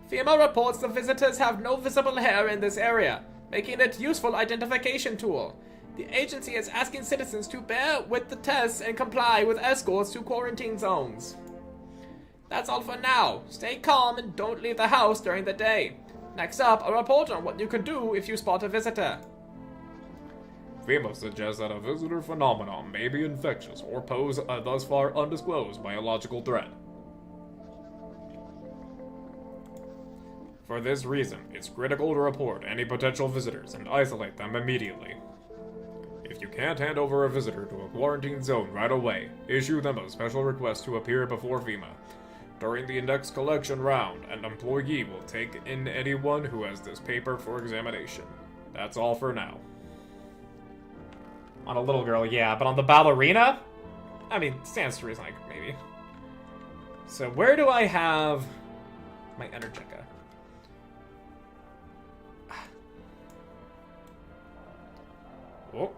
FEMA reports the visitors have no visible hair in this area, making it a useful identification tool. The agency is asking citizens to bear with the tests and comply with escorts to quarantine zones. That's all for now. Stay calm and don't leave the house during the day. Next up, a report on what you can do if you spot a visitor. FEMA suggests that a visitor phenomenon may be infectious or pose a thus far undisclosed biological threat. For this reason, it's critical to report any potential visitors and isolate them immediately. If you can't hand over a visitor to a quarantine zone right away, issue them a special request to appear before FEMA. During the index collection round, an employee will take in anyone who has this paper for examination. That's all for now. On a little girl, yeah, but on the ballerina? I mean, stands to reason, like, maybe. So where do I have my Energica? Oh.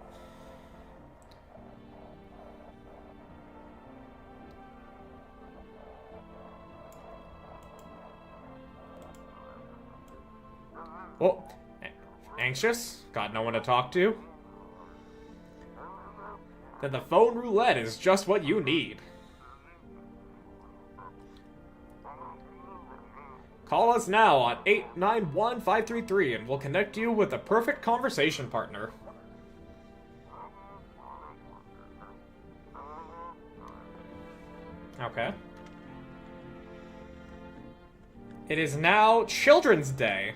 Oh. Anxious? Got no one to talk to? Then the phone roulette is just what you need. Call us now on 891-533 and we'll connect you with the perfect conversation partner. It is now Children's Day.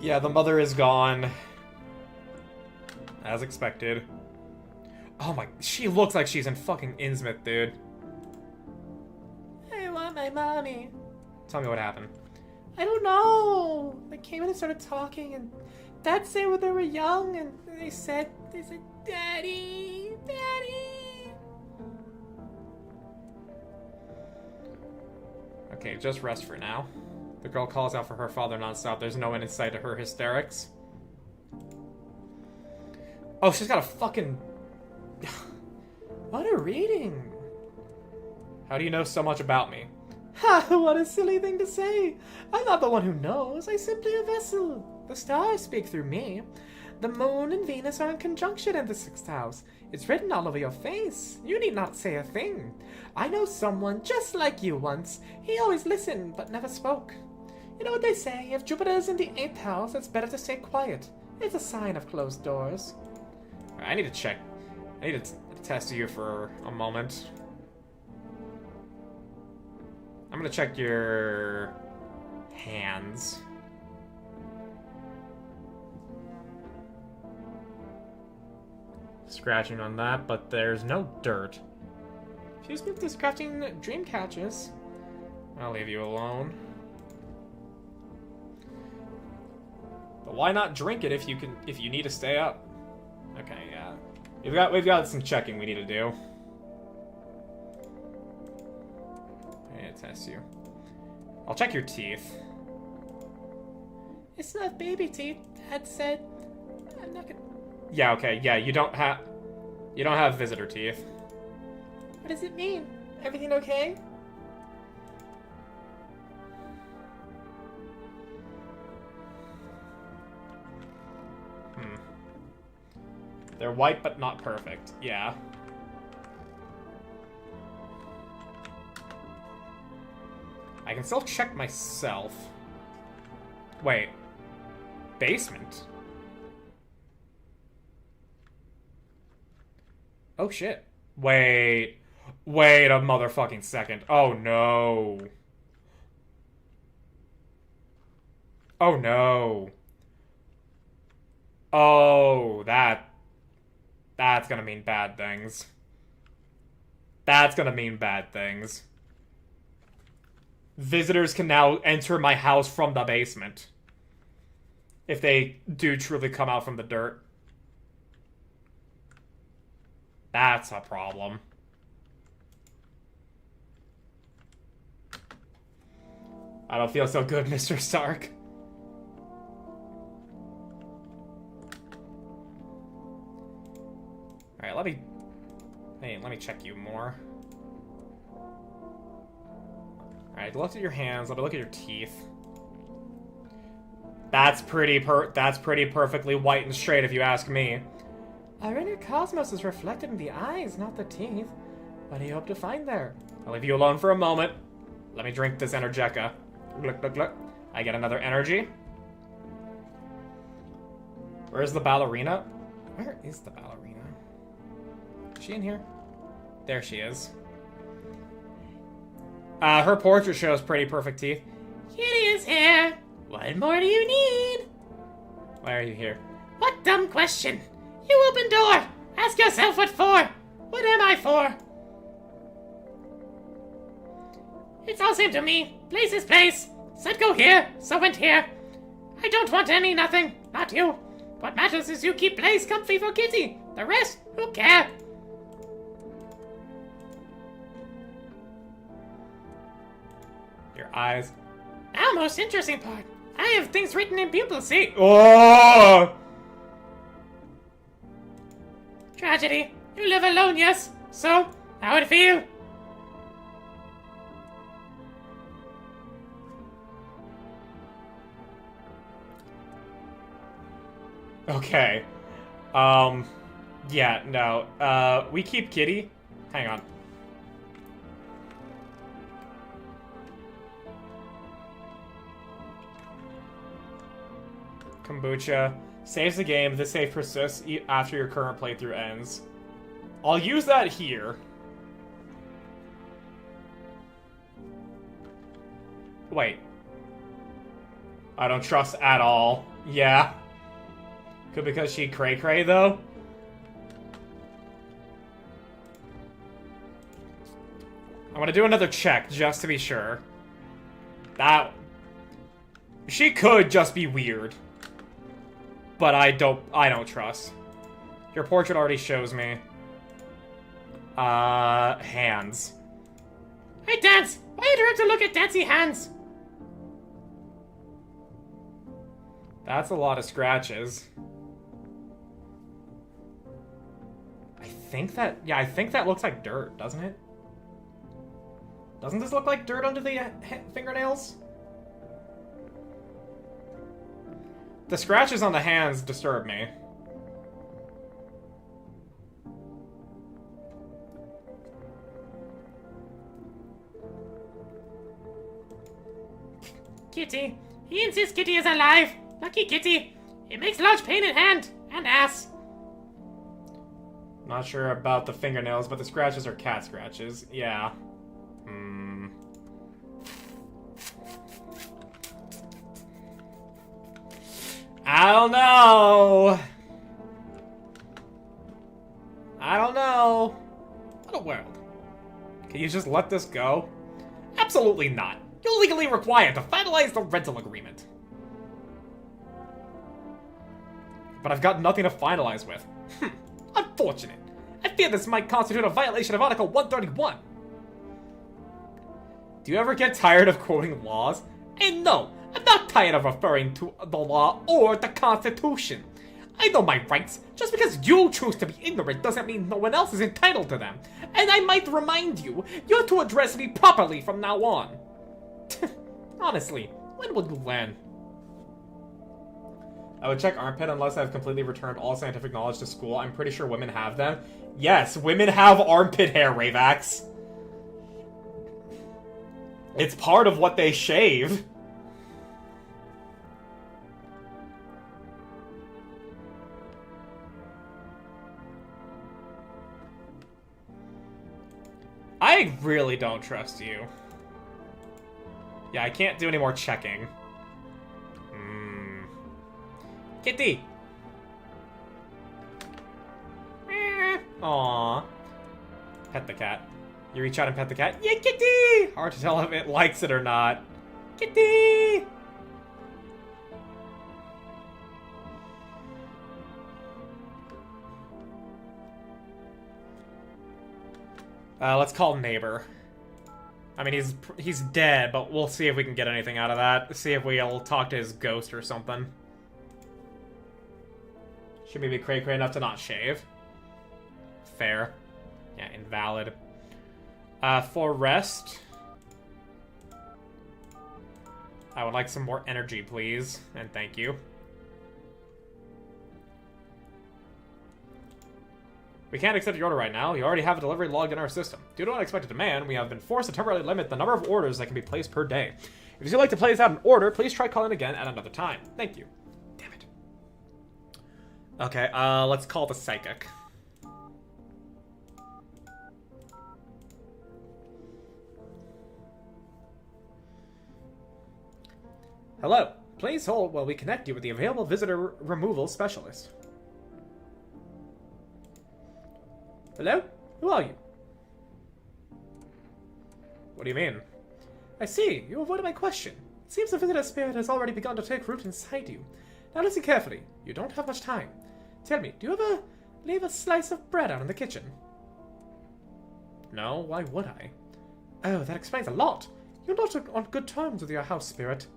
Yeah, the mother is gone. As expected. Oh my, she looks like she's in fucking Innsmouth, dude. I want my mommy. Tell me what happened. I don't know. They came in and started talking, and Dad said when they were young, and they said, Daddy, Daddy. Okay, just rest for now. The girl calls out for her father nonstop. There's no end in sight to her hysterics. Oh, she's got a fucking... What a reading. How do you know so much about me? Ha, what a silly thing to say. I'm not the one who knows. I'm simply a vessel. The stars speak through me. The moon and Venus are in conjunction in the 6th house. It's written all over your face. You need not say a thing. I know someone just like you once. He always listened, but never spoke. You know what they say? If Jupiter is in the 8th house, it's better to stay quiet. It's a sign of closed doors. I need to check. I need to test you for a moment. I'm gonna check your hands. Scratching on that, but there's no dirt. Fuse me to scratching dream catchers. I'll leave you alone. But why not drink it if you need to stay up? Okay, yeah. We've got some checking we need to do. I need to test you. I'll check your teeth. It's not baby teeth, Dad said. I'm not gonna... Yeah, okay, yeah, you don't have visitor teeth. What does it mean? Everything okay? They're white but not perfect. Yeah. I can still check myself. Wait. Basement? Oh shit. Wait a motherfucking second. Oh no. Oh no. Oh, that's gonna mean bad things. That's gonna mean bad things. Visitors can now enter my house from the basement. If they do truly come out from the dirt. That's a problem. I don't feel so good, Mr. Stark. Alright, let me check you more. Alright, look at your hands, let me look at your teeth. That's pretty perfectly white and straight if you ask me. Our inner cosmos is reflected in the eyes, not the teeth. What do you hope to find there? I'll leave you alone for a moment. Let me drink this Energeca. Look, look, look. I get another energy. Where's the ballerina? Where is the ballerina? Is she in here? There she is. Her portrait shows pretty perfect teeth. Kitty is here. What more do you need? Why are you here? What dumb question. You open door. Ask yourself what for. What am I for? It's all same to me. Place is place. Said go here, so went here. I don't want any nothing. Not you. What matters is you keep place comfy for Kitty. The rest, who care? Your eyes. Now, most interesting part. I have things written in pupil, see? Oh! Tragedy. You live alone, yes? So, how it feel? Okay. Yeah, no. We keep Kitty. Hang on. Kombucha. Saves the game. This save persists after your current playthrough ends. I'll use that here. Wait. I don't trust at all. Yeah. Could because she cray-cray, though? I want to do another check, just to be sure. That... She could just be weird. But I don't trust. Your portrait already shows me. Hands. Hey, Dance! Why are you trying to look at Dancy hands? That's a lot of scratches. I think that looks like dirt, doesn't it? Doesn't this look like dirt under the fingernails? The scratches on the hands disturb me. Kitty. He insists Kitty is alive. Lucky Kitty. It makes large pain in hand and ass. Not sure about the fingernails, but the scratches are cat scratches. Yeah. I don't know. What a world. Can you just let this go? Absolutely not. You're legally required to finalize the rental agreement. But I've got nothing to finalize with. Unfortunate. I fear this might constitute a violation of Article 131. Do you ever get tired of quoting laws? And no, I'm not tired of referring to the law or the Constitution. I know my rights. Just because you choose to be ignorant doesn't mean no one else is entitled to them. And I might remind you, you're to address me properly from now on. Honestly, when will you learn? I would check armpit unless I've completely returned all scientific knowledge to school. I'm pretty sure women have them. Yes, women have armpit hair, Ravax. It's part of what they shave. I really don't trust you. Yeah, I can't do any more checking. Kitty! Aww. Pet the cat. You reach out and pet the cat. Yeah, kitty! Hard to tell if it likes it or not. Kitty! Let's call neighbor. I mean, he's dead, but we'll see if we can get anything out of that. See if we'll talk to his ghost or something. Should we be cray-cray enough to not shave? Fair. Yeah, invalid. For rest... I would like some more energy, please. And thank you. We can't accept your order right now. You already have a delivery logged in our system. Due to unexpected demand, we have been forced to temporarily limit the number of orders that can be placed per day. If you'd like to place out an order, please try calling again at another time. Thank you. Damn it. Okay, let's call the psychic. Hello. Please hold while we connect you with the available visitor removal specialist. Hello? Who are you? What do you mean? I see. You avoided my question. It seems the visitor spirit has already begun to take root inside you. Now listen carefully. You don't have much time. Tell me, do you ever leave a slice of bread out in the kitchen? No, why would I? Oh, that explains a lot. You're not on good terms with your house spirit.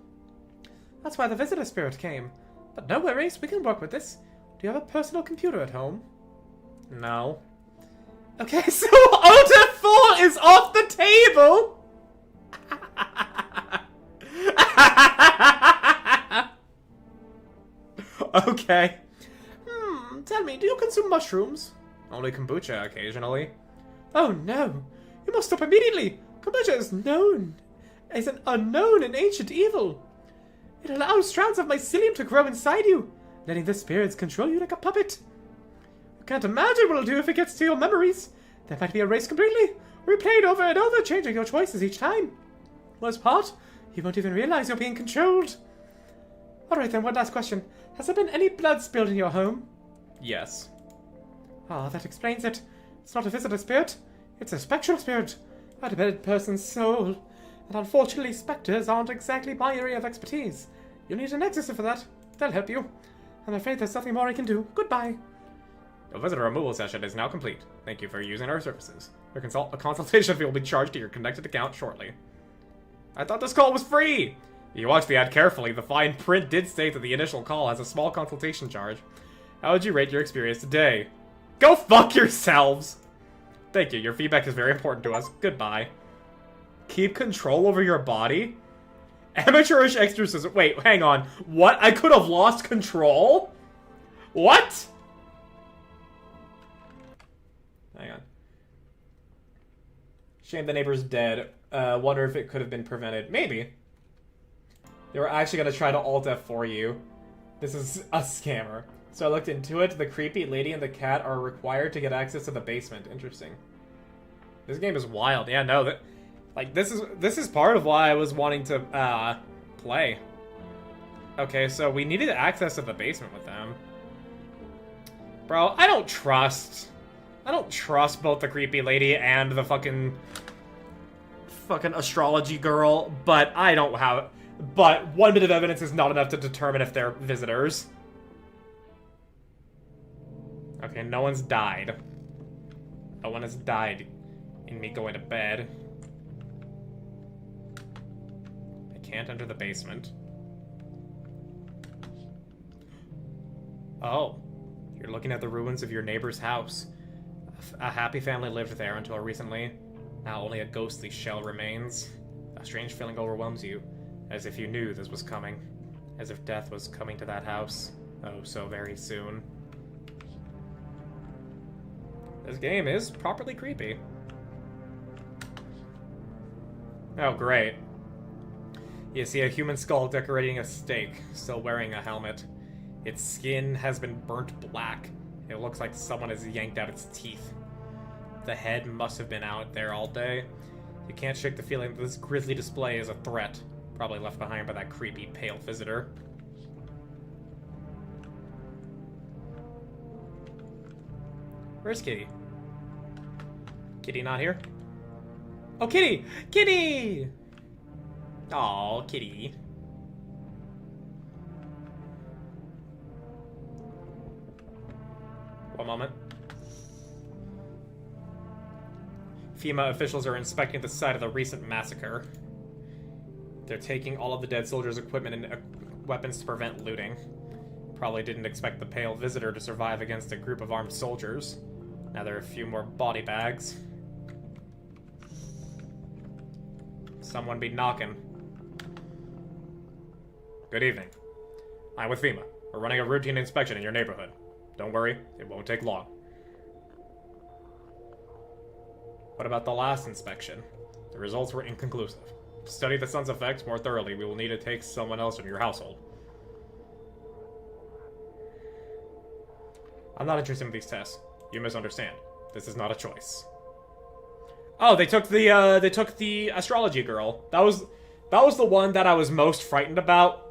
That's why the visitor spirit came. But no worries, we can work with this. Do you have a personal computer at home? No. Okay, so Ota 4 is off the table! Okay. Tell me, do you consume mushrooms? Only kombucha occasionally. Oh no! You must stop immediately! Kombucha is known as an unknown and ancient evil. It allows strands of mycelium to grow inside you, letting the spirits control you like a puppet. You can't imagine what it'll do if it gets to your memories. That might be erased completely, replayed over and over, changing your choices each time. Worst part, You won't even realize you're being controlled. Alright then, one last question. Has there been any blood spilled in your home? Yes. Ah, that explains it. It's not a visitor spirit. It's a spectral spirit. A dead person's soul. And unfortunately, specters aren't exactly my area of expertise. You'll need an exorcist for that. They'll help you. I'm afraid there's nothing more I can do. Goodbye. The visitor removal session is now complete. Thank you for using our services. A consultation fee will be charged to your connected account shortly. I thought this call was free! If you watch the ad carefully, the fine print did state that the initial call has a small consultation charge. How would you rate your experience today? Go fuck yourselves! Thank you, your feedback is very important to us. Goodbye. Keep control over your body? Amateurish exorcism. Wait, hang on. What? I could have lost control? What? Hang on. Shame the neighbor's dead. Wonder if it could have been prevented. Maybe. They were actually going to try to alt F for you. This is a scammer. So I looked into it. The creepy lady and the cat are required to get access to the basement. Interesting. This game is wild. Yeah, no, that like this is part of why I was wanting to play. Okay, so we needed access to the basement with them. Bro, I don't trust both the creepy lady and the fucking astrology girl, but but one bit of evidence is not enough to determine if they're visitors. Okay, no one's died. No one has died in me going to bed. I can't enter the basement. Oh, you're looking at the ruins of your neighbor's house. A happy family lived there until recently. Now only a ghostly shell remains. A strange feeling overwhelms you, as if you knew this was coming. As if death was coming to that house. Oh, so very soon. This game is properly creepy. Oh, great. You see a human skull decorating a stake, still wearing a helmet. Its skin has been burnt black. It looks like someone has yanked out its teeth. The head must have been out there all day. You can't shake the feeling that this grisly display is a threat, probably left behind by that creepy, pale visitor. Where's Kitty? Kitty not here? Oh, Kitty! Kitty! Aw, Kitty. One moment. FEMA officials are inspecting the site of the recent massacre. They're taking all of the dead soldiers' equipment and weapons to prevent looting. Probably didn't expect the pale visitor to survive against a group of armed soldiers. Now there are a few more body bags. Someone be knocking. Good evening. I'm with FEMA. We're running a routine inspection in your neighborhood. Don't worry, it won't take long. What about the last inspection? The results were inconclusive. To study the sun's effects more thoroughly, we will need to take someone else from your household. I'm not interested in these tests. You misunderstand. This is not a choice. Oh, they took the astrology girl. That was the one that I was most frightened about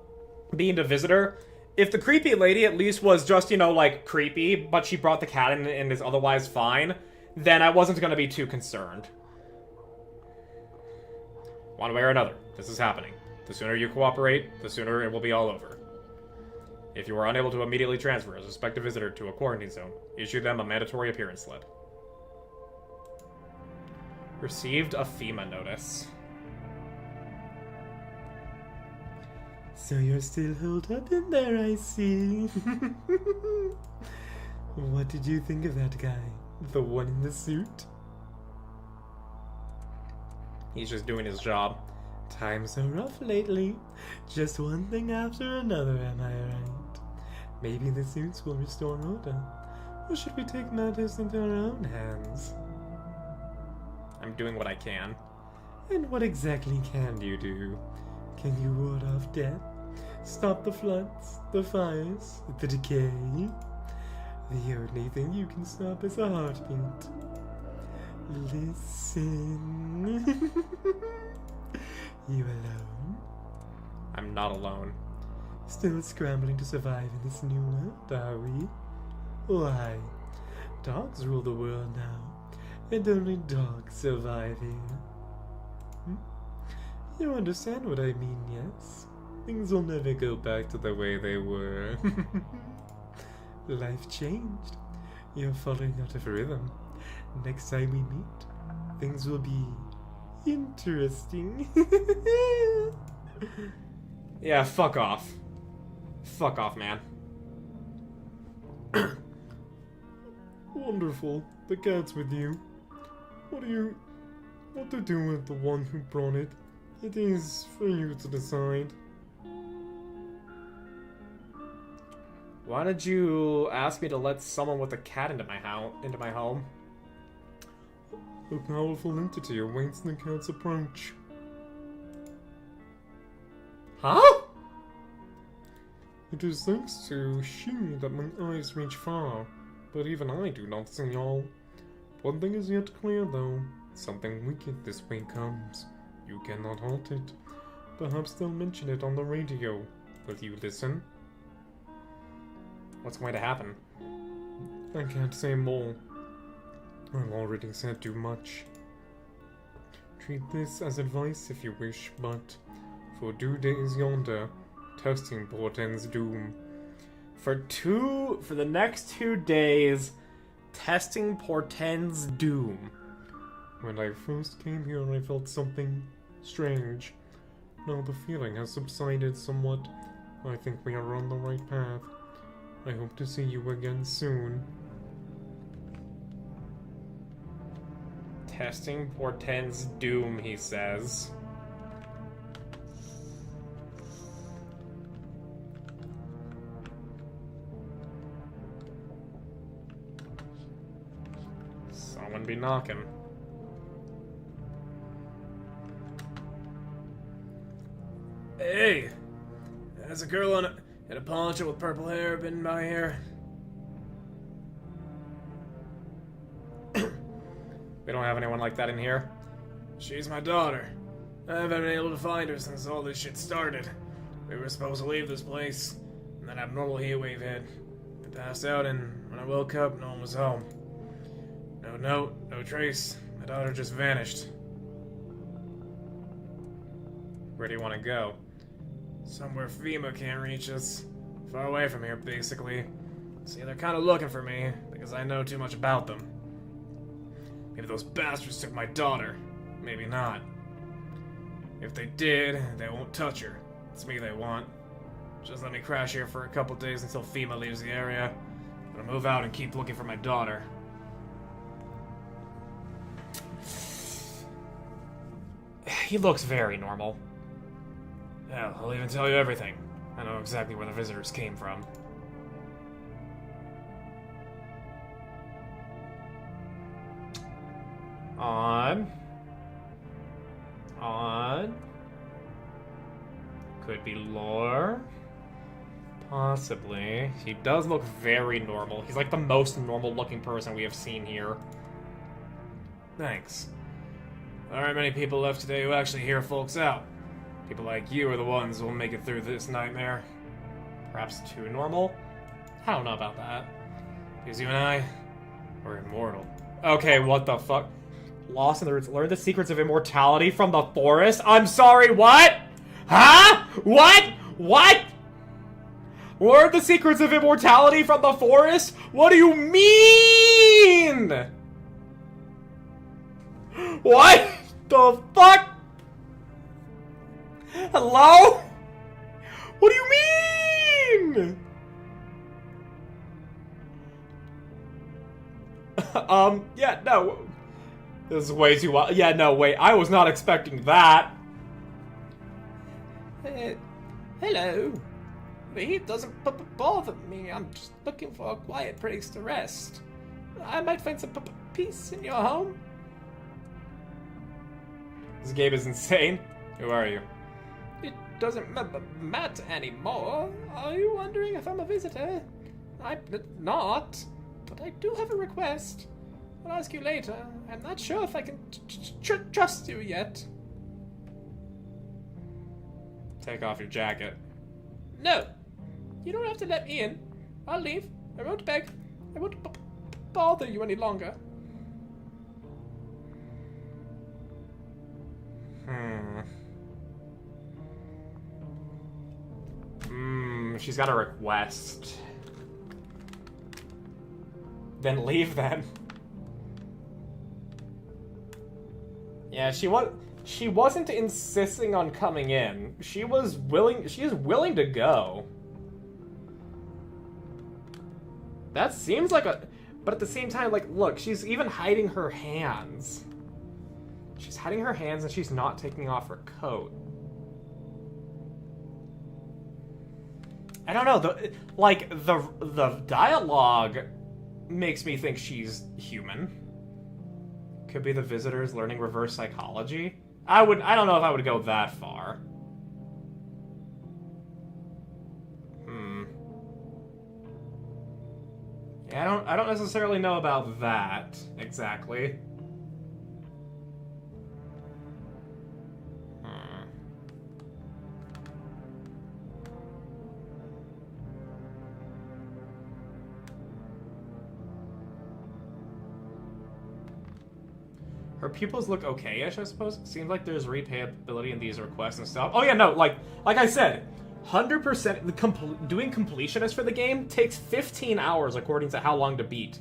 being the visitor. If the creepy lady at least was just, you know, like, creepy, but she brought the cat in and is otherwise fine, then I wasn't going to be too concerned. One way or another, this is happening. The sooner you cooperate, the sooner it will be all over. If you are unable to immediately transfer a suspected visitor to a quarantine zone, issue them a mandatory appearance slip. Received a FEMA notice. So you're still holed up in there, I see. What did you think of that guy? The one in the suit? He's just doing his job. Times are rough lately. Just one thing after another, am I right? Maybe the suits will restore order. Or should we take matters into our own hands? I'm doing what I can. And what exactly can you do? Can you ward off death? Stop the floods, the fires, the decay? The only thing you can stop is a heartbeat. Listen. You alone? I'm not alone. Still scrambling to survive in this new world, are we? Why? Dogs rule the world now, and only dogs survive here. You understand what I mean, yes? Things will never go back to the way they were. Life changed. You're falling out of rhythm. Next time we meet, things will be interesting. Yeah, fuck off. Fuck off, man. Wonderful. The cat's with you. What to do with the one who brought it? It is for you to decide. Why did you ask me to let someone with a cat into my home? A powerful entity awaits the cat's approach. Huh? It is thanks to she that my eyes reach far, but even I do not see all. One thing is yet clear, though. Something wicked this way comes. You cannot halt it. Perhaps they'll mention it on the radio. Will you listen? What's going to happen? I can't say more. I've already said too much. Treat this as advice if you wish, but for 2 days yonder, testing portends doom. For the next 2 days, testing portends doom. When I first came here, I felt something strange. Now the feeling has subsided somewhat. I think we are on the right path. I hope to see you again soon. Testing portends doom, he says. Someone be knocking. Hey! There's a girl in a poncho with purple hair been by here. We don't have anyone like that in here. She's my daughter. I haven't been able to find her since all this shit started. We were supposed to leave this place, and then abnormal heat wave hit. I passed out, and when I woke up, no one was home. No note, no trace. My daughter just vanished. Where do you want to go? Somewhere FEMA can't reach us. Far away from here, basically. See, they're kind of looking for me, because I know too much about them. Maybe those bastards took my daughter. Maybe not. If they did, they won't touch her. It's me they want. Just let me crash here for a couple days until FEMA leaves the area. I'll move out and keep looking for my daughter. He looks very normal. Hell, I'll even tell you everything. I know exactly where the visitors came from. On. Could be lore. Possibly. He does look very normal. He's like the most normal looking person we have seen here. Thanks. There aren't many people left today who actually hear folks out. People like you are the ones who will make it through this nightmare. Perhaps too normal? I don't know about that. Because you and I, we're immortal. Okay, what the fuck? Lost in the Roots. Learn the secrets of immortality from the forest? I'm sorry, what? Huh? What? What? Learn the secrets of immortality from the forest? What do you mean? What the fuck? Hello? What do you mean? Yeah, no. This is way too wild. Yeah, no, wait. I was not expecting that. Hello. The heat doesn't bother me. I'm just looking for a quiet place to rest. I might find some peace in your home. This game is insane. Who are you? It doesn't matter anymore. Are you wondering if I'm a visitor? I'm not, but I do have a request. I'll ask you later. I'm not sure if I can trust you yet. take off your jacket. No. You don't have to let me in. I'll leave. I won't beg. I won't bother you any longer. She's got a request. Then leave then. Yeah, she wasn't insisting on coming in. She is willing to go. That seems like a... But at the same time, like, look, she's even hiding her hands. She's hiding her hands and she's not taking off her coat. I don't know, the dialogue makes me think she's human. Could be the visitors learning reverse psychology. I don't know if I would go that far. Yeah, I don't necessarily know about that exactly. Her pupils look okay-ish, I suppose. Seems like there's repayability in these requests and stuff. Oh yeah, no, like I said, 100% doing completionist for the game takes 15 hours according to how long to beat.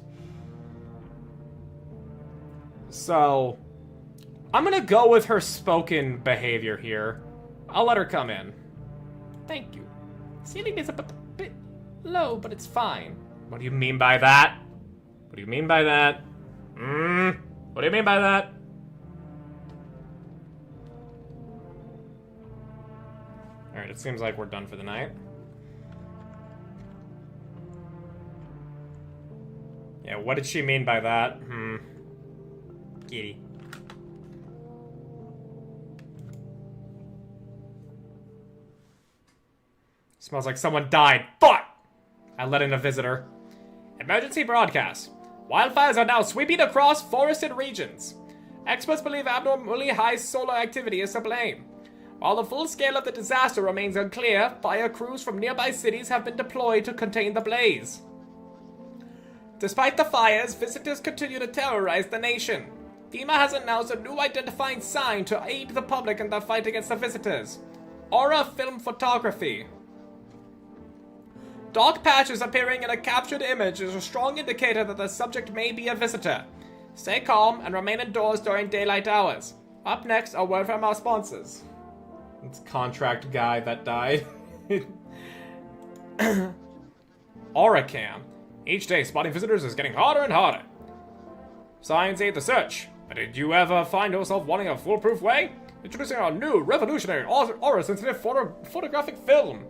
So, I'm gonna go with her spoken behavior here. I'll let her come in. Thank you. Ceiling is a bit low, but it's fine. What do you mean by that? What do you mean by that? What do you mean by that? Alright, it seems like we're done for the night. Yeah, what did she mean by that? Kitty. Smells like someone died. Fuck! I let in a visitor. Emergency broadcast. Wildfires are now sweeping across forested regions. Experts believe abnormally high solar activity is to blame. While the full scale of the disaster remains unclear, fire crews from nearby cities have been deployed to contain the blaze. Despite the fires, visitors continue to terrorize the nation. FEMA has announced a new identifying sign to aid the public in their fight against the visitors. Aura film photography. Dark patches appearing in a captured image is a strong indicator that the subject may be a visitor. Stay calm and remain indoors during daylight hours. Up next, a word from our sponsors. It's contract guy that died. Auracam. Each day, spotting visitors is getting harder and harder. Science aid the search. But did you ever find yourself wanting a foolproof way? Introducing our new revolutionary aura-sensitive photographic film.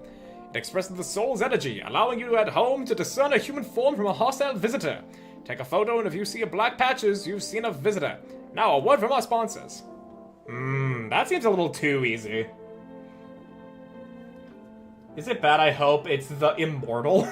It expresses the soul's energy, allowing you at home to discern a human form from a hostile visitor. Take a photo, and if you see black patches, you've seen a visitor. Now, a word from our sponsors. That seems a little too easy. Is it bad? I hope it's the immortal.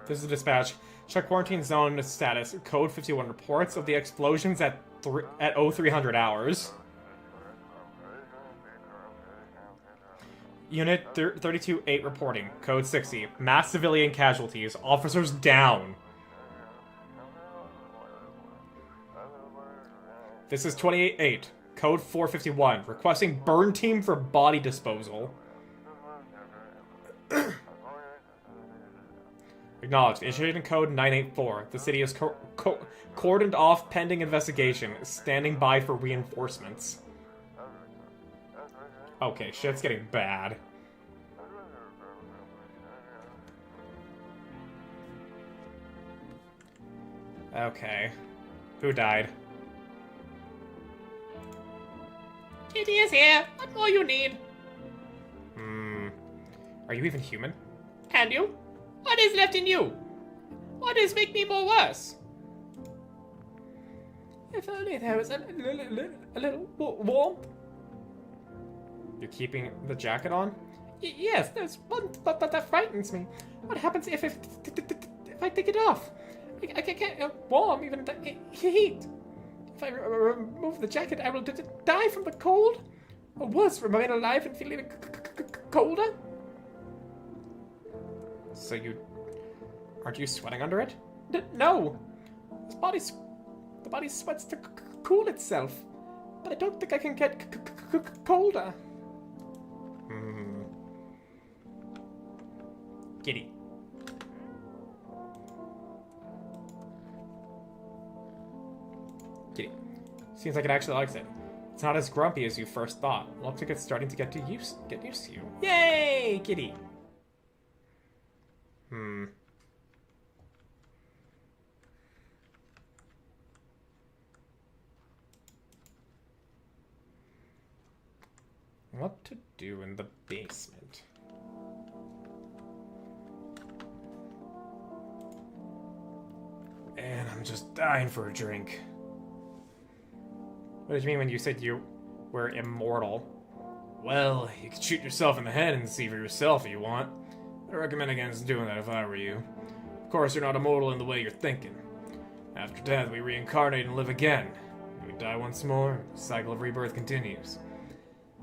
This is a dispatch. Check quarantine zone status. Code 51 reports of the explosions at 0300 hours. Unit 32-8 reporting. Code 60. Mass civilian casualties. Officers down. This is 28-8. Code 451. Requesting burn team for body disposal. Acknowledged. Initiating code 984. The city is cordoned off pending investigation. Standing by for reinforcements. Okay, shit's getting bad. Okay. Who died? Kitty is here. What more you need? Are you even human? And you? What is left in you? What is make me more worse? If only there was a little warmth. You're keeping the jacket on? Yes, there's one, but that frightens me. What happens if I take it off? I can't warm even the heat. If I remove the jacket, I will die from the cold? Or worse, remain alive and feel even colder? So aren't you sweating under it? No! The body sweats to cool itself. But I don't think I can get colder. Kitty. Kitty. Seems like it actually likes it. It's not as grumpy as you first thought. Looks like it's starting to get used to you. Yay, Kitty! What to do in the basement? Man, I'm just dying for a drink. What did you mean when you said you were immortal? Well, you can shoot yourself in the head and see for yourself if you want. I recommend against doing that if I were you. Of course, you're not immortal in the way you're thinking. After death, we reincarnate and live again. We die once more, the cycle of rebirth continues.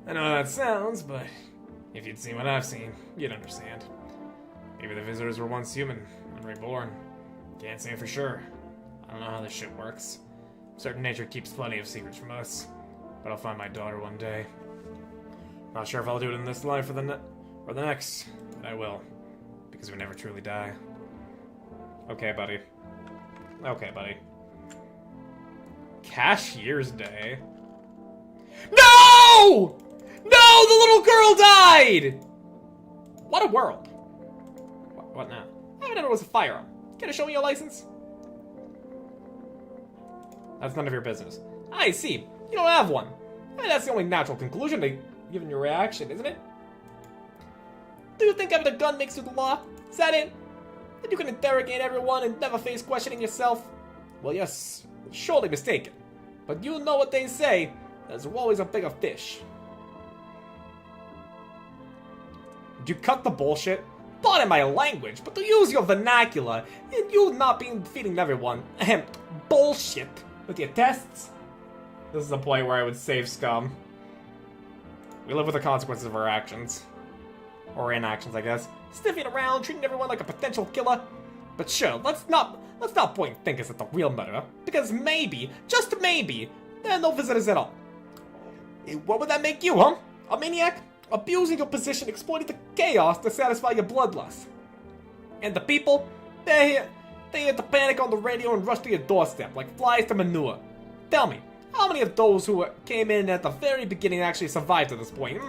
I know how that sounds, but if you'd seen what I've seen, you'd understand. Maybe the visitors were once human and reborn. Can't say for sure. I don't know how this shit works. Certain nature keeps plenty of secrets from us, but I'll find my daughter one day. Not sure if I'll do it in this life or the next, but I will, because we never truly die. Okay, buddy. Okay, buddy. Cashier's Day. No! No, the little girl died! What a world. What now? I didn't know it was a firearm. Can you show me your license? That's none of your business. I see. You don't have one. I mean, that's the only natural conclusion given your reaction, isn't it? Do you think having a gun makes you the law? Is that it? That you can interrogate everyone and never face questioning yourself? Well, you're surely mistaken. But you know what they say. There's always a bigger fish. Do you cut the bullshit? Pardon my language, but to use your vernacular, and you not being feeding everyone bullshit with your tests. This is a point where I would save scum. We live with the consequences of our actions. Or inactions, I guess. Sniffing around, treating everyone like a potential killer. But sure, let's not point fingers at the real murderer, because maybe, just maybe, there are no visitors at all. What would that make you, huh? A maniac? Abusing your position, exploiting the chaos to satisfy your bloodlust. And the people? They hear the panic on the radio and rush to your doorstep like flies to manure. Tell me, how many of those who came in at the very beginning actually survived to this point?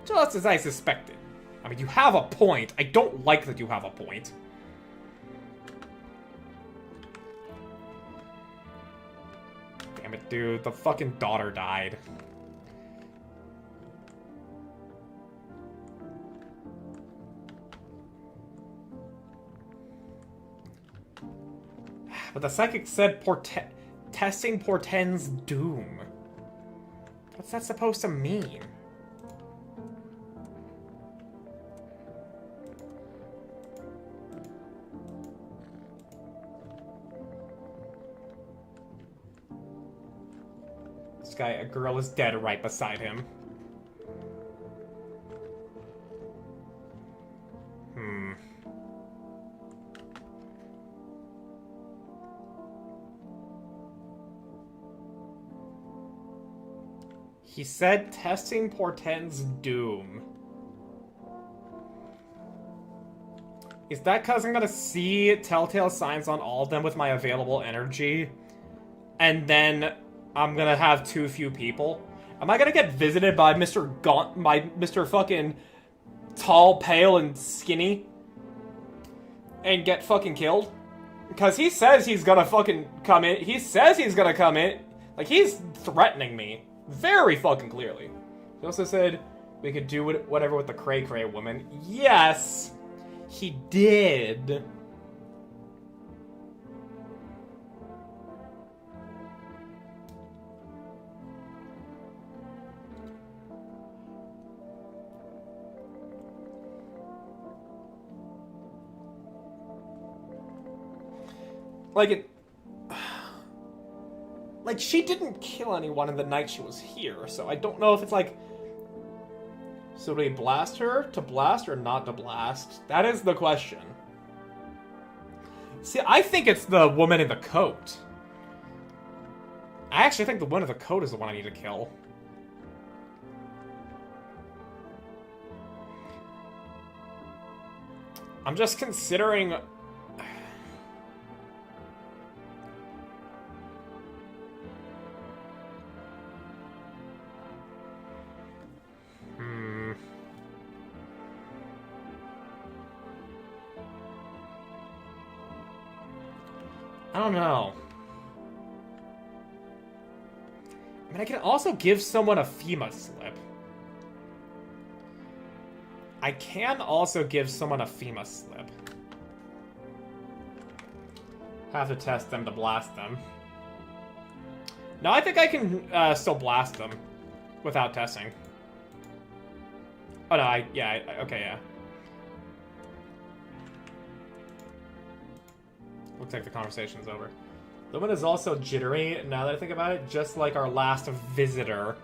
Just as I suspected. I mean, you have a point. I don't like that you have a point. Damn it, dude. The fucking daughter died. But the psychic said testing portends doom. What's that supposed to mean? This guy, a girl is dead right beside him. He said testing portends doom. Is that because I'm gonna see telltale signs on all of them with my available energy? And then I'm gonna have too few people? Am I gonna get visited by Mr. fucking tall, pale, and skinny? And get fucking killed? Because he says he's gonna fucking come in. He says he's gonna come in. Like, he's threatening me. Very fucking clearly. He also said we could do whatever with the Cray Cray woman. Yes! He did. Like, like, she didn't kill anyone in the night she was here, so I don't know if it's like... So do we blast her to blast or not to blast? That is the question. See, I think it's the woman in the coat. I actually think the one in the coat is the one I need to kill. I'm just considering... I don't know. I mean, I can also give someone a FEMA slip. I can also give someone a FEMA slip. Have to test them to blast them. No, I think I can still blast them without testing. Oh no, okay, yeah. Looks like the conversation's over. The one is also jittery, now that I think about it, just like our last visitor.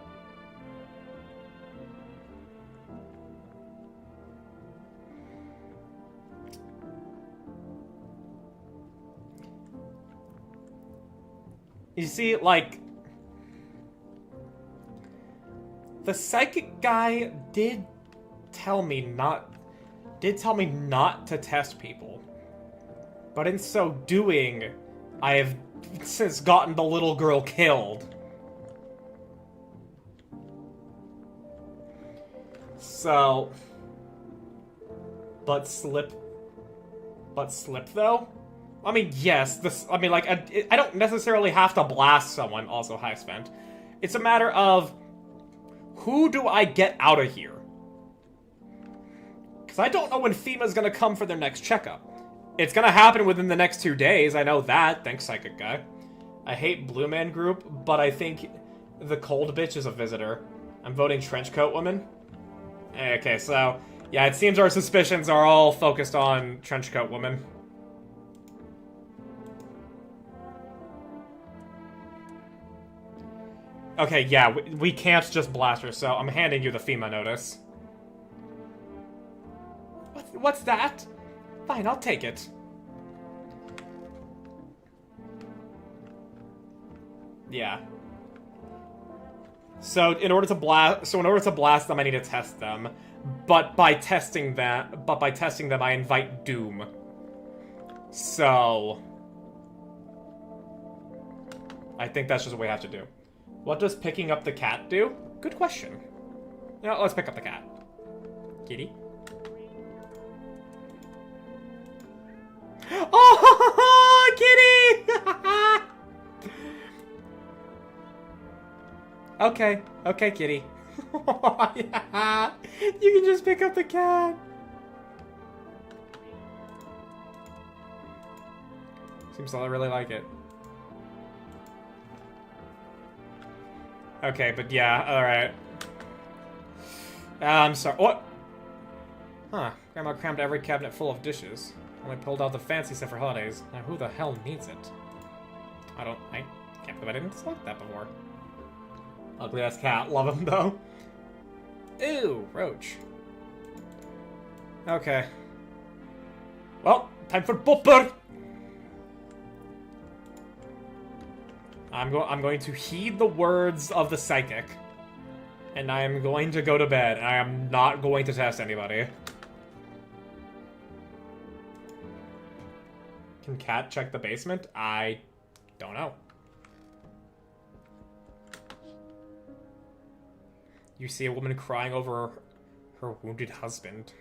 You see, like... The psychic guy did tell me not to test people. But in so doing, I have since gotten the little girl killed. So... But slip though? I mean, yes, I don't necessarily have to blast someone, also high spent. It's a matter of, who do I get out of here? Because I don't know when FEMA's gonna come for their next checkup. It's gonna happen within the next 2 days, I know that, thanks Psychic Guy. I hate Blue Man Group, but I think the cold bitch is a visitor. I'm voting Trenchcoat Woman. Okay, so, yeah, it seems our suspicions are all focused on Trenchcoat Woman. Okay, yeah, we can't just blast her, so I'm handing you the FEMA notice. What's that? Fine, I'll take it. Yeah. So in order to blast them, I need to test them. But by testing them, I invite doom. So I think that's just what we have to do. What does picking up the cat do? Good question. You know, let's pick up the cat. Kitty. Oh, kitty! Okay, kitty. Yeah. You can just pick up the cat. Seems like I really like it. Okay, but yeah, alright. I'm sorry. What? Huh. Grandma crammed every cabinet full of dishes. Only pulled out the fancy stuff for holidays. Now who the hell needs it? I can't believe I didn't select that before. Ugly ass cat. Love him though. Ew, roach. Okay. Well, time for popper! I'm going to heed the words of the psychic. And I am going to go to bed. I am not going to test anybody. Can Cat check the basement? I don't know. You see a woman crying over her wounded husband.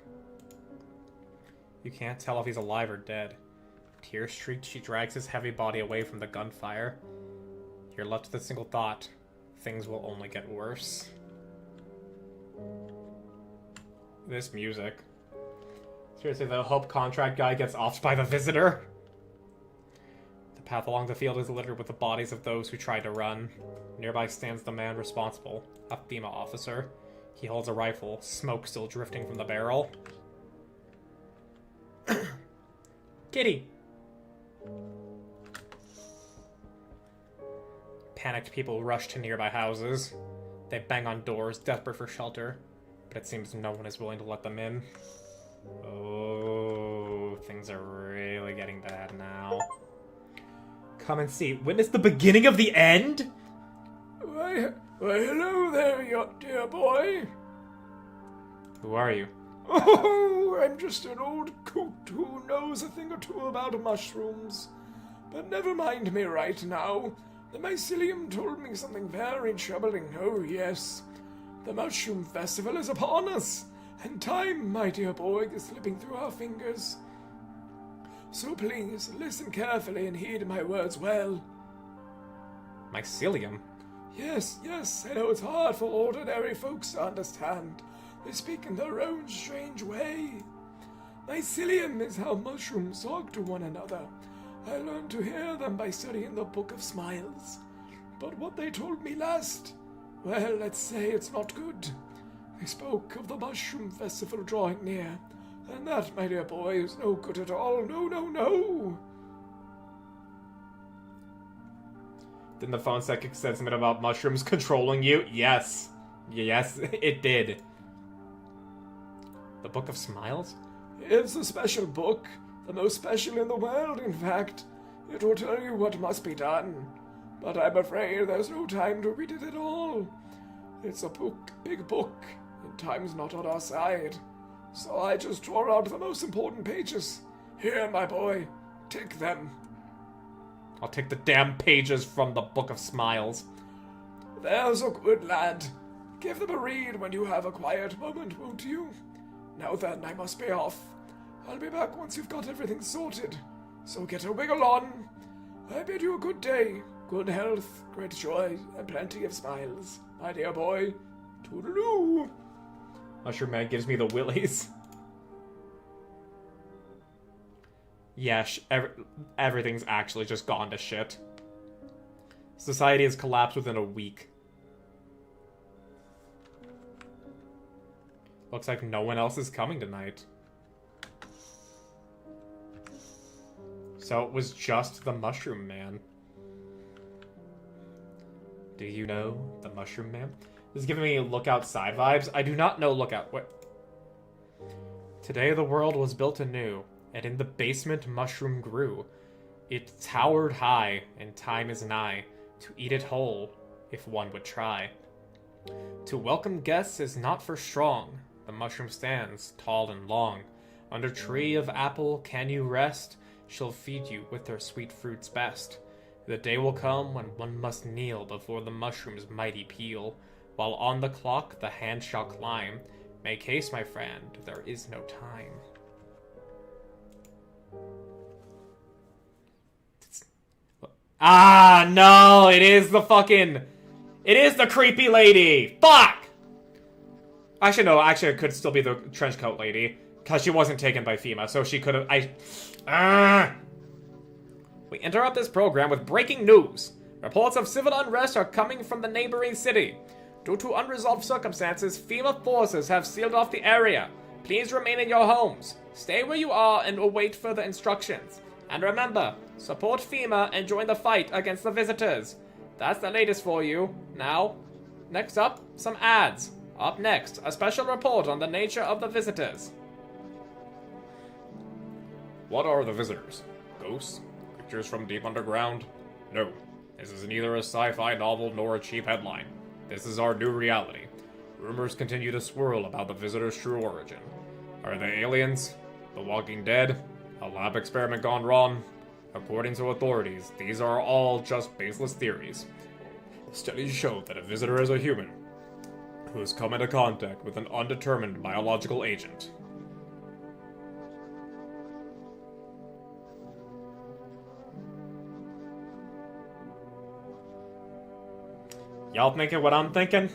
You can't tell if he's alive or dead. Tear-streaked, she drags his heavy body away from the gunfire. You're left with a single thought. Things will only get worse. This music. Seriously, the Hope contract guy gets offed by the visitor. The path along the field is littered with the bodies of those who tried to run. Nearby stands the man responsible, a FEMA officer. He holds a rifle, smoke still drifting from the barrel. Kitty! Panicked people rush to nearby houses. They bang on doors, desperate for shelter, but it seems no one is willing to let them in. Oh, things are really getting bad now. Come and see. Witness the beginning of the end? Why, hello there, you dear boy. Who are you? Oh, I'm just an old coot who knows a thing or two about mushrooms. But never mind me right now. The mycelium told me something very troubling. Oh, yes. The Mushroom Festival is upon us, and time, my dear boy, is slipping through our fingers. So please, listen carefully and heed my words well. Mycelium? Yes, I know it's hard for ordinary folks to understand. They speak in their own strange way. Mycelium is how mushrooms talk to one another. I learned to hear them by studying the Book of Smiles. But what they told me last, well, let's say it's not good. They spoke of the Mushroom Festival drawing near, and that, my dear boy, is no good at all. No. Didn't the phone psychic say something about mushrooms controlling you? Yes, it did. The Book of Smiles? It's a special book, the most special in the world, in fact. It will tell you what must be done. But I'm afraid there's no time to read it at all. It's a big book, and time's not on our side. So I just tore out the most important pages. Here, my boy, take them. I'll take the damn pages from the Book of Smiles. There's a good lad. Give them a read when you have a quiet moment, won't you? Now then, I must be off. I'll be back once you've got everything sorted. So get a wiggle on. I bid you a good day, good health, great joy, and plenty of smiles, my dear boy. Toodaloo. Mushroom Man gives me the willies. Yeah, everything's actually just gone to shit. Society has collapsed within a week. Looks like no one else is coming tonight. So it was just the Mushroom Man. Do you know the Mushroom Man? This is giving me Look Outside vibes. I do not know Look Out. What? Today the world was built anew, and in the basement mushroom grew. It towered high, and time is nigh to eat it whole, if one would try. To welcome guests is not for strong. The mushroom stands tall and long. Under tree of apple can you rest? She'll feed you with her sweet fruits best. The day will come when one must kneel before the mushroom's mighty peel, while on the clock the hand shall climb. Make haste, my friend, there is no time. Ah, no, it is the creepy lady! Fuck! Actually, no, it could still be the trenchcoat lady, because she wasn't taken by FEMA, so she could have, We interrupt this program with breaking news. Reports of civil unrest are coming from the neighboring city. Due to unresolved circumstances, FEMA forces have sealed off the area. Please remain in your homes. Stay where you are and await further instructions. And remember, support FEMA and join the fight against the visitors. That's the latest for you. Now, next up, some ads. Up next, a special report on the nature of the visitors. What are the visitors? Ghosts? Creatures from deep underground? No. This is neither a sci-fi novel nor a cheap headline. This is our new reality. Rumors continue to swirl about the visitors' true origin. Are they aliens? The Walking Dead? A lab experiment gone wrong? According to authorities, these are all just baseless theories. Studies show that a visitor is a human who has come into contact with an undetermined biological agent. Y'all thinking what I'm thinking?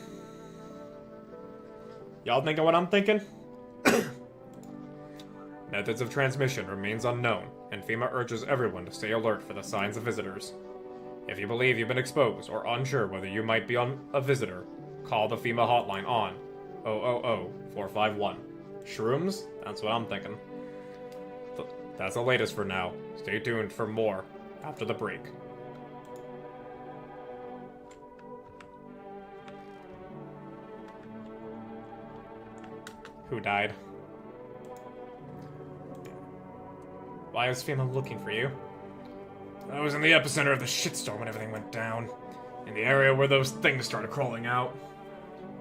Methods of transmission remains unknown, and FEMA urges everyone to stay alert for the signs of visitors. If you believe you've been exposed or unsure whether you might be a visitor, call the FEMA hotline on 000-451. Shrooms? That's what I'm thinking. That's the latest for now. Stay tuned for more after the break. Who died? Why is FEMA looking for you? I was in the epicenter of the shitstorm when everything went down. In the area where those things started crawling out.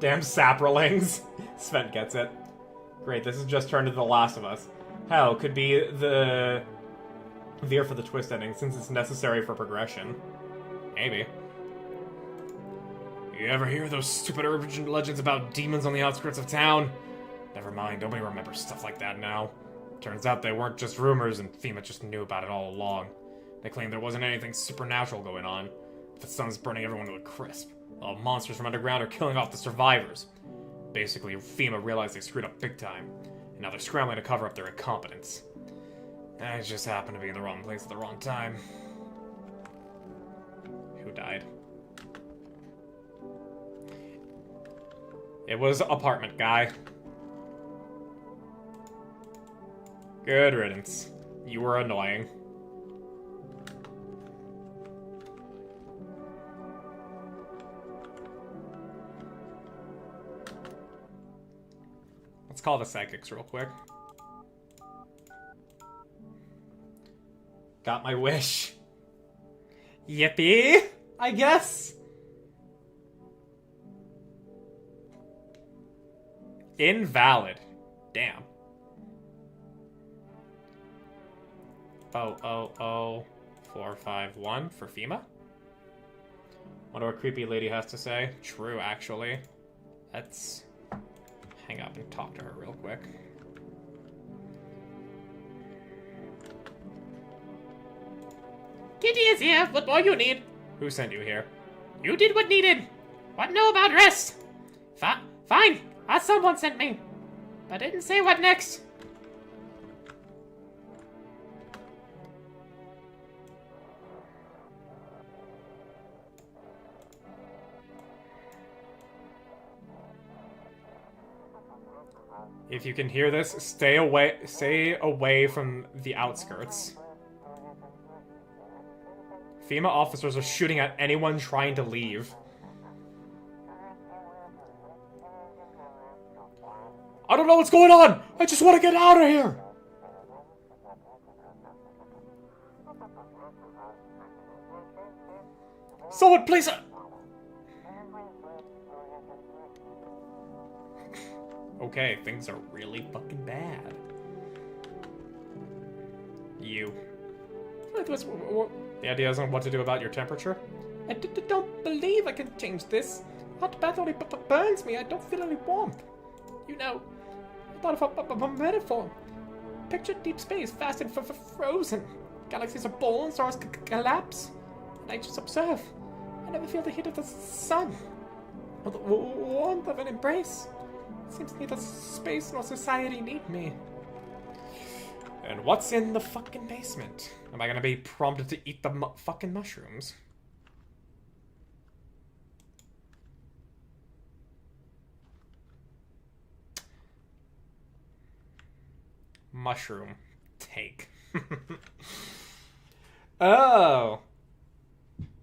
Damn saprolings. Sven gets it. Great, this has just turned into The Last of Us. Hell, could be the veer for the twist ending, since it's necessary for progression. Maybe. You ever hear those stupid urban legends about demons on the outskirts of town? Never mind, nobody remembers stuff like that now. Turns out they weren't just rumors, and FEMA just knew about it all along. They claimed there wasn't anything supernatural going on. The sun's burning everyone to a crisp. All monsters from underground are killing off the survivors. Basically, FEMA realized they screwed up big time, and now they're scrambling to cover up their incompetence. I just happened to be in the wrong place at the wrong time. Who died? It was apartment guy. Good riddance. You were annoying. Let's call the psychics real quick. Got my wish. Yippee! I guess. Invalid. Damn. 000451 for FEMA? Wonder what creepy lady has to say. True, actually. Let's hang up and talk to her real quick. Kitty is here. What more you need? Who sent you here? You did what needed. What know about rest? Fine. Someone sent me. But didn't say what next. If you can hear this, stay away from the outskirts. FEMA officers are shooting at anyone trying to leave. I don't know what's going on! I just want to get out of here! Someone please... Okay, things are really fucking bad. You. The idea isn't what to do about your temperature? I don't believe I can change this. Hot bath only burns me. I don't feel any warmth. You know, I thought of a metaphor. Picture deep space, fast and frozen. Galaxies are born, stars collapse. And I just observe. I never feel the heat of the sun. Or the warmth of an embrace. It seems neither space nor society need me. And what's in the fucking basement? Am I gonna be prompted to eat the fucking mushrooms? Mushroom. Take. Oh!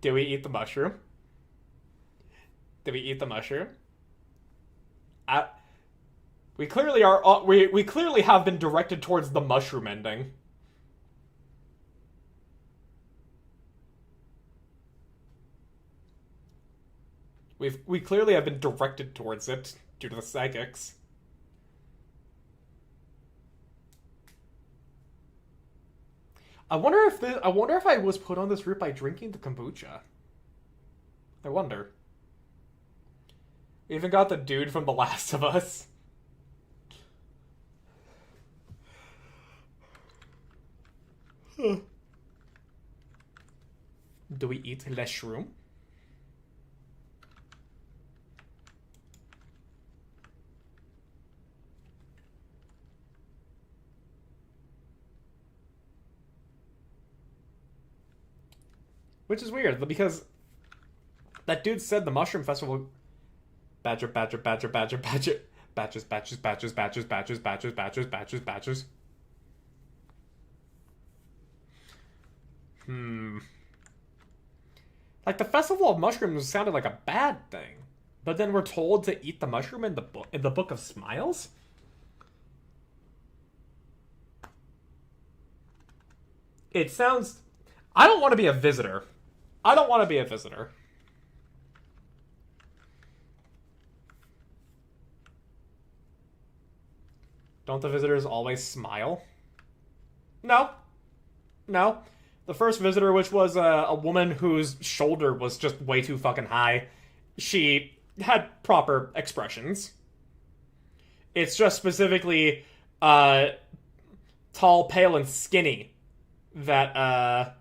Did we eat the mushroom? Did we eat the mushroom? We clearly are. We clearly have been directed towards the mushroom ending. We clearly have been directed towards it due to the psychics. I wonder if I was put on this route by drinking the kombucha. I wonder. We even got the dude from The Last of Us. Do we eat less shroom? Which is weird, because that dude said the Mushroom Festival... Badger. Batches. Like, the Festival of Mushrooms sounded like a bad thing. But then we're told to eat the mushroom in the Book of Smiles? It sounds... I don't want to be a visitor. I don't want to be a visitor. Don't the visitors always smile? No. No. The first visitor, which was a woman whose shoulder was just way too fucking high, she had proper expressions. It's just specifically tall, pale, and skinny that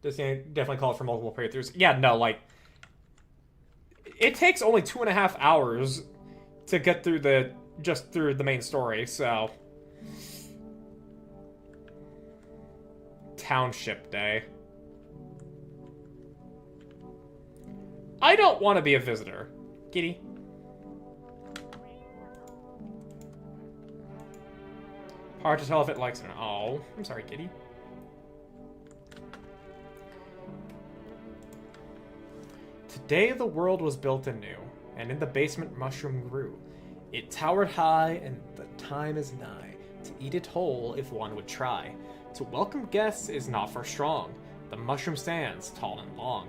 this game definitely called for multiple playthroughs. Yeah, no, like, it takes only 2.5 hours to get through through the main story, so... Township Day. I don't want to be a visitor. Kitty. Hard to tell if it likes it. Oh, I'm sorry, kitty. Today the world was built anew, and in the basement mushroom grew. It towered high, and the time is nigh to eat it whole if one would try. To welcome guests is not for strong. The mushroom stands tall and long.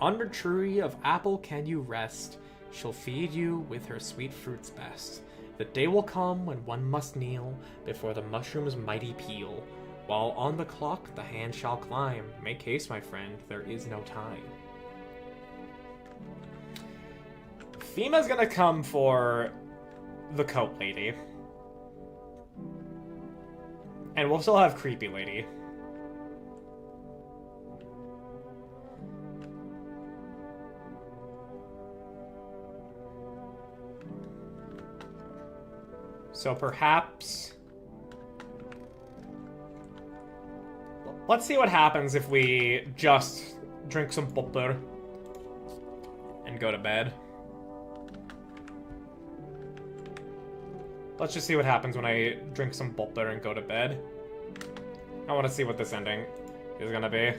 Under tree of apple can you rest. She'll feed you with her sweet fruits best. The day will come when one must kneel before the mushroom's mighty peel. While on the clock the hand shall climb. Make haste, my friend, there is no time. Fima's gonna come for the coat lady. And we'll still have creepy lady. So perhaps... Let's see what happens if we just drink some butter and go to bed. Let's just see what happens when I drink some butter and go to bed. I want to see what this ending is gonna be.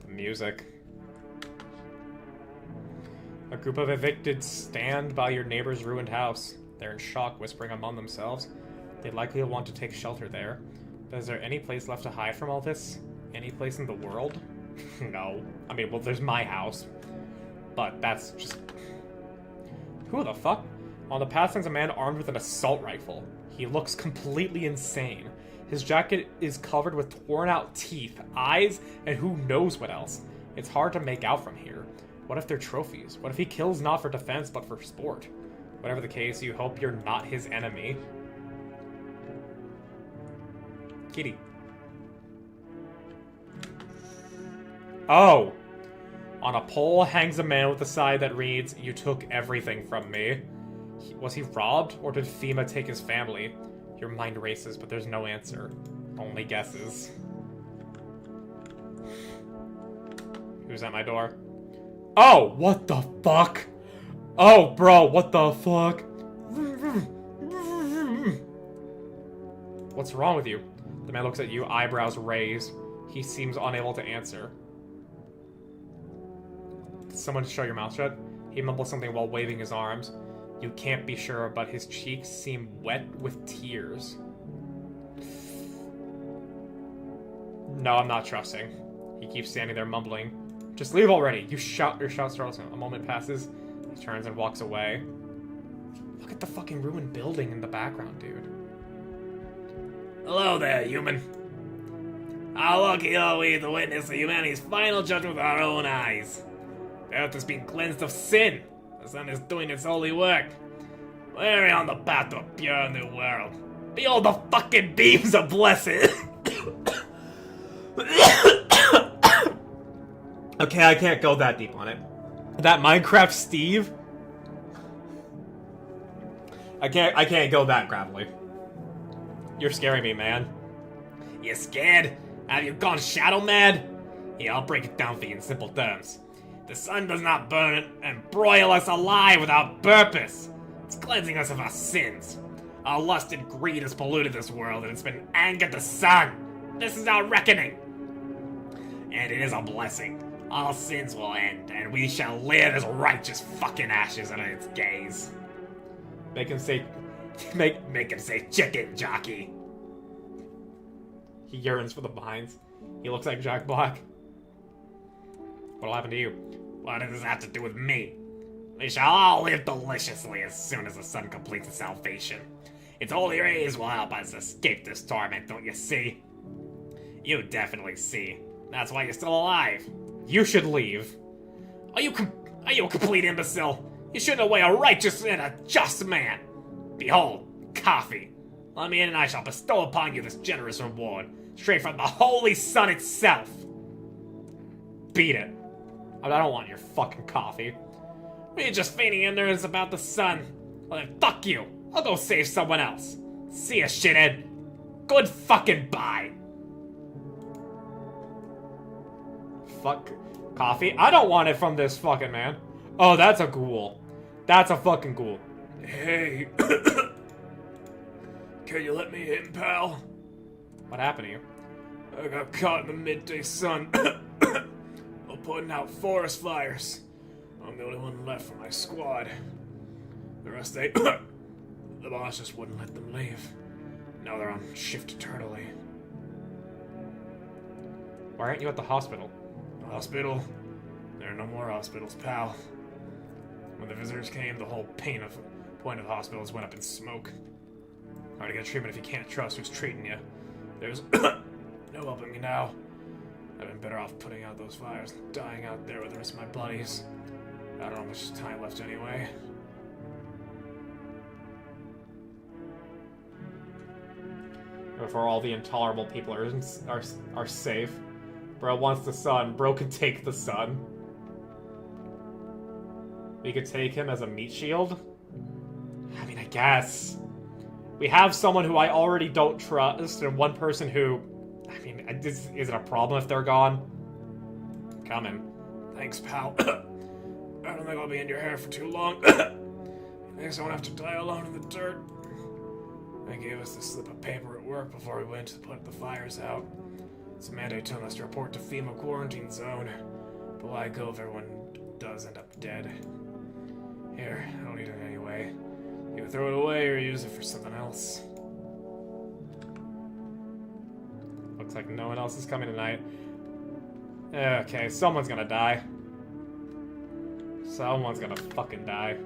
The music. A group of evicted stand by your neighbor's ruined house. They're in shock, whispering among themselves. They likely will want to take shelter there. But is there any place left to hide from all this? Any place in the world? No. I mean, well, there's my house. But that's just... Who the fuck? On the path stands a man armed with an assault rifle. He looks completely insane. His jacket is covered with torn out teeth, eyes, and who knows what else. It's hard to make out from here. What if they're trophies? What if he kills not for defense, but for sport? Whatever the case, you hope you're not his enemy. Kitty. Oh! On a pole hangs a man with a sign that reads, "You took everything from me." Was he robbed, or did Fima take his family? Your mind races, but there's no answer. Only guesses. Who's at my door? Oh, what the fuck? Oh, bro, what the fuck? What's wrong with you? The man looks at you, eyebrows raised. He seems unable to answer. Did someone show your mouth shut? He mumbles something while waving his arms. You can't be sure, but his cheeks seem wet with tears. No, I'm not trusting. He keeps standing there mumbling. Just leave already. Your shout startles him. A moment passes. He turns and walks away. Look at the fucking ruined building in the background, dude. Hello there, human. How lucky are we to witness humanity's final judgment with our own eyes. The earth has been cleansed of sin. The sun is doing its holy work. We're on the path to a pure new world. Behold the fucking beams of blessed. Okay, I can't go that deep on it. That Minecraft Steve? I can't go that gravelly. You're scaring me, man. You scared? Have you gone shadow mad? Here, I'll break it down for you in simple terms. The sun does not burn and broil us alive without purpose. It's cleansing us of our sins. Our lust and greed has polluted this world, and it's been angered the sun. This is our reckoning. And it is a blessing. all sins will end, and we shall live as righteous fucking ashes under its gaze. Make him say, Make him say chicken jockey. he yearns for the mines. He looks like Jack Black. What'll happen to you? What does this have to do with me? We shall all live deliciously as soon as the sun completes its salvation. Its holy rays will help us escape this torment, don't you see? You definitely see. That's why you're still alive. You should leave. Are you a complete imbecile? You shouldn't away a righteous and a just man. Behold, coffee. Let me in and I shall bestow upon you this generous reward, straight from the holy sun itself. Beat it. I don't want your fucking coffee. Were you just feigning ignorance about the sun? Well then, fuck you. I'll go save someone else. See ya, shithead. Good fucking bye. Fuck coffee? I don't want it from this fucking man. Oh, that's a ghoul. That's a fucking ghoul. Hey. Can you let me in, pal? What happened to you? I got caught in the midday sun while putting out forest fires. I'm the only one left from my squad. The rest, the boss just wouldn't let them leave. Now they're on shift eternally. Why aren't you at the hospital? Hospital? There are no more hospitals, pal. When the visitors came, the whole point of hospitals went up in smoke. Hard to get treatment if you can't trust who's treating you. There's no helping me now. I've been better off putting out those fires than dying out there with the rest of my buddies. I don't know how much time left anyway. Before all the intolerable people are safe. Bro wants the sun. Bro can take the sun. We could take him as a meat shield? I mean, I guess. We have someone who I already don't trust, and one person who... I mean, is it a problem if they're gone? Coming. Thanks, pal. I don't think I'll be in your hair for too long. Thanks, I won't have to die alone in the dirt. They gave us this slip of paper at work before we went to put the fires out. It's a mandate telling us to report to FEMA quarantine zone. But why go if everyone does end up dead? Here, I don't need it anyway. Either throw it away or use it for something else. Looks like no one else is coming tonight. Okay, someone's gonna die. Someone's gonna fucking die.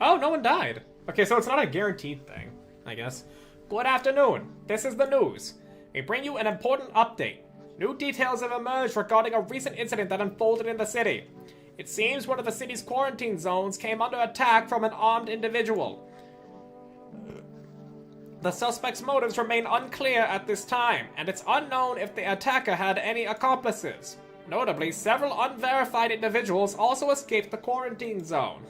Oh, no one died. Okay, so it's not a guaranteed thing, I guess. Good afternoon. This is the news. We bring you an important update. New details have emerged regarding a recent incident that unfolded in the city. It seems one of the city's quarantine zones came under attack from an armed individual. The suspect's motives remain unclear at this time, and it's unknown if the attacker had any accomplices. Notably, several unverified individuals also escaped the quarantine zone.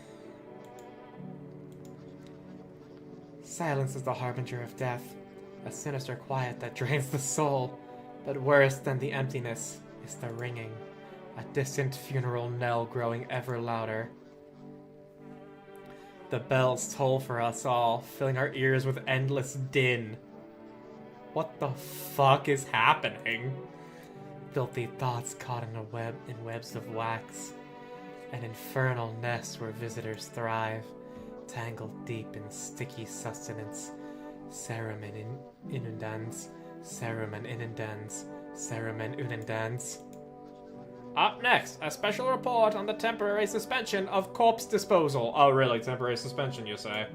Silence is the harbinger of death, a sinister quiet that drains the soul. But worse than the emptiness is the ringing, a distant funeral knell growing ever louder. The bells toll for us all, filling our ears with endless din. What the fuck is happening? Filthy thoughts caught in webs of wax, an infernal nest where visitors thrive, tangled deep in sticky sustenance. Cerumen inundans, cerumen inundans, cerumen inundans. Up next, a special report on the temporary suspension of corpse disposal. Oh, really? Temporary suspension, you say?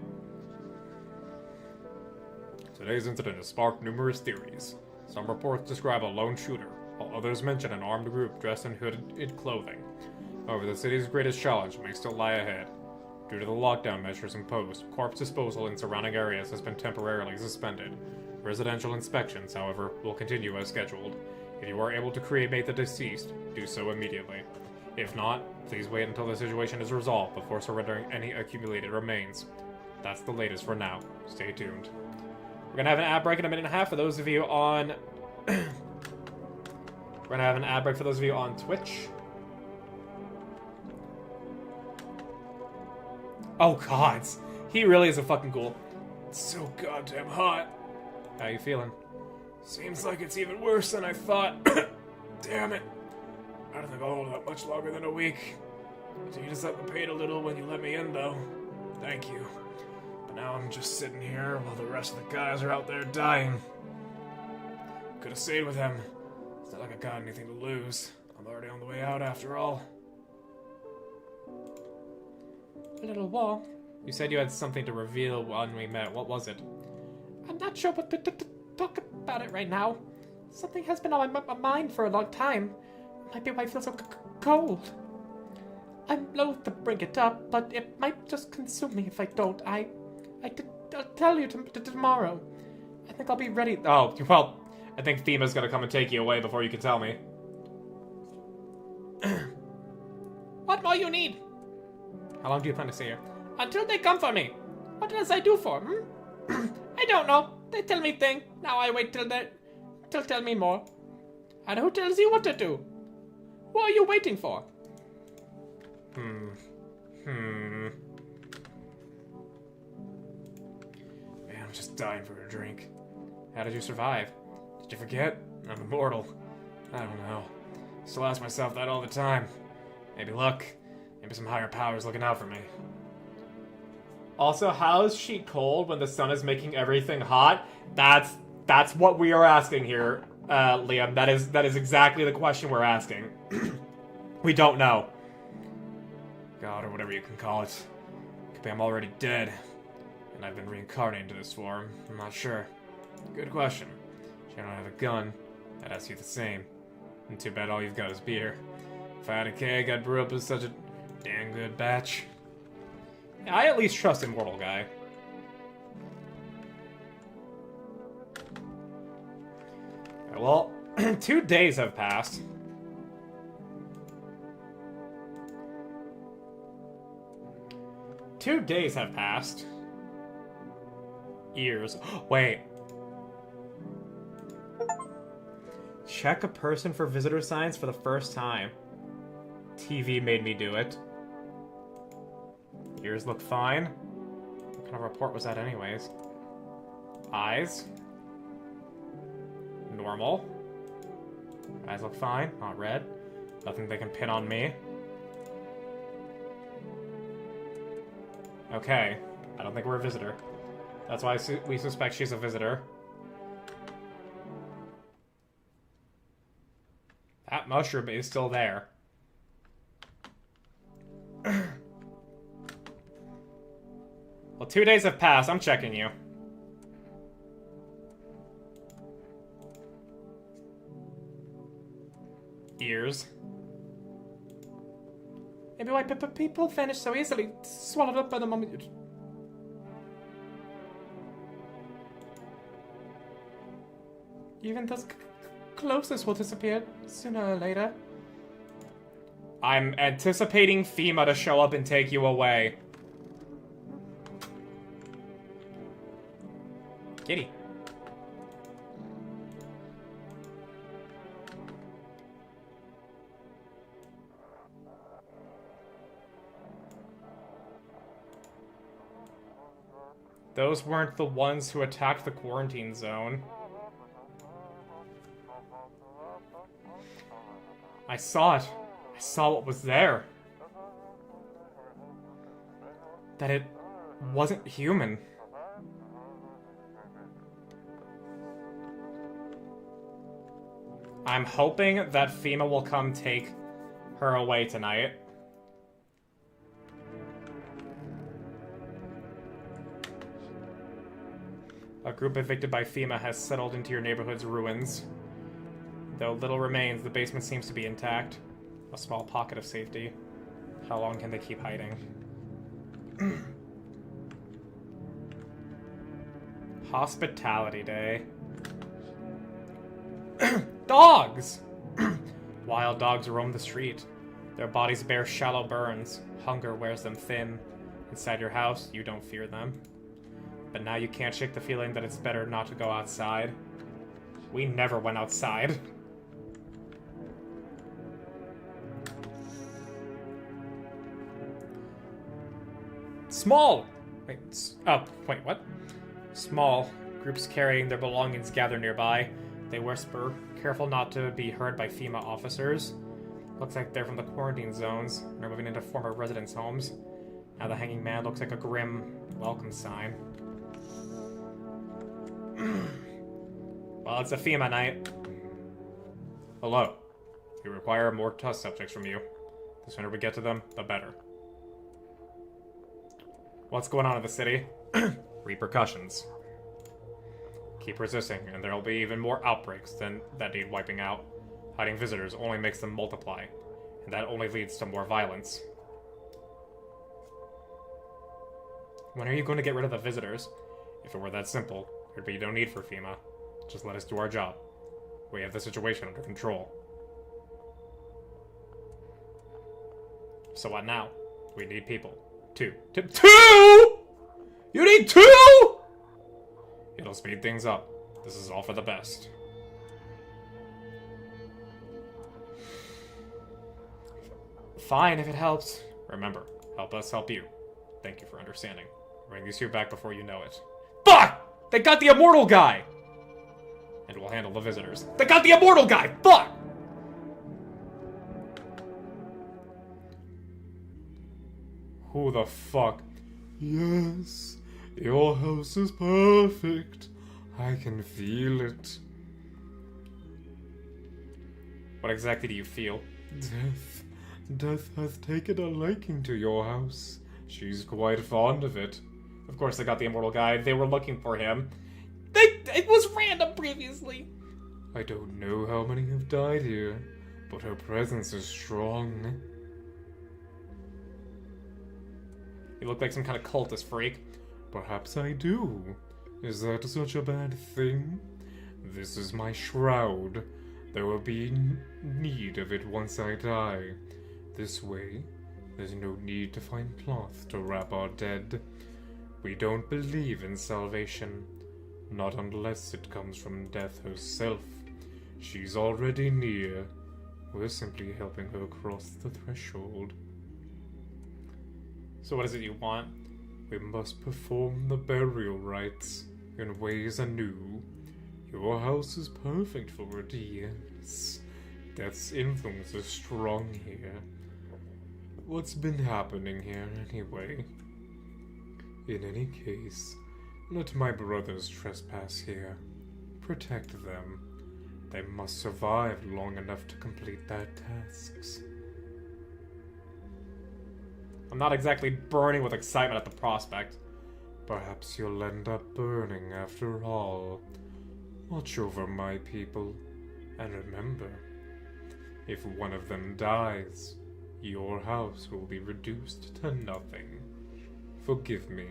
Today's incident has sparked numerous theories. Some reports describe a lone shooter, while others mention an armed group dressed in hooded clothing. However, the city's greatest challenge may still lie ahead. Due to the lockdown measures imposed, corpse disposal in surrounding areas has been temporarily suspended. Residential inspections, however, will continue as scheduled. If you are able to cremate the deceased, do so immediately. If not, please wait until the situation is resolved before surrendering any accumulated remains. That's the latest for now. Stay tuned. We're gonna have an ad break in a minute and a half for those of you on... We're gonna have an ad break for those of you on Twitch. Oh, gods. He really is a fucking ghoul. It's so goddamn hot. How you feeling? Seems like it's even worse than I thought. Damn it. I don't think I'll hold out much longer than a week. You just up the paid a little when you let me in, though. Thank you. But now I'm just sitting here while the rest of the guys are out there dying. Could have stayed with him. It's not like I got anything to lose. I'm already on the way out after all. A little war. You said you had something to reveal when we met. What was it? I'm not sure what to talk about it right now. Something has been on my mind for a long time. Might be why I feel so cold. I'm loath to bring it up, but it might just consume me if I don't. I'll tell you tomorrow. I think I'll be ready. Oh, well, I think FEMA's gonna come and take you away before you can tell me. What more you need? How long do you plan to stay here? Until they come for me. What else I do for, I don't know. They tell me things. Now I wait till tell me more. And who tells you what to do? What are you waiting for? Man, I'm just dying for a drink. How did you survive? Did you forget? I'm immortal. I don't know. Still ask myself that all the time. Maybe luck. Maybe some higher powers looking out for me. Also, how is she cold when the sun is making everything hot? That's what we are asking here, Liam. That is exactly the question we're asking. We don't know. God, or whatever you can call it. Could be I'm already dead. And I've been reincarnated into this form. I'm not sure. Good question. If you don't have a gun, I'd ask you the same. And too bad all you've got is beer. If I had a keg, I'd brew up as such a damn good batch. I at least trust Immortal Guy. Well, 2 days have passed. Years. Wait. Check a person for visitor signs for the first time. TV made me do it. Ears look fine. What kind of report was that anyways? Eyes. Normal. Eyes look fine. Not red. Nothing they can pin on me. Okay. I don't think we're a visitor. That's why we suspect she's a visitor. That mushroom is still there. Well, 2 days have passed. I'm checking you. Ears. Maybe why people vanish so easily, swallowed up by the moment you... Even those closest will disappear sooner or later. I'm anticipating FEMA to show up and take you away. Kitty. Those weren't the ones who attacked the quarantine zone. I saw it. I saw what was there. That it wasn't human. I'm hoping that FEMA will come take her away tonight. A group evicted by FEMA has settled into your neighborhood's ruins. Though little remains, the basement seems to be intact. A small pocket of safety. How long can they keep hiding? Hospitality Day. Dogs! Wild dogs roam the street. Their bodies bear shallow burns. Hunger wears them thin. Inside your house, you don't fear them. But now you can't shake the feeling that it's better not to go outside. We never went outside. Small! Wait, what? Small. Groups carrying their belongings gather nearby. They whisper, careful not to be heard by FEMA officers. Looks like they're from the quarantine zones, and are moving into former residents' homes. Now the hanging man looks like a grim welcome sign. Well, it's a FEMA night. Hello. We require more test subjects from you. The sooner we get to them, the better. What's going on in the city? Repercussions. Keep resisting, and there will be even more outbreaks that need wiping out. Hiding visitors only makes them multiply, and that only leads to more violence. When are you going to get rid of the visitors? If it were that simple, there'd be no need for FEMA. Just let us do our job. We have the situation under control. So what now? We need people. Two! You need 2?! It'll speed things up. This is all for the best. Fine, if it helps. Remember, help us help you. Thank you for understanding. Bring these two back before you know it. Fuck! They got the immortal guy! And we'll handle the visitors. They got the immortal guy! Fuck! Who the fuck? Yes, your house is perfect. I can feel it. What exactly do you feel? Death has taken a liking to your house. She's quite fond of it. Of course they got the immortal guy. They were looking for him. It was random previously. I don't know how many have died here, but her presence is strong. You look like some kind of cultist freak. Perhaps I do. Is that such a bad thing? This is my shroud. There will be need of it once I die. This way, there's no need to find cloth to wrap our dead. We don't believe in salvation, not unless it comes from death herself. She's already near. We're simply helping her cross the threshold. So what is it you want? We must perform the burial rites in ways anew. Your house is perfect for it, yes. Death's influence is strong here. What's been happening here, anyway? In any case, let my brothers trespass here. Protect them. They must survive long enough to complete their tasks. I'm not exactly burning with excitement at the prospect. Perhaps you'll end up burning after all. Watch over my people, and remember, if one of them dies, your house will be reduced to nothing. Forgive me,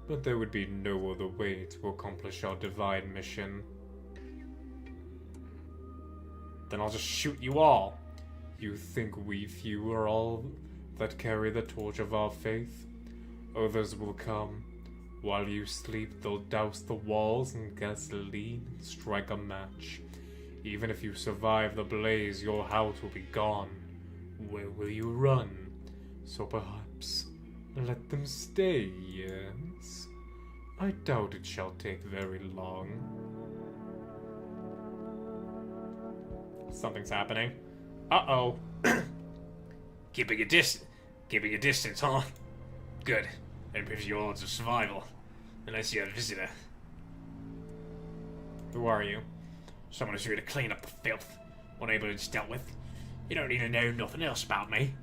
but there would be no other way to accomplish our divine mission. Then I'll just shoot you all. You think we few are all that carry the torch of our faith? Others will come. While you sleep, they'll douse the walls in gasoline and strike a match. Even if you survive the blaze, your house will be gone. Where will you run? So perhaps let them stay, yes? I doubt it shall take very long. Something's happening. Uh-oh. Keeping a distance, huh? Good. That improves your odds of survival. Unless you're a visitor. Who are you? Someone who's here to clean up the filth. One able it's dealt with. You don't need to know nothing else about me.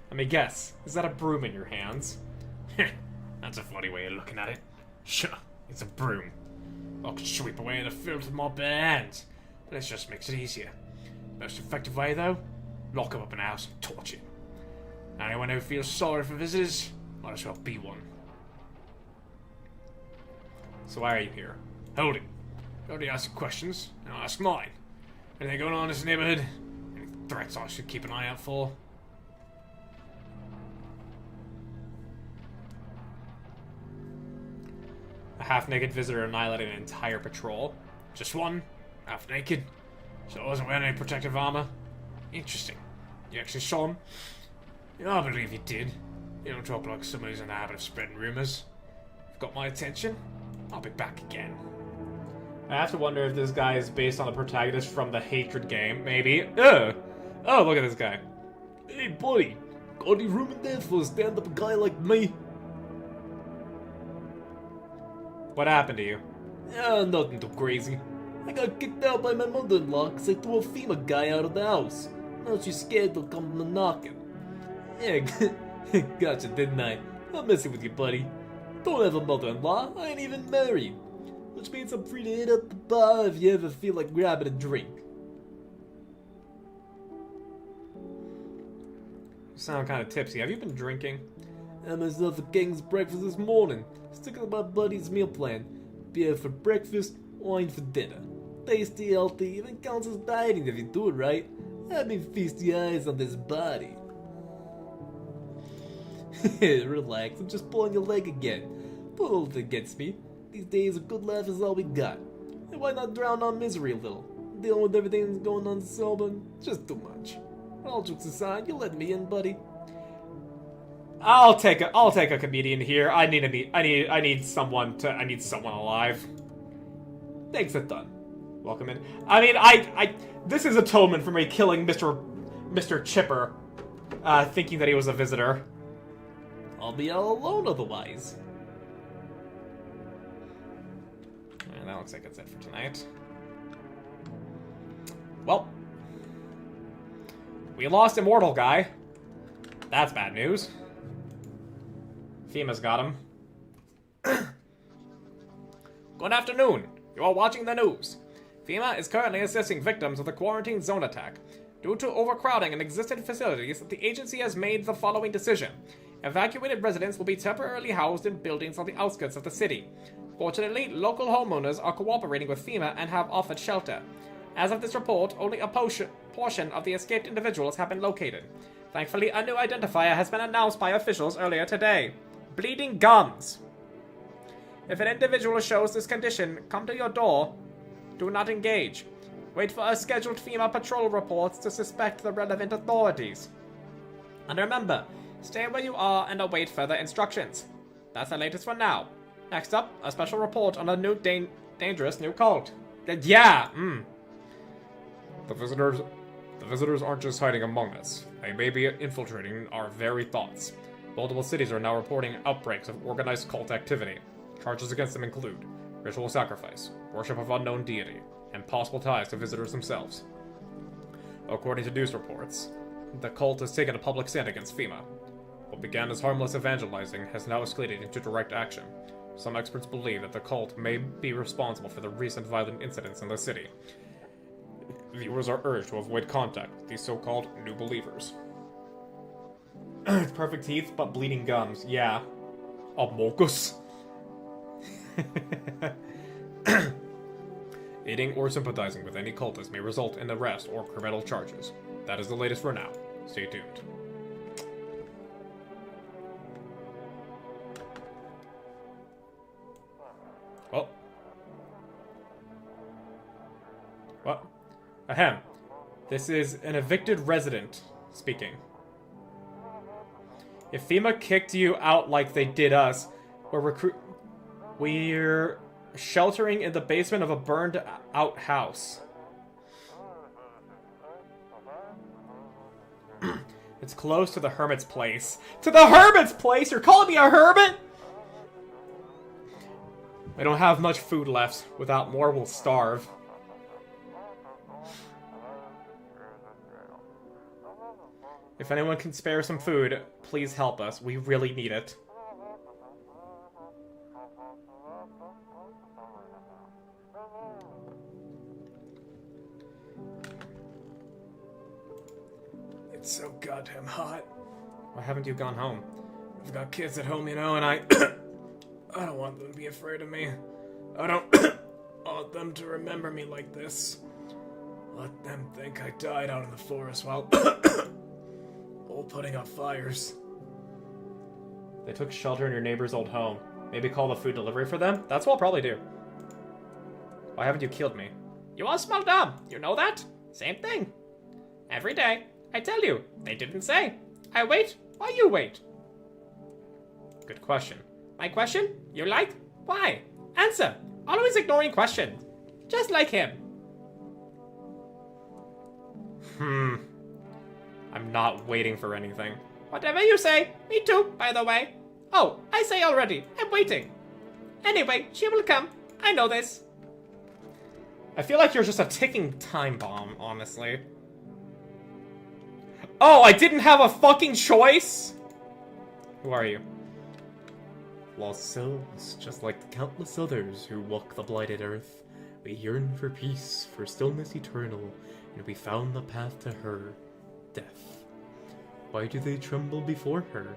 Let me guess. Is that a broom in your hands? That's a funny way of looking at it. Sure, it's a broom. I can sweep away the filth with my bare hands. But this just makes it easier. Most effective way, though? Lock him up in a house and torch him. Anyone who feels sorry for visitors, might as well be one. So why are you here? Hold it. You already asked your questions, and I'll ask mine. Anything going on in this neighborhood? Any threats I should keep an eye out for? A half-naked visitor annihilated an entire patrol. Just one? Half naked? So I wasn't wearing any protective armor? Interesting. You actually saw him? Yeah, I believe you did. You don't talk like someone who's in the habit of spreading rumors. You've got my attention. I'll be back again. I have to wonder if this guy is based on the protagonist from the Hatred game, maybe. Ugh. Oh, look at this guy. Hey, buddy. Got any room in there for a stand-up guy like me? What happened to you? Nothing too crazy. I got kicked out by my mother-in-law because I threw a FEMA guy out of the house. Now she's scared they'll come knocking. Yeah, gotcha, didn't I? I'm messing with you, buddy. Don't have a mother-in-law. I ain't even married. Which means I'm free to hit up the bar if you ever feel like grabbing a drink. You sound kind of tipsy. Have you been drinking? I had myself a king's breakfast this morning. Sticking to my buddy's meal plan. Beer for breakfast, wine for dinner. Tasty, healthy, even counts as dieting if you do it right. Have me feast your eyes on this body. Relax, I'm just pulling your leg again. Don't hold it against me. These days a good laugh is all we got. And why not drown our misery a little? Dealing with everything that's going on sober, just too much. All jokes aside, you let me in, buddy. I'll take a comedian here. I need someone alive. Thanks a ton. Welcome in. I mean, this is atonement for me killing Mr. Chipper, thinking that he was a visitor. I'll be all alone otherwise. And that looks like it's it for tonight. Well, we lost Immortal Guy. That's bad news. FEMA's got him. Good afternoon. You are watching the news. FEMA is currently assisting victims of the quarantine zone attack. Due to overcrowding in existing facilities, the agency has made the following decision. Evacuated residents will be temporarily housed in buildings on the outskirts of the city. Fortunately, local homeowners are cooperating with FEMA and have offered shelter. As of this report, only a portion of the escaped individuals have been located. Thankfully, a new identifier has been announced by officials earlier today. Bleeding gums. If an individual shows this condition, come to your door. Do not engage. Wait for a scheduled FEMA patrol reports to suspect the relevant authorities. And remember, stay where you are and await further instructions. That's the latest for now. Next up, a special report on a new dangerous new cult. The visitors aren't just hiding among us. They may be infiltrating our very thoughts. Multiple cities are now reporting outbreaks of organized cult activity. Charges against them include ritual sacrifice, worship of unknown deity, and possible ties to visitors themselves. According to news reports, the cult has taken a public stand against FEMA. What began as harmless evangelizing has now escalated into direct action. Some experts believe that the cult may be responsible for the recent violent incidents in the city. Viewers are urged to avoid contact with these so-called new believers. It's perfect teeth, but bleeding gums. Yeah. Amogus. Aiding or sympathizing with any cultist may result in arrest or criminal charges. That is the latest for now. Stay tuned. Oh. What? Ahem. This is an evicted resident speaking. If FEMA kicked you out like they did us, we're sheltering in the basement of a burned out house. It's close to the hermit's place. To the hermit's place? You're calling me a hermit? We don't have much food left. Without more, we'll starve. If anyone can spare some food, please help us. We really need it. It's so goddamn hot. Why haven't you gone home? I've got kids at home, you know, and I don't want them to be afraid of me. I don't want them to remember me like this. Let them think I died out in the forest while putting out fires. They took shelter in your neighbor's old home. Maybe call the food delivery for them? That's what I'll probably do. Why haven't you killed me? You all smell dumb. You know that? Same thing. Every day. I tell you, they didn't say. I wait while you wait. Good question. My question? You like? Why? Answer. Always ignoring questions. Just like him. I'm not waiting for anything. Whatever you say. Me too, by the way. Oh, I say already. I'm waiting. Anyway, she will come. I know this. I feel like you're just a ticking time bomb, honestly. Oh, I didn't have a fucking choice? Who are you? Lost souls, just like the countless others who walk the blighted earth, we yearn for peace, for stillness eternal, and we found the path to her, death. Why do they tremble before her?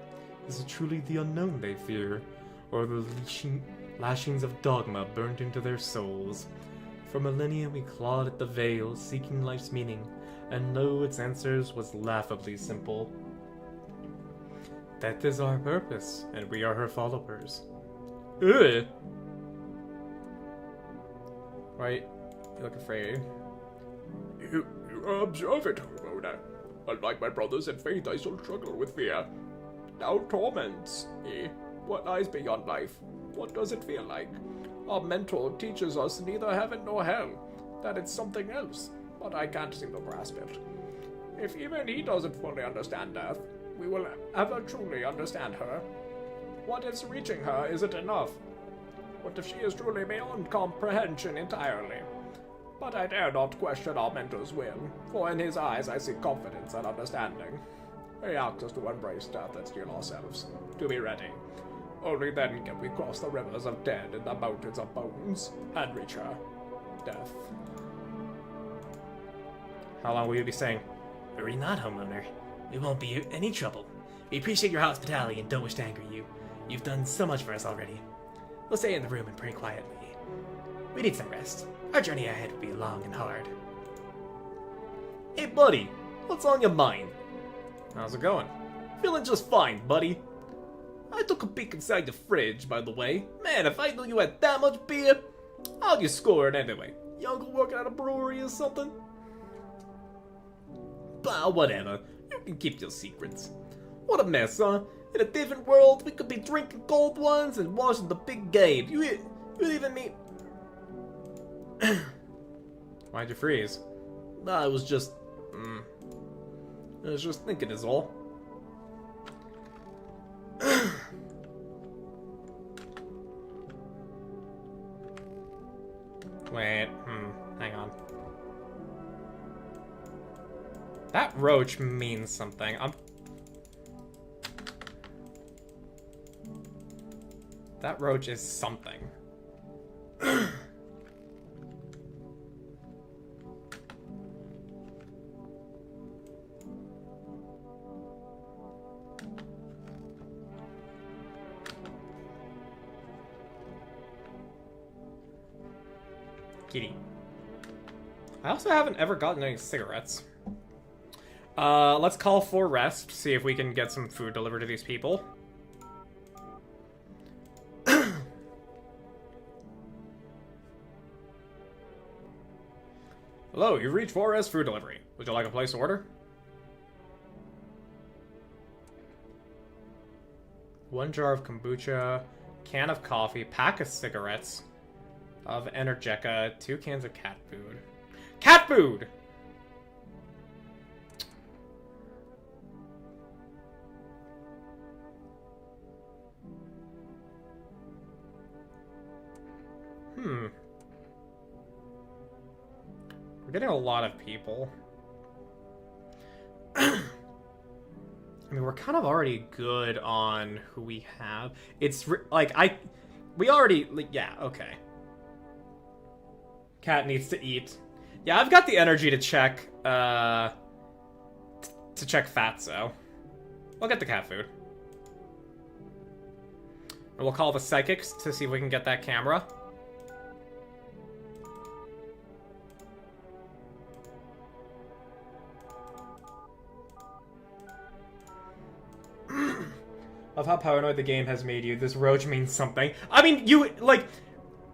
Is it truly the unknown they fear, or the lashings of dogma burned into their souls? For millennia we clawed at the veil, seeking life's meaning, and lo, its answers was laughably simple. That is our purpose, and we are her followers. Ugh! Right? You look afraid. You are observant, Ramona. Unlike my brothers in faith, I still struggle with fear. Now torments me. What lies beyond life? What does it feel like? Our mentor teaches us neither heaven nor hell, that it's something else, but I can't seem to grasp it. If even he doesn't fully understand death, we will ever truly understand her. What is reaching her isn't enough. What if she is truly beyond comprehension entirely? But I dare not question our mentor's will, for in his eyes I see confidence and understanding. He asks us to embrace death and steel ourselves, to be ready. Only then can we cross the rivers of dead and the mountains of bones, and reach her. Death. How long will you be staying? Worry not, homeowner. We won't be in any trouble. We appreciate your hospitality and don't wish to anger you. You've done so much for us already. We'll stay in the room and pray quietly. We need some rest. Our journey ahead will be long and hard. Hey buddy, what's on your mind? How's it going? Feeling just fine, buddy. I took a peek inside the fridge, by the way. Man, if I knew you had that much beer, how'd you score it anyway? Your uncle working at a brewery or something? Bah, whatever. You can keep your secrets. What a mess, huh? In a different world, we could be drinking cold ones and watching the big game. You even mean... Why'd you freeze? I was just... I was just thinking is all. Wait, hang on. That roach means something. That roach is something. Kitty. I also haven't ever gotten any cigarettes. Let's call for rest, see if we can get some food delivered to these people. Hello, you've reached 4S Food Delivery. Would you like a place order? One jar of kombucha, can of coffee, pack of cigarettes, of Energeca, 2 cans of cat food. Cat food! We're getting a lot of people. I mean, we're kind of already good on who we have. It's we already, yeah, okay. Cat needs to eat. Yeah, I've got the energy to check, Fatso. We'll get the cat food. And we'll call the psychics to see if we can get that camera. Of how paranoid the game has made you. This roach means something. I mean, you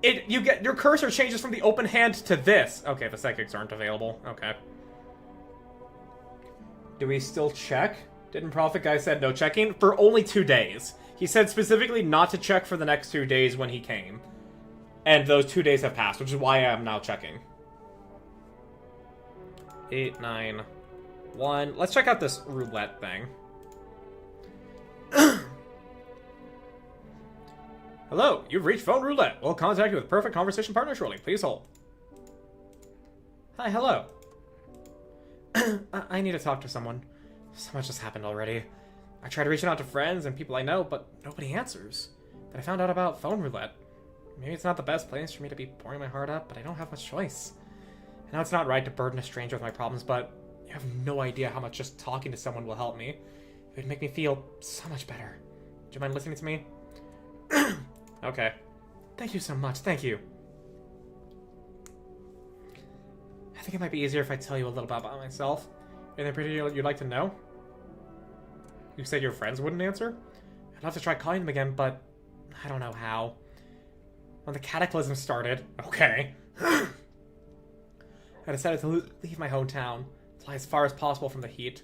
get your cursor changes from the open hand to this. Okay, the psychics aren't available. Okay. Do we still check? Didn't Prophet Guy said no checking for only 2 days. He said specifically not to check for the next 2 days when he came. And those 2 days have passed, which is why I'm now checking. 8, 9, 1. Let's check out this roulette thing. Hello, you've reached phone roulette. We'll contact you with a perfect conversation partner shortly. Please hold. Hi, hello. I need to talk to someone. So much has happened already. I tried reaching out to friends and people I know, but nobody answers. Then I found out about phone roulette. Maybe it's not the best place for me to be pouring my heart out, but I don't have much choice. I know it's not right to burden a stranger with my problems, but you have no idea how much just talking to someone will help me. It would make me feel so much better. Do you mind listening to me? Okay. Thank you so much, thank you. I think it might be easier if I tell you a little bit about myself. Anything particular you'd like to know? You said your friends wouldn't answer? I'd love to try calling them again, but I don't know how. When the cataclysm started... Okay. I decided to leave my hometown, fly as far as possible from the heat.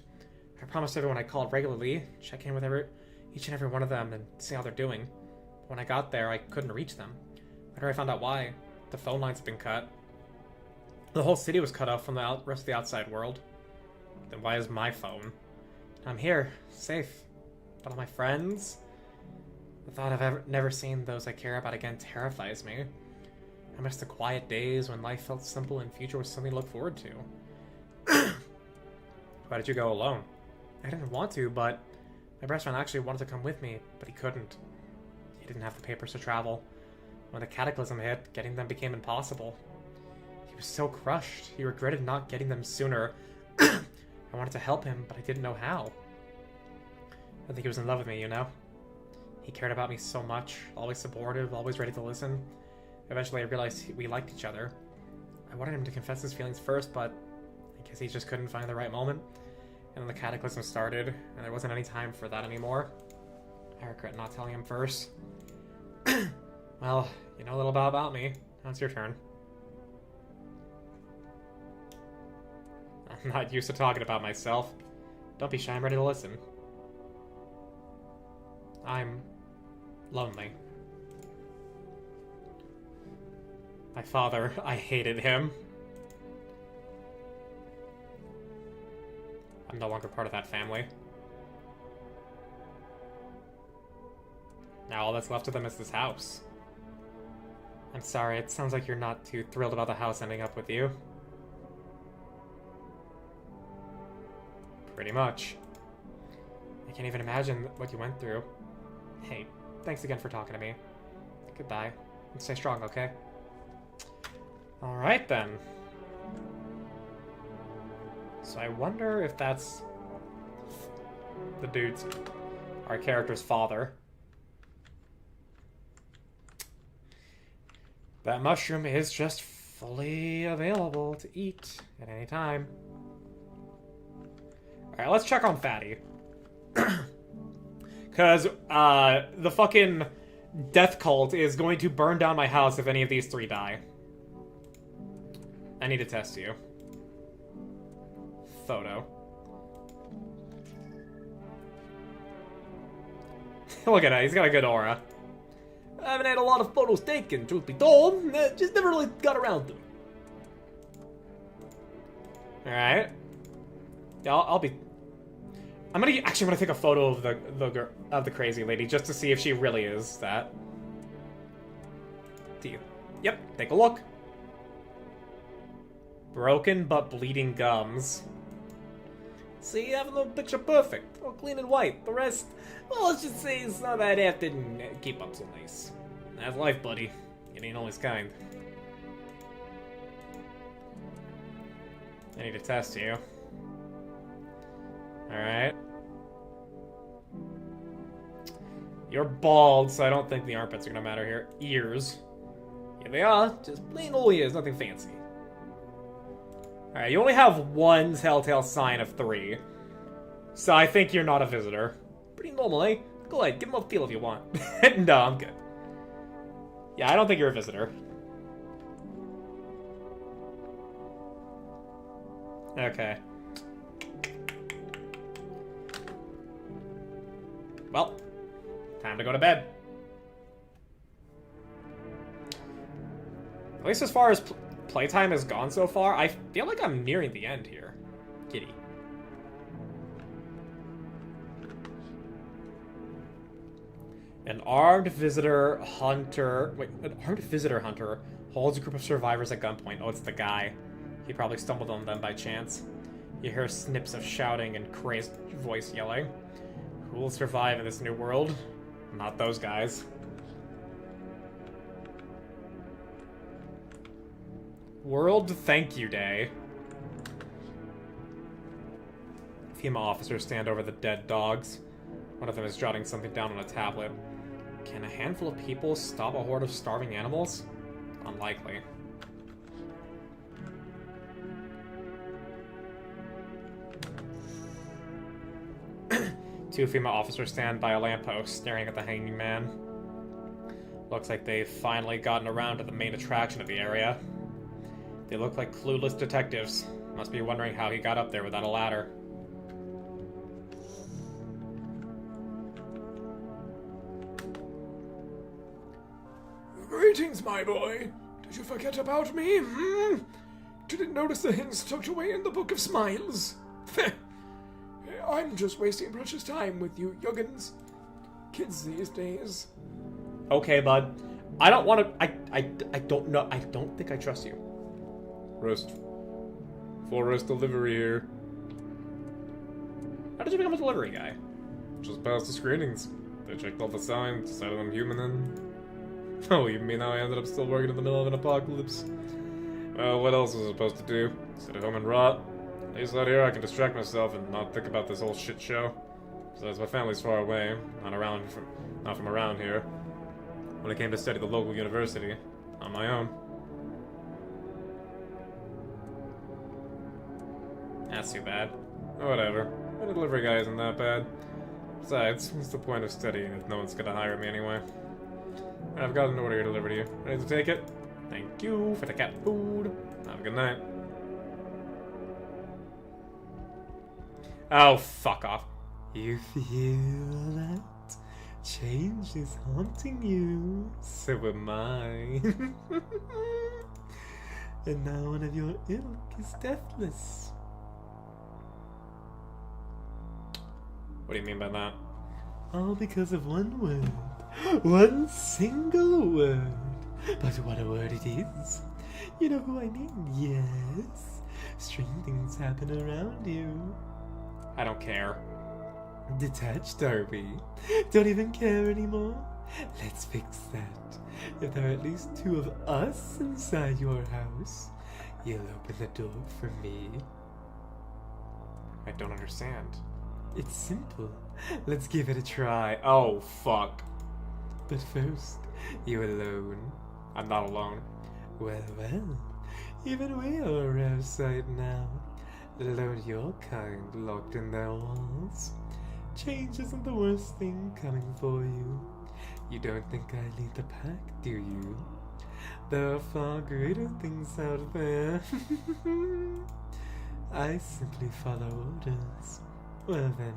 I promised everyone I called regularly, check in with each and every one of them and see how they're doing. But when I got there, I couldn't reach them. Later I found out why. The phone lines had been cut. The whole city was cut off from the rest of the outside world. Then why is my phone? I'm here, safe. But all my friends? The thought of never seeing those I care about again terrifies me. I miss the quiet days when life felt simple and future was something to look forward to. Why did you go alone? I didn't want to, but my best friend actually wanted to come with me, but he couldn't. He didn't have the papers to travel. When the cataclysm hit, getting them became impossible. He was so crushed. He regretted not getting them sooner. I wanted to help him, but I didn't know how. I think he was in love with me, you know? He cared about me so much, always supportive, always ready to listen. Eventually I realized we liked each other. I wanted him to confess his feelings first, but I guess he just couldn't find the right moment. And then the cataclysm started, and there wasn't any time for that anymore. I regret not telling him first. Well, you know a little bit about me. Now it's your turn. I'm not used to talking about myself. Don't be shy, I'm ready to listen. I'm lonely. My father, I hated him. I'm no longer part of that family. Now all that's left of them is this house. I'm sorry, it sounds like you're not too thrilled about the house ending up with you. Pretty much. I can't even imagine what you went through. Hey, thanks again for talking to me. Goodbye. And stay strong, okay? Alright then. So I wonder if that's the dude's, our character's father. That mushroom is just fully available to eat at any time. Alright, let's check on Fatty. Because, the fucking death cult is going to burn down my house if any of these three die. I need to test you. Photo. Look at that, he's got a good aura. I haven't had a lot of photos taken, truth be told. Just never really got around to them. Alright. Yeah, I'll be... I'm gonna take a photo of the crazy lady just to see if she really is that. Yep, take a look. Broken but bleeding gums. See, having the picture perfect, all clean and white. The rest, well, let's just say it's not that half didn't keep up so nice. That's life, buddy. It ain't always kind. I need to test you. Alright. You're bald, so I don't think the armpits are gonna matter here. Ears. Yeah, they are. Just plain old ears, nothing fancy. Alright, you only have one telltale sign of 3. So I think you're not a visitor. Pretty normal, eh? Go ahead, give him a feel if you want. No, I'm good. Yeah, I don't think you're a visitor. Okay. Well, Time to go to bed. At least as far as playtime has gone so far, I feel like I'm nearing the end here. Kitty. An armed visitor hunter holds a group of survivors at gunpoint. Oh, it's the guy. He probably stumbled on them by chance. You hear snips of shouting and crazed voice yelling. Who will survive in this new world? Not those guys. World Thank You Day. FEMA officers stand over the dead dogs. One of them is jotting something down on a tablet. Can a handful of people stop a horde of starving animals? Unlikely. Two FEMA officers stand by a lamppost, staring at the hanging man. Looks like they've finally gotten around to the main attraction of the area. They look like clueless detectives. Must be wondering how he got up there without a ladder. Greetings, my boy. Did you forget about me? Didn't notice the hints tucked away in the Book of Smiles. I'm just wasting precious time with you youngins. Kids these days. Okay, bud. I don't want to... I don't know. I don't think I trust you. Full rest delivery here. How did you become a delivery guy? Just passed the screenings. They checked all the signs, decided I'm human, and... Oh, you mean how I ended up still working in the middle of an apocalypse? Well, what else was I supposed to do? Sit at home and rot? At least out here I can distract myself and not think about this whole shit show. Besides, my family's far away, not from around here. When I came to study the local university, on my own. That's too bad. Whatever. My delivery guy isn't that bad. Besides, what's the point of studying if no one's gonna hire me anyway? I've got an order here delivered to you. Ready to take it? Thank you for the cat food. Have a good night. Oh, fuck off. You feel that change is haunting you. So am I. And now one of your ilk is deathless. What do you mean by that? All because of one word. One single word. But what a word it is. You know who I mean, yes. Strange things happen around you. I don't care. Detached, are we? Don't even care anymore? Let's fix that. If there are at least two of us inside your house, you'll open the door for me. I don't understand. It's simple. Let's give it a try. Oh, fuck. But first, you alone? I'm not alone. Well, even we are a rare sight now. Let alone your kind locked in their walls. Change isn't the worst thing coming for you. You don't think I lead the pack, do you? There are far greater things out there. I simply follow orders. Well then,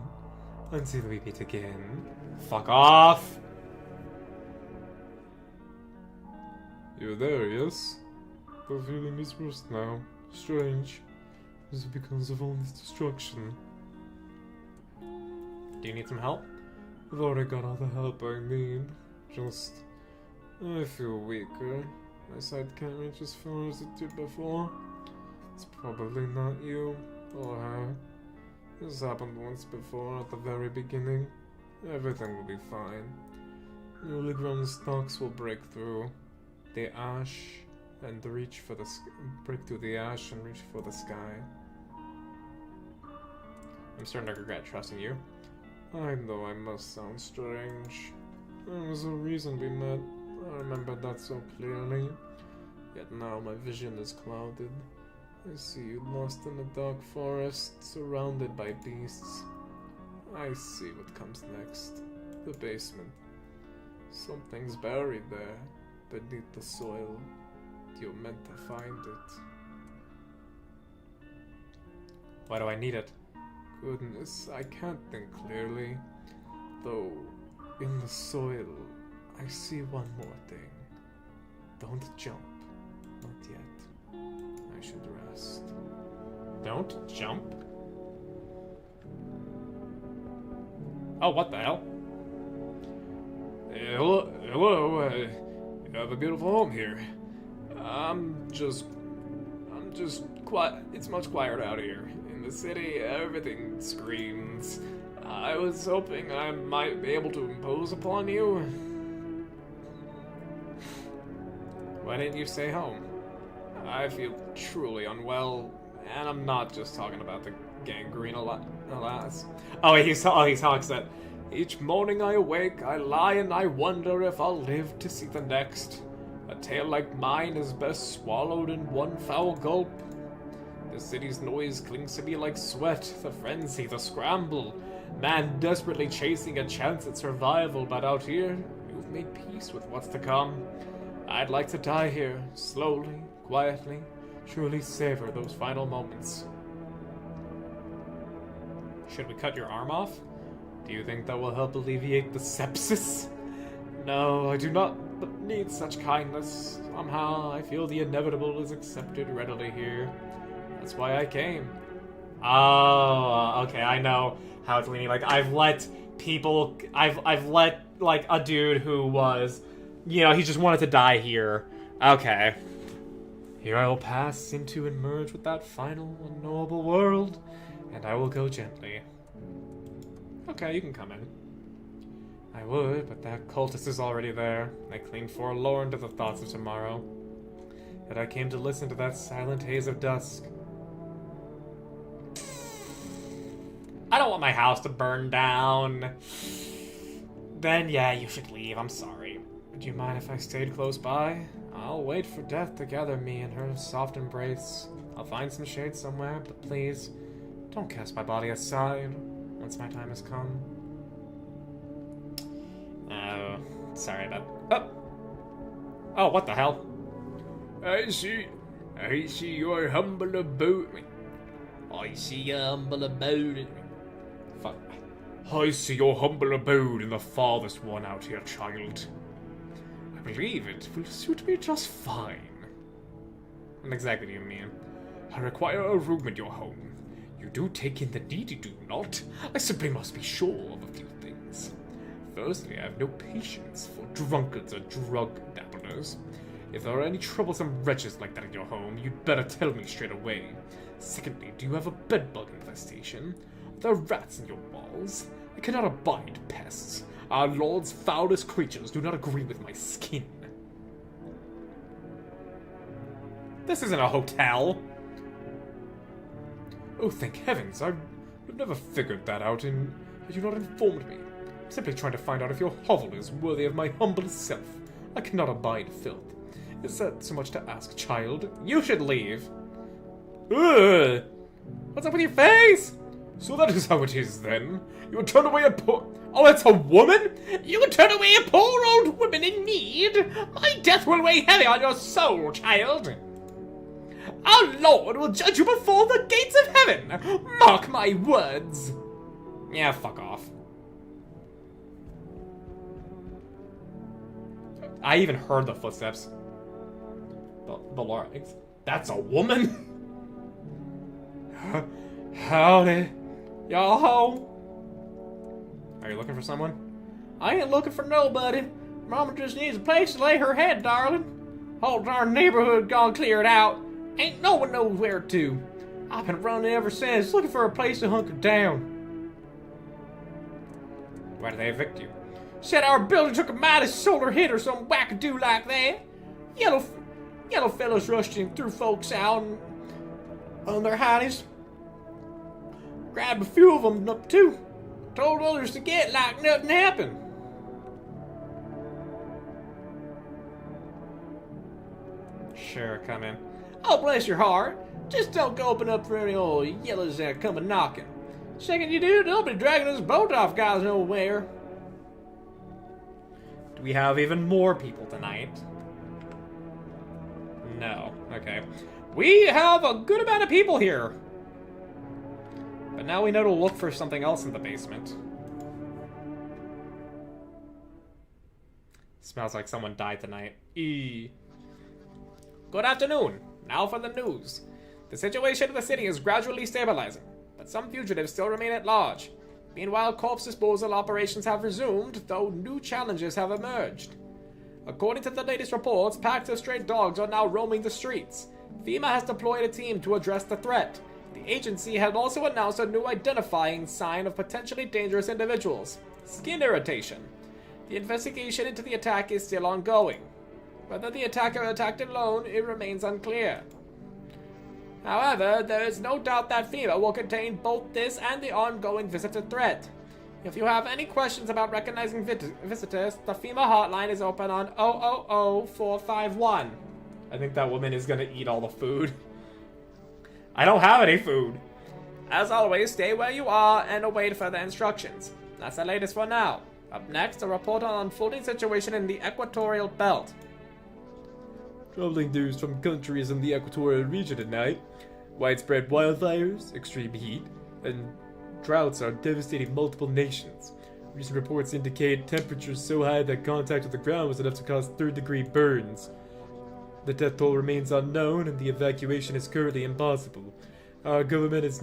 until we meet again. Fuck off! You're there, yes? The feeling is worse now. Strange. Is it because of all this destruction? Do you need some help? I've already got all the help I need. Just... I feel weaker. My sight can't reach as far as it did before. It's probably not you, or her. This happened once before at the very beginning. Everything will be fine. Newly grown stalks will break through the ash and reach for the break through the ash and reach for the sky. I'm starting to regret trusting you. I know I must sound strange. There was a reason we met. I remember that so clearly. Yet now my vision is clouded. I see you lost in a dark forest, surrounded by beasts. I see what comes next. The basement. Something's buried there, beneath the soil. You're meant to find it. Why do I need it? Goodness, I can't think clearly. Though, in the soil, I see one more thing. Don't jump. Not yet. I should rest. Don't jump? Oh, what the hell? Hello. You have a beautiful home here. I'm just quiet. It's much quieter out here. In the city, everything screams. I was hoping I might be able to impose upon you. Why didn't you stay home? I feel truly unwell, and I'm not just talking about the gangrene, alas. Oh, he talks that. Each morning I awake, I lie and I wonder if I'll live to see the next. A tale like mine is best swallowed in one foul gulp. The city's noise clings to me like sweat, the frenzy, the scramble. Man desperately chasing a chance at survival, but out here, you've made peace with what's to come. I'd like to die here, slowly, quietly, truly savor those final moments. Should we cut your arm off? Do you think that will help alleviate the sepsis? No, I do not need such kindness. Somehow, I feel the inevitable is accepted readily here. That's why I came. Oh, okay, I know how it's leaning. Like, I've let like a dude who was, he just wanted to die here. Okay. Here I will pass into and merge with that final unknowable world, and I will go gently. Okay, you can come in. I would, but that cultist is already there. I cling forlorn to the thoughts of tomorrow. Yet I came to listen to that silent haze of dusk. I don't want my house to burn down. Then, yeah, you should leave. I'm sorry. Would you mind if I stayed close by? I'll wait for death to gather me in her soft embrace. I'll find some shade somewhere, but please, don't cast my body aside once my time has come. Oh, sorry about... Oh, what the hell? I see your humble abode. I see your humble abode. Fuck. I see your humble abode in the farthest one out here, child. I believe it will suit me just fine. What exactly do you mean? I require a room in your home. You do take in the needy, do you not? I simply must be sure of a few things. Firstly, I have no patience for drunkards or drug dabblers. If there are any troublesome wretches like that in your home, you'd better tell me straight away. Secondly, do you have a bedbug infestation? Are there rats in your walls? I cannot abide pests. Our Lord's foulest creatures do not agree with my skin. This isn't a hotel. Oh, thank heavens, I would have never figured that out had you not informed me. I'm simply trying to find out if your hovel is worthy of my humblest self. I cannot abide filth. Is that so much to ask, child? You should leave. Ugh! What's up with your face? So that is how it is, then? You would turn away a poor... Oh, that's a woman? You would turn away a poor old woman in need? My death will weigh heavy on your soul, child. Our Lord will judge you before the gates of heaven. Mark my words. Yeah, fuck off. I even heard the footsteps. The larynx. That's a woman? Howdy. Y'all home? Are you looking for someone? I ain't looking for nobody. Mama just needs a place to lay her head, darling. Whole darn neighborhood gone cleared out. Ain't no one knows where to. I've been running ever since, looking for a place to hunker down. Why did they evict you? Said our building took a mighty solar hit or some wackadoo like that. Yellow fellas rushed in, threw folks out on their hidings. Grabbed a few of them up too. Told others to get like nothing happened. Sure, come in. Oh, bless your heart. Just don't go open up for any old yellows that come a knocking. Second you do, they'll be dragging this boat off guys nowhere. Do we have even more people tonight? No. Okay. We have a good amount of people here. But now we know to look for something else in the basement. Smells like someone died tonight. Eee. Good afternoon. Now for the news. The situation in the city is gradually stabilizing, but some fugitives still remain at large. Meanwhile, corpse disposal operations have resumed, though new challenges have emerged. According to the latest reports, packs of stray dogs are now roaming the streets. FEMA has deployed a team to address the threat. The agency had also announced a new identifying sign of potentially dangerous individuals: skin irritation. The investigation into the attack is still ongoing. Whether the attacker attacked alone, it remains unclear. However, there is no doubt that FEMA will contain both this and the ongoing visitor threat. If you have any questions about recognizing visitors, the FEMA hotline is open on 000-451. I think that woman is gonna eat all the food. I don't have any food. As always, stay where you are and await further instructions. That's the latest for now. Up next, a report on unfolding situation in the equatorial belt. Troubling news from countries in the equatorial region tonight. Widespread wildfires, extreme heat, and droughts are devastating multiple nations. Recent reports indicate temperatures so high that contact with the ground was enough to cause third-degree burns. The death toll remains unknown, and the evacuation is currently impossible. Our government has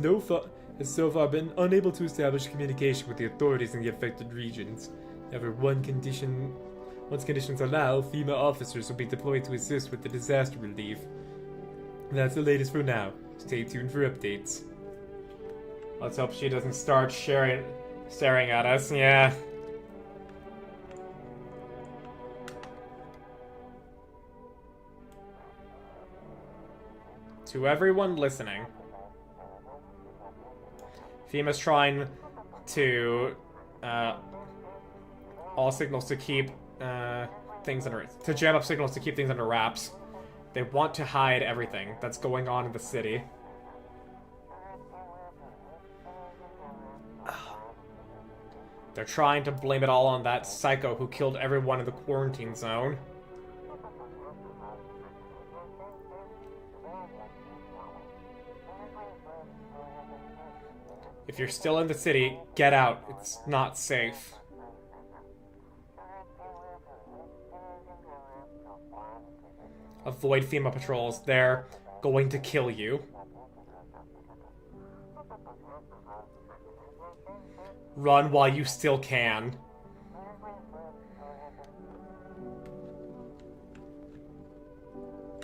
so far been unable to establish communication with the authorities in the affected regions. However, once conditions allow, FEMA officers will be deployed to assist with the disaster relief. That's the latest for now. Stay tuned for updates. Let's hope she doesn't start staring at us. Yeah. To everyone listening, FEMA's trying to all signals to keep things to jam up signals to keep things under wraps. They want to hide everything that's going on in the city. They're trying to blame it all on that psycho who killed everyone in the quarantine zone. If you're still in the city, get out. It's not safe. Avoid FEMA patrols. They're going to kill you. Run while you still can.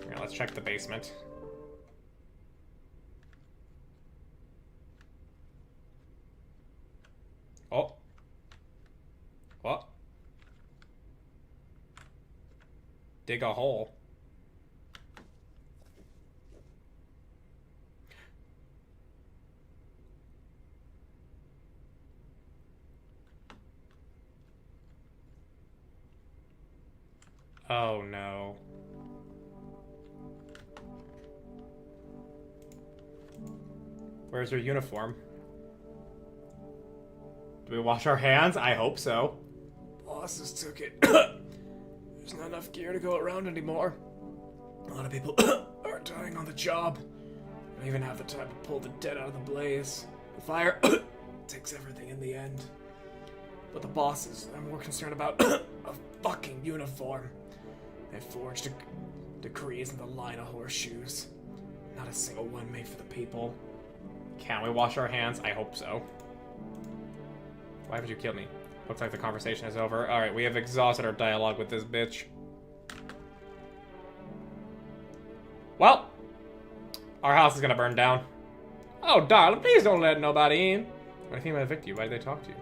Here, let's check the basement. Oh. What? Dig a hole. Oh no. Where's her uniform? Do we wash our hands? I hope so. Bosses took it. There's not enough gear to go around anymore. A lot of people are dying on the job. Don't even have the time to pull the dead out of the blaze. The fire takes everything in the end. But the bosses are more concerned about a fucking uniform. They forged decrees in the line of horseshoes. Not a single one made for the people. Can we wash our hands? I hope so. Why haven't you killed me? Looks like the conversation is over. Alright, we have exhausted our dialogue with this bitch. Well, our house is gonna burn down. Oh, darling, please don't let nobody in. What if he might evict you? Why did they talk to you?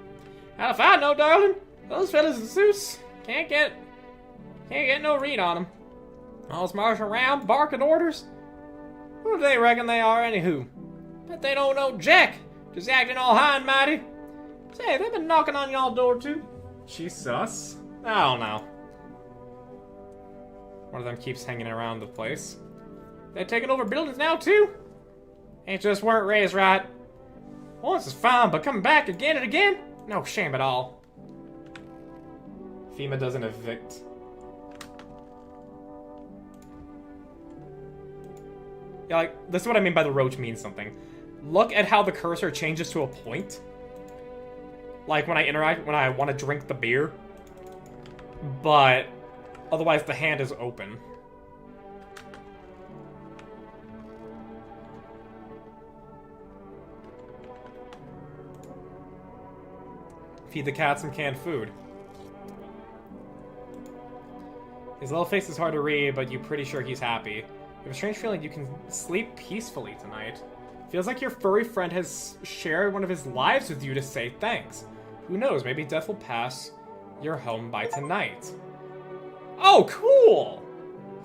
How if I know, darling? Those fellas in suits can't get no read on them. All marching around, barking orders. Who do they reckon they are, anywho? Bet they don't know jack. Just acting all high and mighty. Say, they've been knocking on y'all door too. She's sus. I don't know. One of them keeps hanging around the place. They're taking over buildings now too. Ain't just weren't raised right. Once is fine, but coming back again and again? No shame at all. FEMA doesn't evict. Yeah, like, this is what I mean by the roach means something. Look at how the cursor changes to a point. Like when I want to drink the beer. But Otherwise, the hand is open. Feed the cat some canned food. His little face is hard to read, but you're pretty sure he's happy. You have a strange feeling you can sleep peacefully tonight. Feels like your furry friend has shared one of his lives with you to say thanks. Who knows, maybe death will pass your home by tonight. Oh, cool!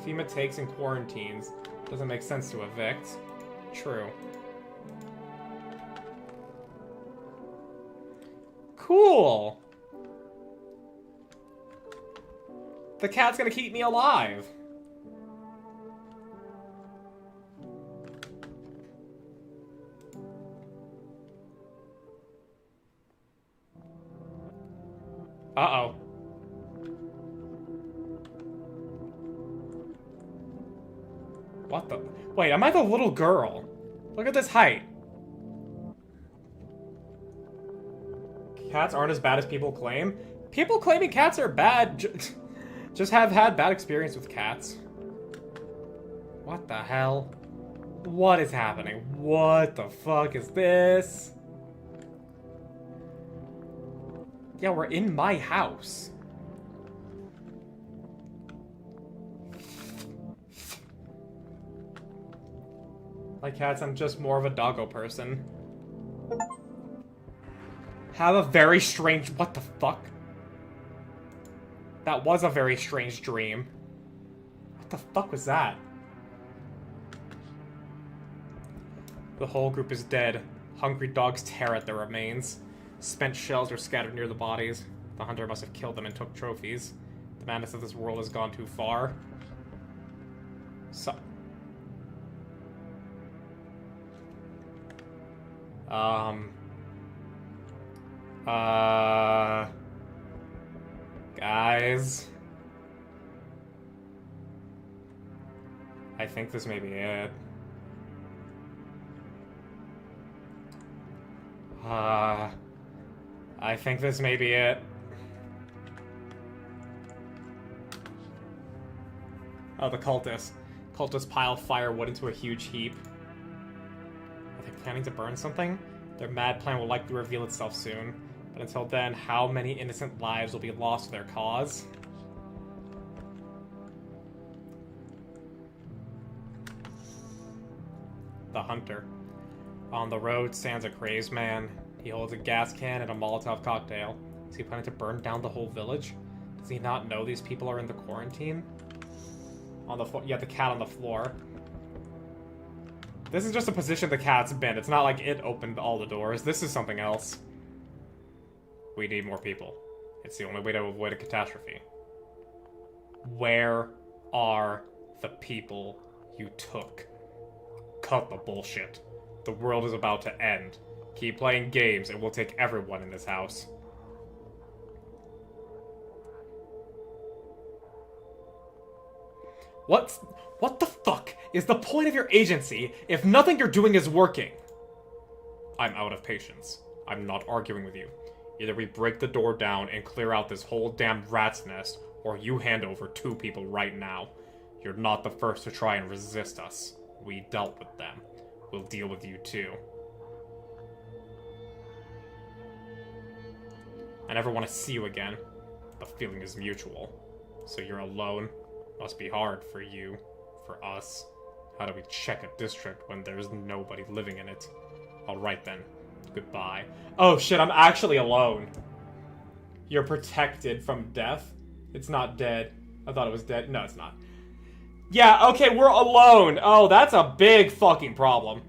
FEMA takes and quarantines. Doesn't make sense to evict. True. Cool! The cat's gonna keep me alive! Uh-oh. What the? Wait, am I the little girl? Look at this height. Cats aren't as bad as people claim. People claiming cats are bad just have had bad experience with cats. What the hell? What is happening? What the fuck is this? Yeah, we're in my house. Like cats, I'm just more of a doggo person. Have a very strange... What the fuck? That was a very strange dream. What the fuck was that? The whole group is dead. Hungry dogs tear at their remains. Spent shells are scattered near the bodies. The hunter must have killed them and took trophies. The madness of this world has gone too far. So... Guys... I think this may be it. I think this may be it. Oh, the cultists. Cultists pile firewood into a huge heap. Are they planning to burn something? Their mad plan will likely reveal itself soon. But until then, how many innocent lives will be lost to their cause? The hunter. On the road stands a crazed man. He holds a gas can and a Molotov cocktail. Is he planning to burn down the whole village? Does he not know these people are in the quarantine? On the floor. Yeah, the cat on the floor. This is just a position the cat's been. It's not like it opened all the doors. This is something else. We need more people. It's the only way to avoid a catastrophe. Where are the people you took? Cut the bullshit. The world is about to end. Keep playing games and we'll take everyone in this house. What the fuck is the point of your agency if nothing you're doing is working? I'm out of patience. I'm not arguing with you. Either we break the door down and clear out this whole damn rat's nest, or you hand over 2 people right now. You're not the first to try and resist us. We dealt with them. We'll deal with you too. I never want to see you again. The feeling is mutual. So you're alone? Must be hard for you. For us. How do we check a district when there's nobody living in it? Alright then. Goodbye. Oh shit, I'm actually alone. You're protected from death? It's not dead. I thought it was dead. No, it's not. Yeah, okay, we're alone. Oh, that's a big fucking problem.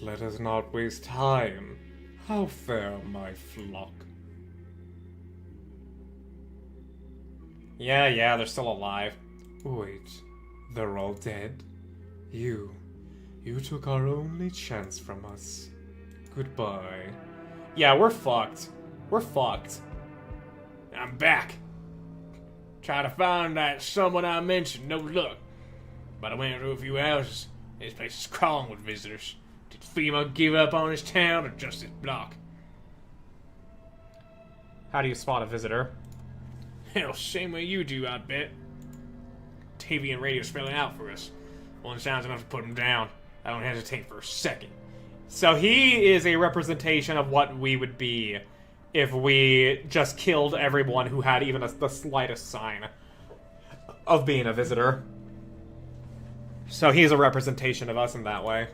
Let us not waste time. How fair, my flock. Yeah, they're still alive. Wait, they're all dead? You took our only chance from us. Goodbye. Yeah, we're fucked. We're fucked. I'm back. Try to find that someone I mentioned, no luck. But I went through a few houses. This place is crawling with visitors. Did FEMA give up on this town or just this block? How do you spot a visitor? Hell, same way you do, I bet. TV and radio spelling out for us. One sounds enough to put him down. I don't hesitate for a second. So he is a representation of what we would be if we just killed everyone who had even the slightest sign of being a visitor. So he's a representation of us in that way.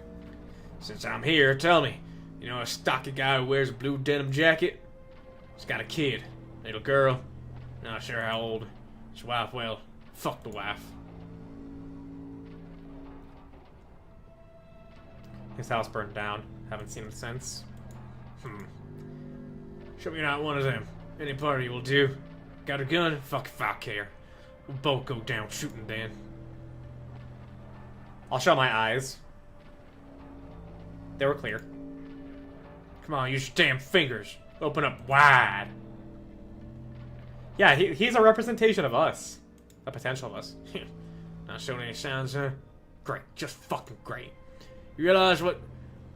Since I'm here, tell me, you know a stocky guy who wears a blue denim jacket? He's got a kid, little girl, not sure how old. His wife, well, fuck the wife. His house burned down. Haven't seen him since. Show me you're not one of them. Any party will do. Got a gun? Fuck if I care. We'll both go down shooting then. I'll show my eyes. They were clear. Come on, use your damn fingers. Open up wide. Yeah, he's a representation of us. A potential of us. Not showing any signs, huh? Great, just fucking great. You realize what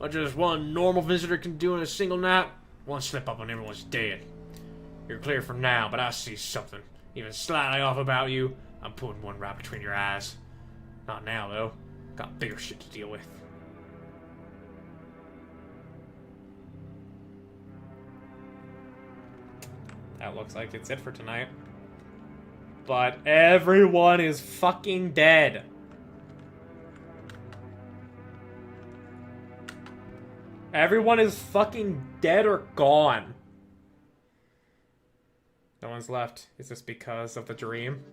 just one normal visitor can do in a single night? One slip up and everyone's dead. You're clear for now, but I see something even slightly off about you. I'm putting one right between your eyes. Not now, though. Got bigger shit to deal with. That looks like it's it for tonight. But everyone is fucking dead. Everyone is fucking dead or gone. No one's left. Is this because of the dream?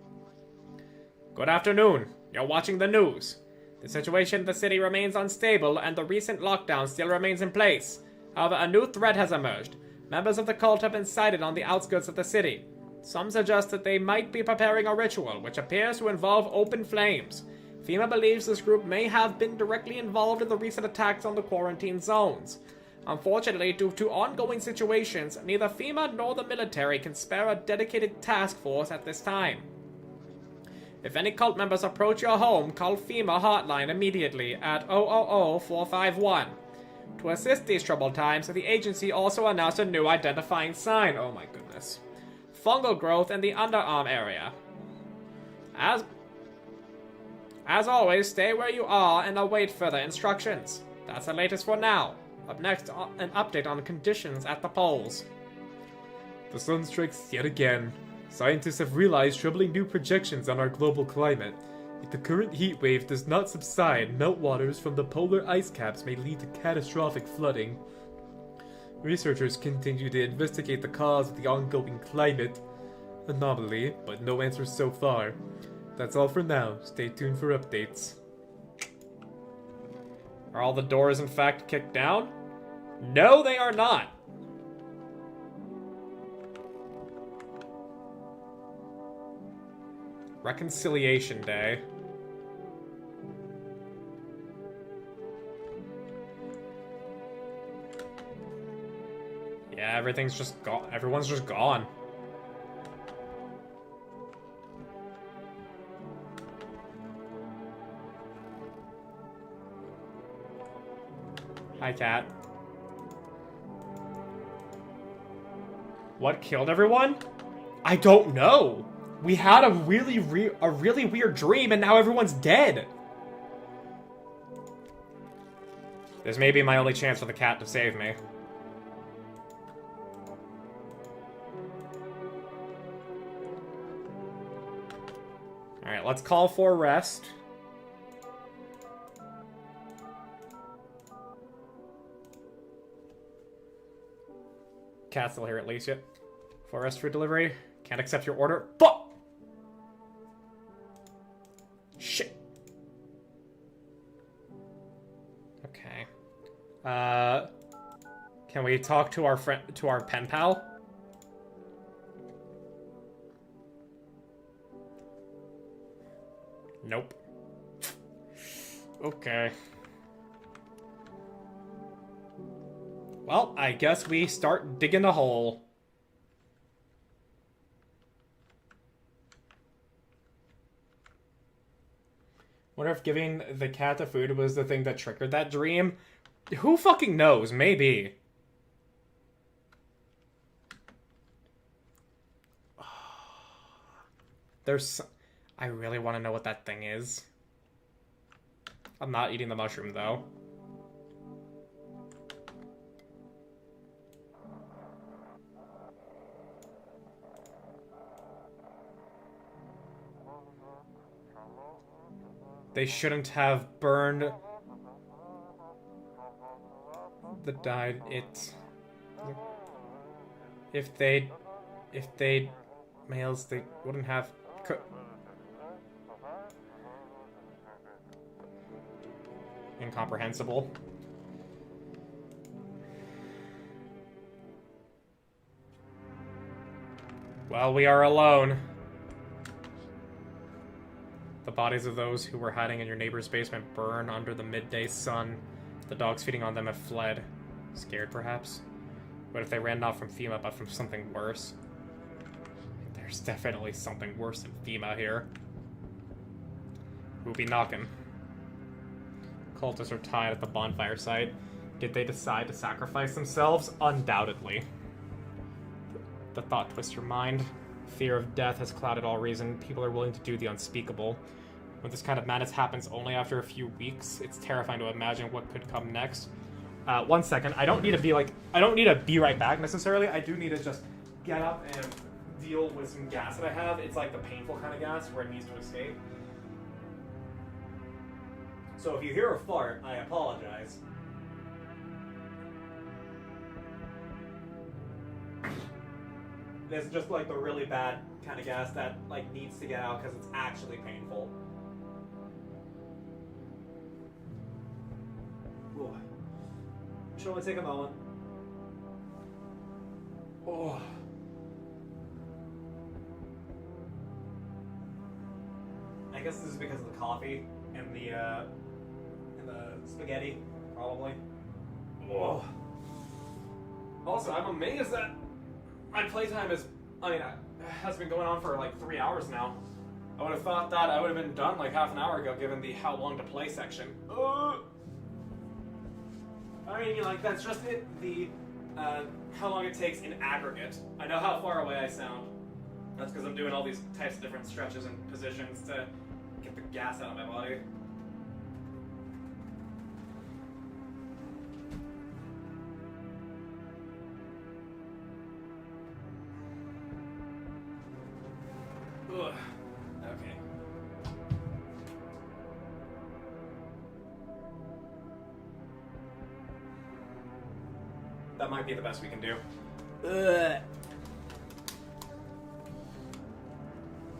Good afternoon. You're watching the news. The situation in the city remains unstable, and the recent lockdown still remains in place. However, a new threat has emerged. Members of the cult have been sighted on the outskirts of the city. Some suggest that they might be preparing a ritual, which appears to involve open flames. FEMA believes this group may have been directly involved in the recent attacks on the quarantine zones. Unfortunately, due to ongoing situations, neither FEMA nor the military can spare a dedicated task force at this time. If any cult members approach your home, call FEMA hotline immediately at 000-451. To assist these troubled times, the agency also announced a new identifying sign. Oh my goodness. Fungal growth in the underarm area. As always, stay where you are and await further instructions. That's the latest for now. Up next, an update on conditions at the poles. The sun strikes yet again. Scientists have realized troubling new projections on our global climate. If the current heat wave does not subside, meltwaters from the polar ice caps may lead to catastrophic flooding. Researchers continue to investigate the cause of the ongoing climate anomaly, but no answers so far. That's all for now. Stay tuned for updates. Are all the doors in fact kicked down? No, they are not. Reconciliation Day. Yeah, everything's just gone. Everyone's just gone. Hi, cat. What killed everyone? I don't know. We had a really weird dream, and now everyone's dead. This may be my only chance for the cat to save me. Alright, let's call for rest. Cat's still here at least yet. For rest for delivery. Can't accept your order. Fuck! Shit. Okay. Can we talk to our pen pal? Nope. Okay. Well, I guess we start digging a hole. Wonder if giving the cat the food was the thing that triggered that dream? Who fucking knows? Maybe. I really want to know what that thing is. I'm not eating the mushroom, though. They shouldn't have burned the dyed it. If they males, they wouldn't have incomprehensible. Well, we are alone. The bodies of those who were hiding in your neighbor's basement burn under the midday sun. The dogs feeding on them have fled. Scared, perhaps? What if they ran not from FEMA, but from something worse? There's definitely something worse than FEMA here. Who'll be knocking? Cultists are tied at the bonfire site. Did they decide to sacrifice themselves? Undoubtedly. The thought twists your mind. Fear of death has clouded all reason. People are willing to do the unspeakable. When this kind of madness happens only after a few weeks, it's terrifying to imagine what could come next. 1 second. I don't need to be right back necessarily. I do need to just get up and deal with some gas that I have. It's like the painful kind of gas where it needs to escape. So if you hear a fart, I apologize. It's just like the really bad kind of gas that like needs to get out because it's actually painful. Ooh. Should only take a moment. Oh. I guess this is because of the coffee and the spaghetti, probably. Oh. Also, I'm amazed that my playtime has been going on for like 3 hours now. I would have thought that I would have been done like half an hour ago, given the how long to play section. I mean, like, that's just it. The how long it takes in aggregate. I know how far away I sound. That's because I'm doing all these types of different stretches and positions to get the gas out of my body. Ugh. Okay. That might be the best we can do. Ugh.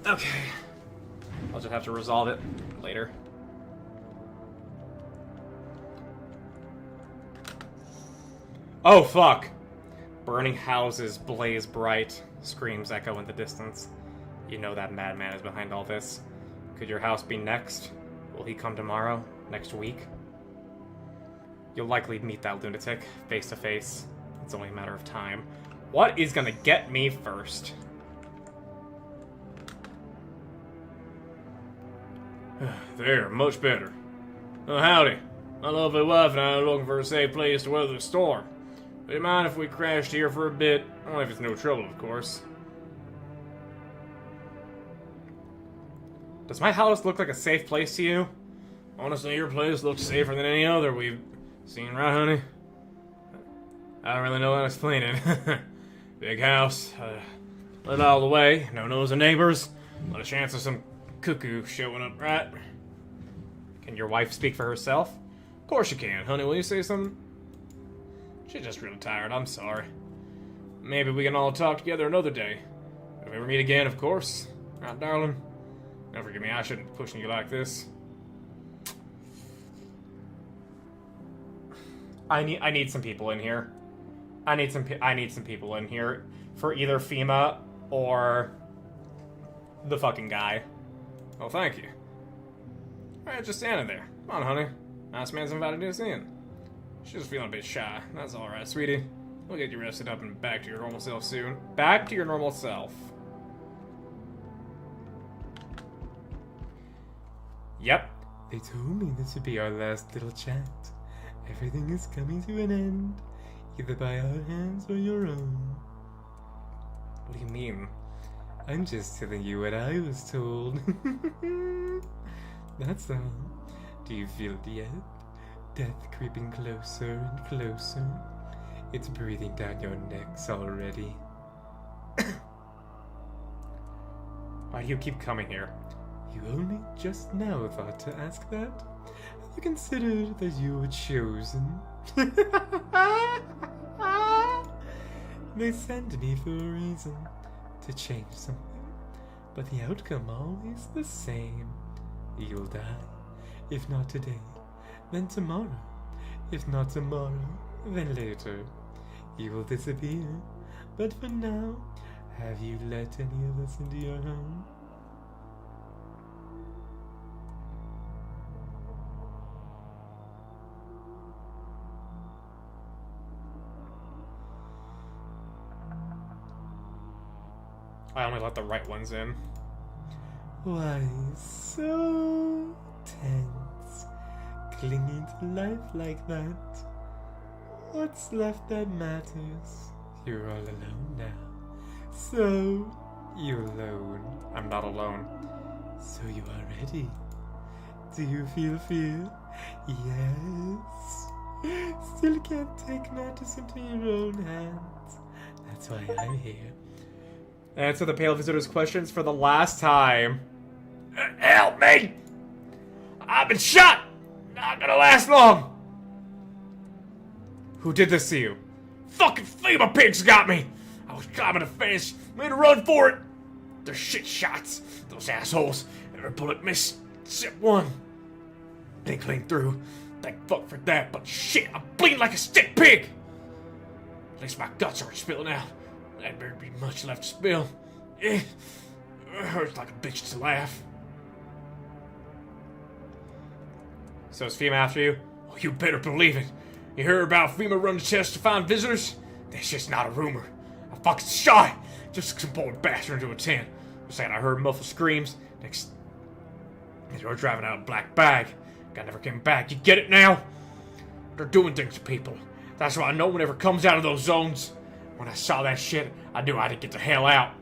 Okay. I'll just have to resolve it later. Oh, fuck! Burning houses blaze bright. Screams echo in the distance. You know that madman is behind all this. Could your house be next? Will he come tomorrow? Next week? You'll likely meet that lunatic, face to face. It's only a matter of time. What is gonna get me first? There, much better. Oh, howdy. My lovely wife and I are looking for a safe place to weather the storm. Do you mind if we crashed here for a bit? Only if it's no trouble, of course. Does my house look like a safe place to you? Honestly, your place looks safer than any other we've seen, right, honey? I don't really know how to explain it. Big house, lit all the way, no nosy neighbors, not a chance of some cuckoo showing up, right? Can your wife speak for herself? Of course you can, honey. Will you say something? She's just really tired, I'm sorry. Maybe we can all talk together another day. If we ever meet again, of course. Right, darling? Don't forgive me, I shouldn't be pushing you like this. I need some people in here. I need some people in here for either FEMA or the fucking guy. Oh, thank you. Alright, just standing there. Come on, honey. Nice man's invited us in. She's just feeling a bit shy. That's alright, sweetie. We'll get you rested up and back to your normal self soon. Back to your normal self. Yep. They told me this would be our last little chat. Everything is coming to an end, either by our hands or your own. What do you mean? I'm just telling you what I was told. That's all. Do you feel it yet? Death creeping closer and closer. It's breathing down your necks already. Why do you keep coming here? You only just now thought to ask that? Have you considered that you were chosen? They send me for a reason, to change something, but the outcome always the same. You'll die. If not today, then tomorrow. If not tomorrow, then later. You will disappear. But for now, have you let any of us into your home? I only let the right ones in. Why so tense, clinging to life like that? What's left that matters? You're all alone now. So, you're alone. I'm not alone. So you are ready. Do you feel fear? Yes. Still can't take matters into your own hands. That's why I'm here. Answer the Pale Visitor's questions for the last time. Help me! I've been shot! Not gonna last long! Who did this to you? Fucking FEMA pigs got me! I was climbing a fence, made a run for it! They're shit shots, those assholes. Every bullet missed, except one. They clean through. Thank fuck for that, but shit, I'm bleeding like a stick pig! At least my guts aren't spilling out. There better be much left to spill. It hurts like a bitch to laugh. So is FEMA after you? Oh, you better believe it. You heard about FEMA running tests to find visitors? That's just not a rumor. I fucking shot it. Just some poor bastard into a tent. Saying I heard muffled screams. Next, they were driving out a black bag. Guy never came back. You get it now? They're doing things to people. That's what I know whenever it comes out of those zones. When I saw that shit, I knew I had to get the hell out.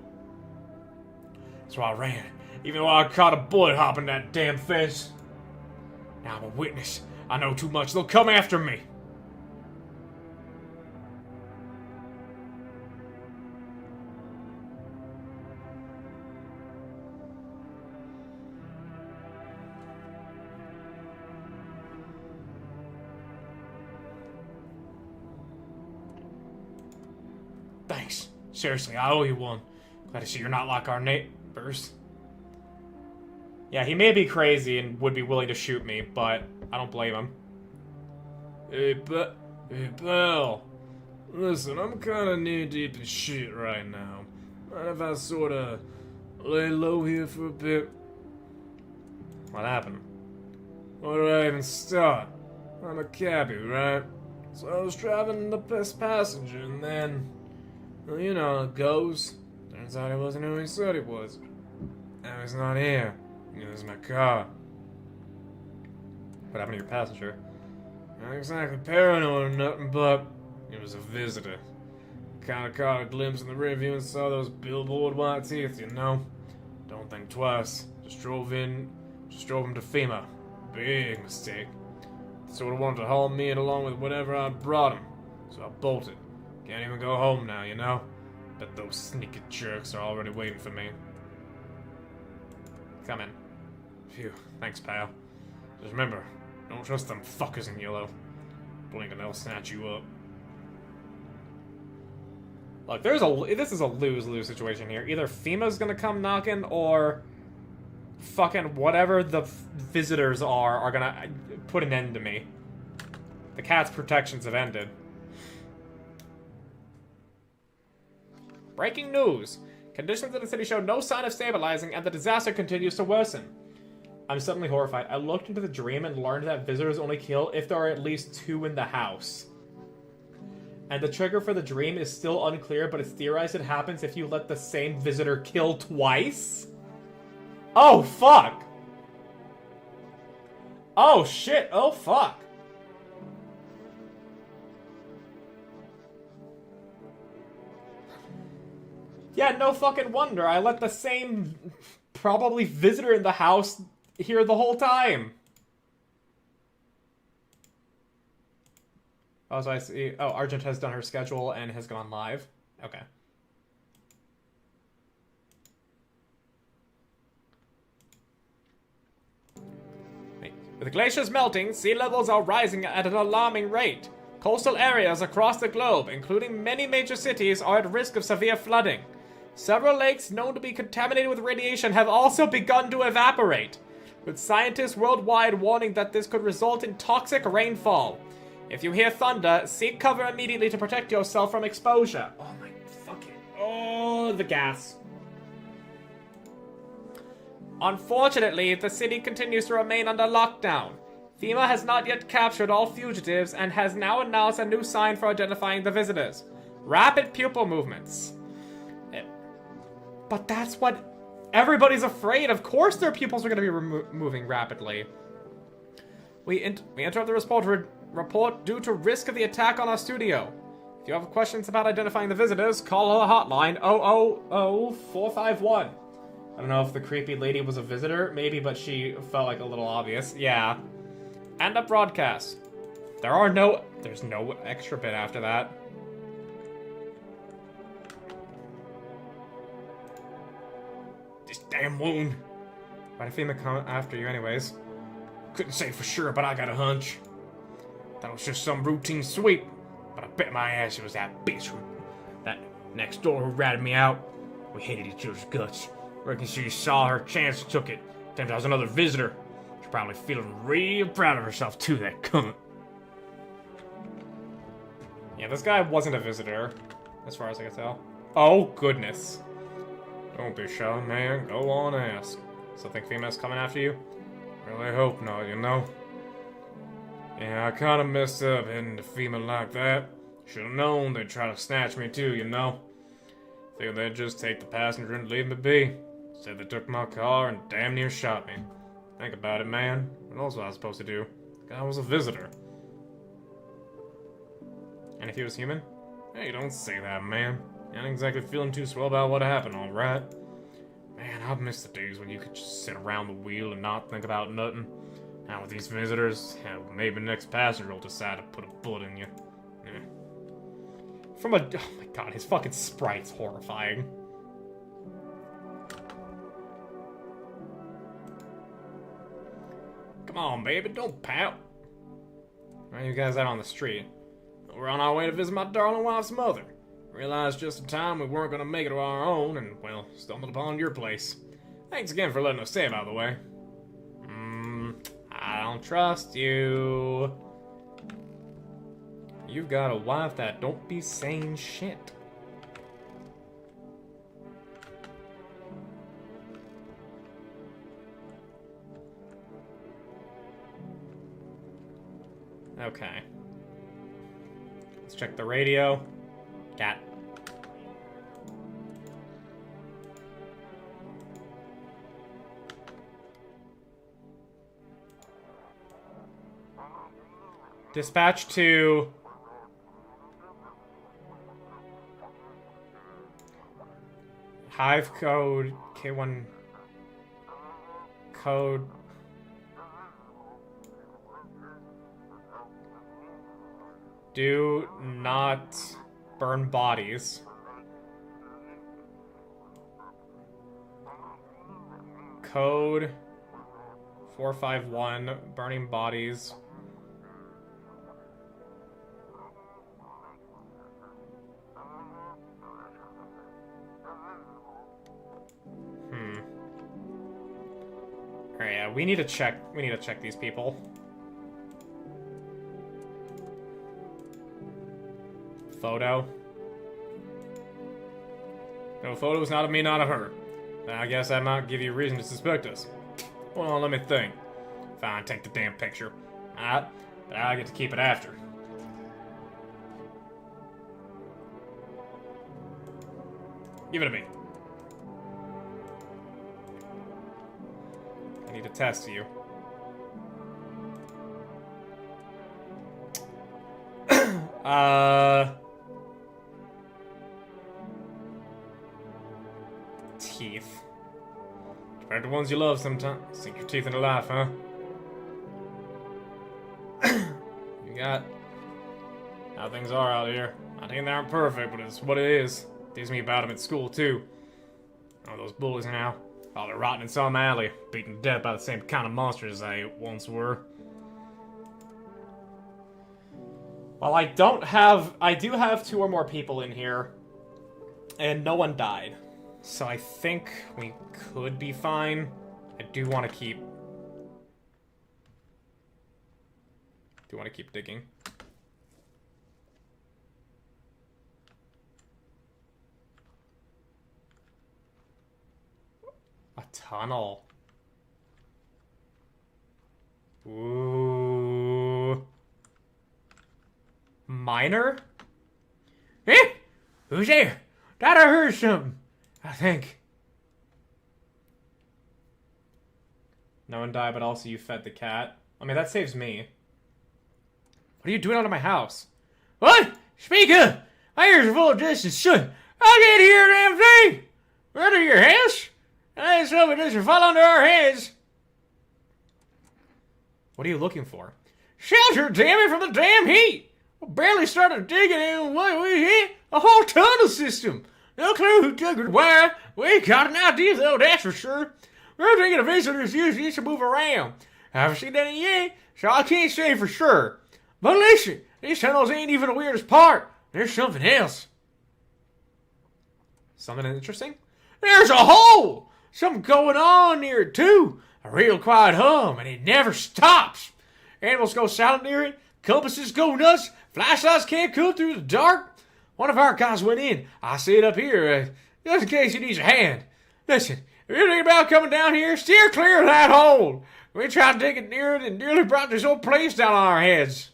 That's why I ran. Even though I caught a bullet hopping that damn fence. Now I'm a witness. I know too much. They'll come after me. Thanks. Seriously, I owe you one. Glad to see you're not like our neighbors. Yeah, he may be crazy and would be willing to shoot me, but I don't blame him. Hey, pal. Listen, I'm kinda knee-deep in shit right now. Mind if I sorta lay low here for a bit? What happened? Where do I even start? I'm a cabbie, right? So I was driving the best passenger, and then... well, you know how it goes. Turns out he wasn't who he said he was. Now he's not here. It was my car. What happened to your passenger? Not exactly paranoid or nothing, but it was a visitor. Kinda caught a glimpse in the rearview and saw those billboard white teeth, you know? Don't think twice. Just drove him to FEMA. Big mistake. Sorta wanted to haul me in along with whatever I'd brought him. So I bolted. Can't even go home now, you know? Bet those sneaky jerks are already waiting for me. Come in. Phew, thanks, pal. Just remember, don't trust them fuckers in yellow. Blink and they'll snatch you up. Look, this is a lose-lose situation here. Either FEMA's gonna come knocking, or fucking whatever the visitors are gonna put an end to me. The cat's protections have ended. Breaking news! Conditions in the city show no sign of stabilizing, and the disaster continues to worsen. I'm suddenly horrified. I looked into the dream and learned that visitors only kill if there are at least 2 in the house. And the trigger for the dream is still unclear, but it's theorized it happens if you let the same visitor kill twice? Oh, fuck! Oh, shit! Oh, fuck! Yeah, no fucking wonder. I let the same, probably visitor in the house here the whole time. Oh, so I see. Oh, Argent has done her schedule and has gone live. Okay. With the glaciers melting, sea levels are rising at an alarming rate. Coastal areas across the globe, including many major cities, are at risk of severe flooding. Several lakes known to be contaminated with radiation have also begun to evaporate, with scientists worldwide warning that this could result in toxic rainfall. If you hear thunder, seek cover immediately to protect yourself from exposure. Oh my fucking... Oh, the gas. Unfortunately, the city continues to remain under lockdown. FEMA has not yet captured all fugitives and has now announced a new sign for identifying the visitors. Rapid pupil movements. But that's what everybody's afraid. Of course their pupils are going to be moving rapidly. We interrupt the report due to risk of the attack on our studio. If you have questions about identifying the visitors, call our hotline 000-451. I don't know if the creepy lady was a visitor, maybe, but she felt like a little obvious. Yeah. End of broadcast. There's no extra bit after that. This damn wound. Why did FEMA come after you anyways? Couldn't say for sure, but I got a hunch. Thought it was just some routine sweep, but I bet my ass it was that bitch that next door who ratted me out. We hated each other's guts. Reckon she saw her chance and took it. Think I was another visitor. She's probably feeling real proud of herself too, that cunt. Yeah, this guy wasn't a visitor, as far as I can tell. Oh, goodness. Don't be shy, man. Go on, ask. So think FEMA's coming after you? Really hope not, you know? Yeah, I kinda messed up heading to FEMA like that. Should've known they'd try to snatch me too, you know? Figured they'd just take the passenger and leave me be. Said they took my car and damn near shot me. Think about it, man. What else was I supposed to do? The guy was a visitor. And if he was human? Hey, don't say that, man. You ain't exactly feeling too swell about what happened, alright? Man, I've missed the days when you could just sit around the wheel and not think about nothing. Now with these visitors, hell, maybe the next passenger will decide to put a bullet in you. Yeah. Oh my god, his fucking sprite's horrifying. Come on, baby, don't pout. Why are you guys out on the street? We're on our way to visit my darling wife's mother. Realized just in time we weren't gonna make it to our own, and, well, stumbled upon your place. Thanks again for letting us stay, by the way. I don't trust you. You've got a wife that don't be saying shit. Okay. Let's check the radio. Cat. Dispatch to... Hive code K1 code do not burn bodies. Code 451 burning bodies. Alright, yeah, we need to check these people. Photo. No, photo's not of me, not of her. I guess that might give you a reason to suspect us. Well, let me think. Fine, take the damn picture. Alright, but I get to keep it after. Give it to me. I need to test you. Compared to ones you love sometimes. Sink your teeth into life, huh? You got how things are out here. I think they aren't perfect, but it's what it is. Teases me about them at school, too. Oh, those bullies now. Probably rotting in some alley, beaten to death by the same kind of monsters they once were. Well, I do have 2 or more people in here, and no one died. So I think we could be fine. I do want to keep digging. A tunnel. Ooh. Miner? Eh? Who's there? Thought I heard something. I think. No one died, but also you fed the cat. I mean, that saves me. What are you doing out of my house? What? Speak up! My ears are full of distance. Shut. I can't hear a damn thing! Run to your house? I ain't something doesn't fall under our heads. What are you looking for? Shelter, damn it, from the damn heat! We barely started digging in what we hit a whole tunnel system. No clue who dug it why. We ain't got an idea though, that's for sure. We're thinking the visitors used to move around. I haven't seen any yet, so I can't say for sure. But listen, these tunnels ain't even the weirdest part. There's something else. Something interesting? There's a hole! Something going on near it too. A real quiet hum, and it never stops. Animals go silent near it, compasses go nuts, flashlights can't come through the dark. One of our guys went in. I see it up here, just in case he needs a hand. Listen, if you're thinking about coming down here, steer clear of that hole. We tried digging near it and nearly brought this whole place down on our heads.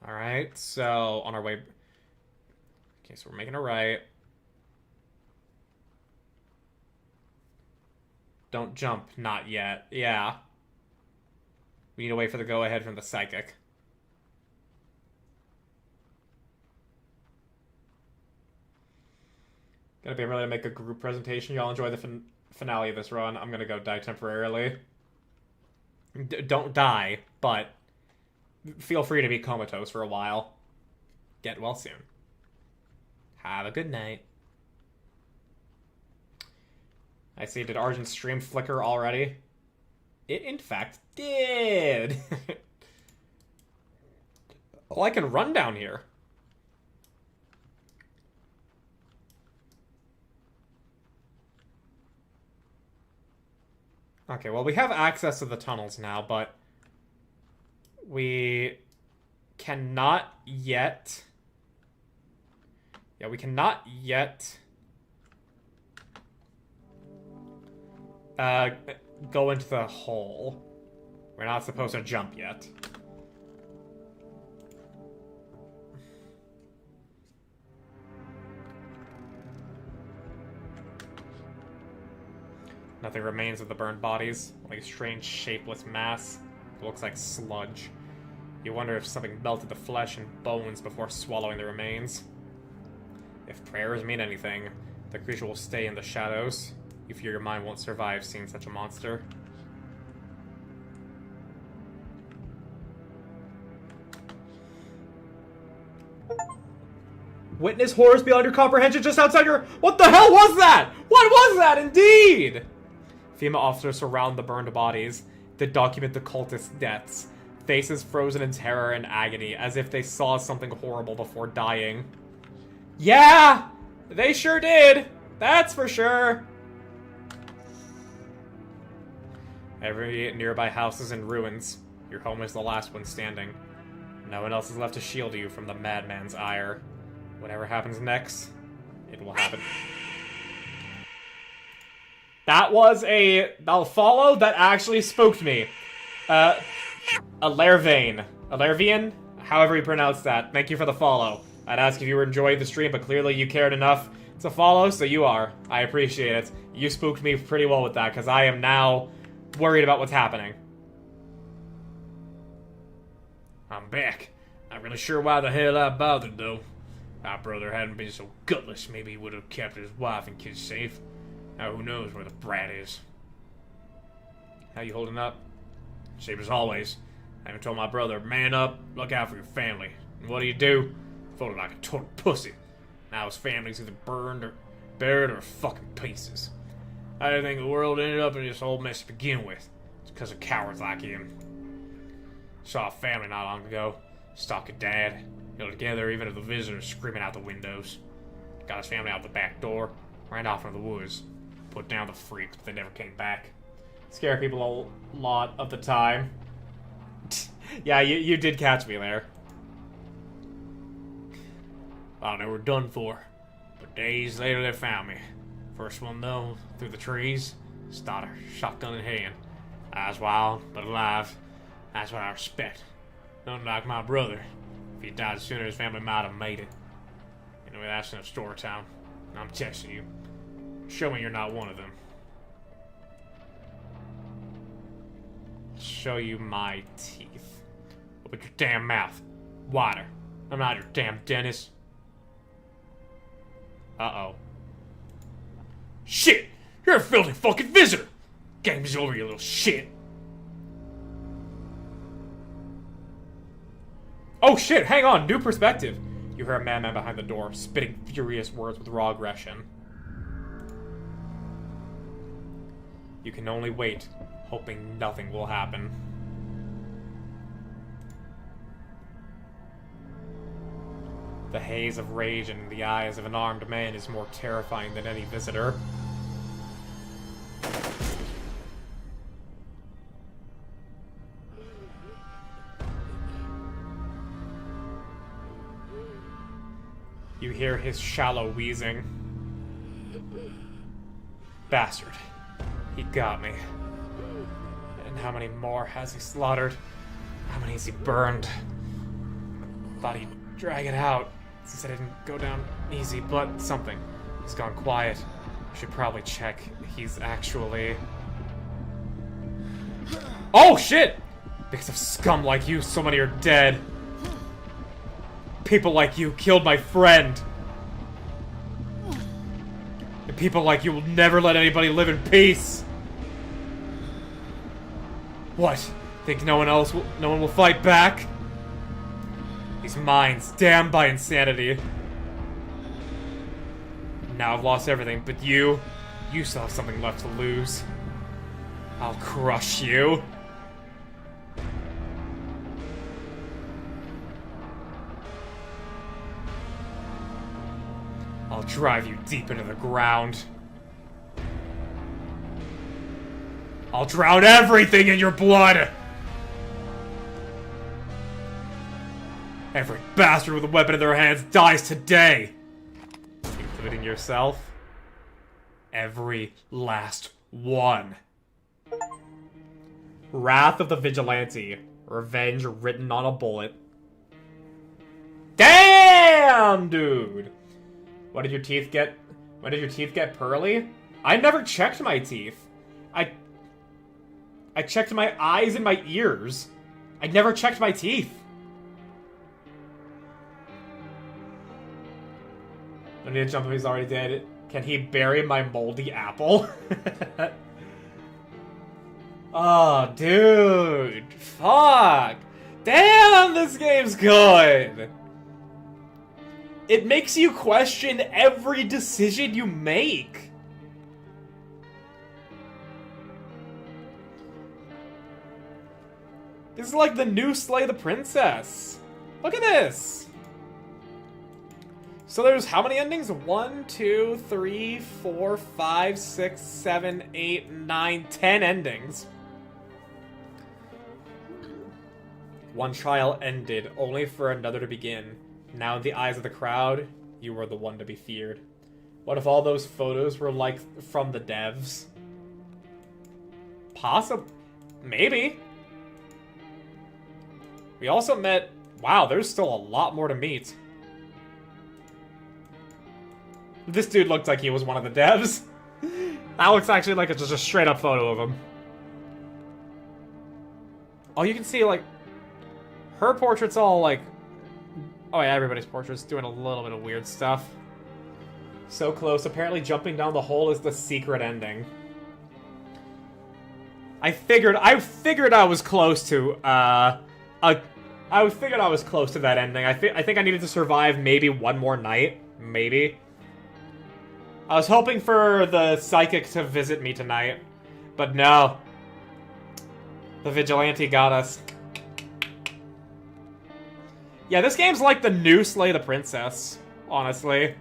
Alright, so on our way... Okay, so we're making a right. Don't jump, not yet. Yeah. We need to wait for the go-ahead from the psychic. Gonna be ready to make a group presentation. Y'all enjoy the finale of this run. I'm gonna go die temporarily. Don't die, but feel free to be comatose for a while. Get well soon. Have a good night. I see, did Argent's stream flicker already? It, in fact, did! Oh, I can run down here. Okay, well, we have access to the tunnels now, but we cannot yet... Yeah, we cannot yet... go into the hole. We're not supposed to jump yet. Nothing remains of the burned bodies, like a strange shapeless mass. It looks like sludge. You wonder if something melted the flesh and bones before swallowing the remains. If prayers mean anything, the creature will stay in the shadows. You fear your mind won't survive seeing such a monster. Witness horrors beyond your comprehension just outside your... What the hell was that? What was that, indeed? FEMA officers surround the burned bodies. They document the cultists' deaths. Faces frozen in terror and agony, as if they saw something horrible before dying. Yeah! They sure did! That's for sure! Every nearby house is in ruins. Your home is the last one standing. No one else is left to shield you from the madman's ire. Whatever happens next, it will happen. That was a follow that actually spooked me. Alervian, however you pronounce that. Thank you for the follow. I'd ask if you were enjoying the stream, but clearly you cared enough to follow, so you are. I appreciate it. You spooked me pretty well with that, because I am now worried about what's happening. I'm back. Not really sure why the hell I bothered, though. My brother hadn't been so gutless, maybe he would have kept his wife and kids safe. Now who knows where the brat is. How you holding up? Same as always. I even told my brother, man up, look out for your family. And what do? Folded like a total pussy. Now his family's either burned or buried or fucking pieces. I didn't think the world ended up in this whole mess to begin with. It's because of cowards like him. Saw a family not long ago. Stalking dad. Held together even if the visitors screaming out the windows. Got his family out the back door. Ran off into the woods. Put down the freaks, but they never came back. Scare people a lot of the time. Yeah, you did catch me there. Thought they were done for. But days later they found me. First one though, through the trees. Starter, shotgun in hand. Eyes wild, but alive. That's what I respect. Unlike my brother. If he died sooner, his family might have made it. Anyway, that's enough story time. I'm testing you. Show me you're not one of them. Show you my teeth. Open your damn mouth. Wider. I'm not your damn dentist. Uh-oh. Shit! You're a filthy fucking visitor! Game's over, you little shit. Oh shit, hang on, new perspective. You hear a madman behind the door, spitting furious words with raw aggression. You can only wait, hoping nothing will happen. The haze of rage in the eyes of an armed man is more terrifying than any visitor. You hear his shallow wheezing. Bastard. He got me. And how many more has he slaughtered? How many has he burned? Thought he'd drag it out, since I didn't go down easy, but something. He's gone quiet. Should probably check. He's actually... Oh shit! Because of scum like you, so many are dead. People like you killed my friend. And people like you will never let anybody live in peace. What? Think no one will fight back? These minds, damned by insanity. Now I've lost everything, but you still have something left to lose. I'll crush you. I'll drive you deep into the ground. I'll drown everything in your blood! Every bastard with a weapon in their hands dies today! Including yourself. Every last one. Wrath of the Vigilante. Revenge written on a bullet. Damn, dude! What did your teeth get? When did your teeth get pearly? I never checked my teeth. I checked my eyes and my ears. I never checked my teeth. I need to jump if he's already dead. Can he bury my moldy apple? Oh, dude. Fuck. Damn, this game's good. It makes you question every decision you make. This is like the new Slay the Princess. Look at this. So there's how many endings? 1, 2, 3, 4, 5, 6, 7, 8, 9, 10 endings. One trial ended, only for another to begin. Now in the eyes of the crowd, you were the one to be feared. What if all those photos were like from the devs? Possible. Maybe. We also met... Wow, there's still a lot more to meet. This dude looked like he was one of the devs. That looks actually like it's just a straight up photo of him. Oh, you can see, like, Her portrait's all like... Oh yeah, everybody's portrait's doing a little bit of weird stuff. So close. Apparently jumping down the hole is the secret ending. I figured I was close to, I figured I was close to that ending. I think I needed to survive maybe one more night. Maybe. I was hoping for the psychic to visit me tonight. But no. The vigilante got us. Yeah, this game's like the new Slay the Princess, honestly.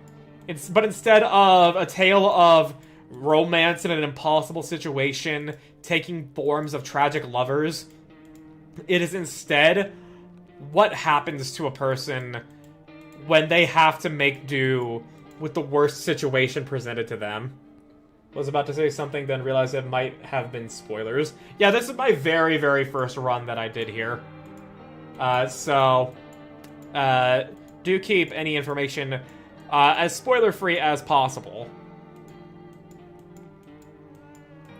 But instead of a tale of romance in an impossible situation, taking forms of tragic lovers, it is instead what happens to a person when they have to make do with the worst situation presented to them. Was about to say something, then realized it might have been spoilers. Yeah, this is my very, very first run that I did here. Do keep any information as spoiler-free as possible.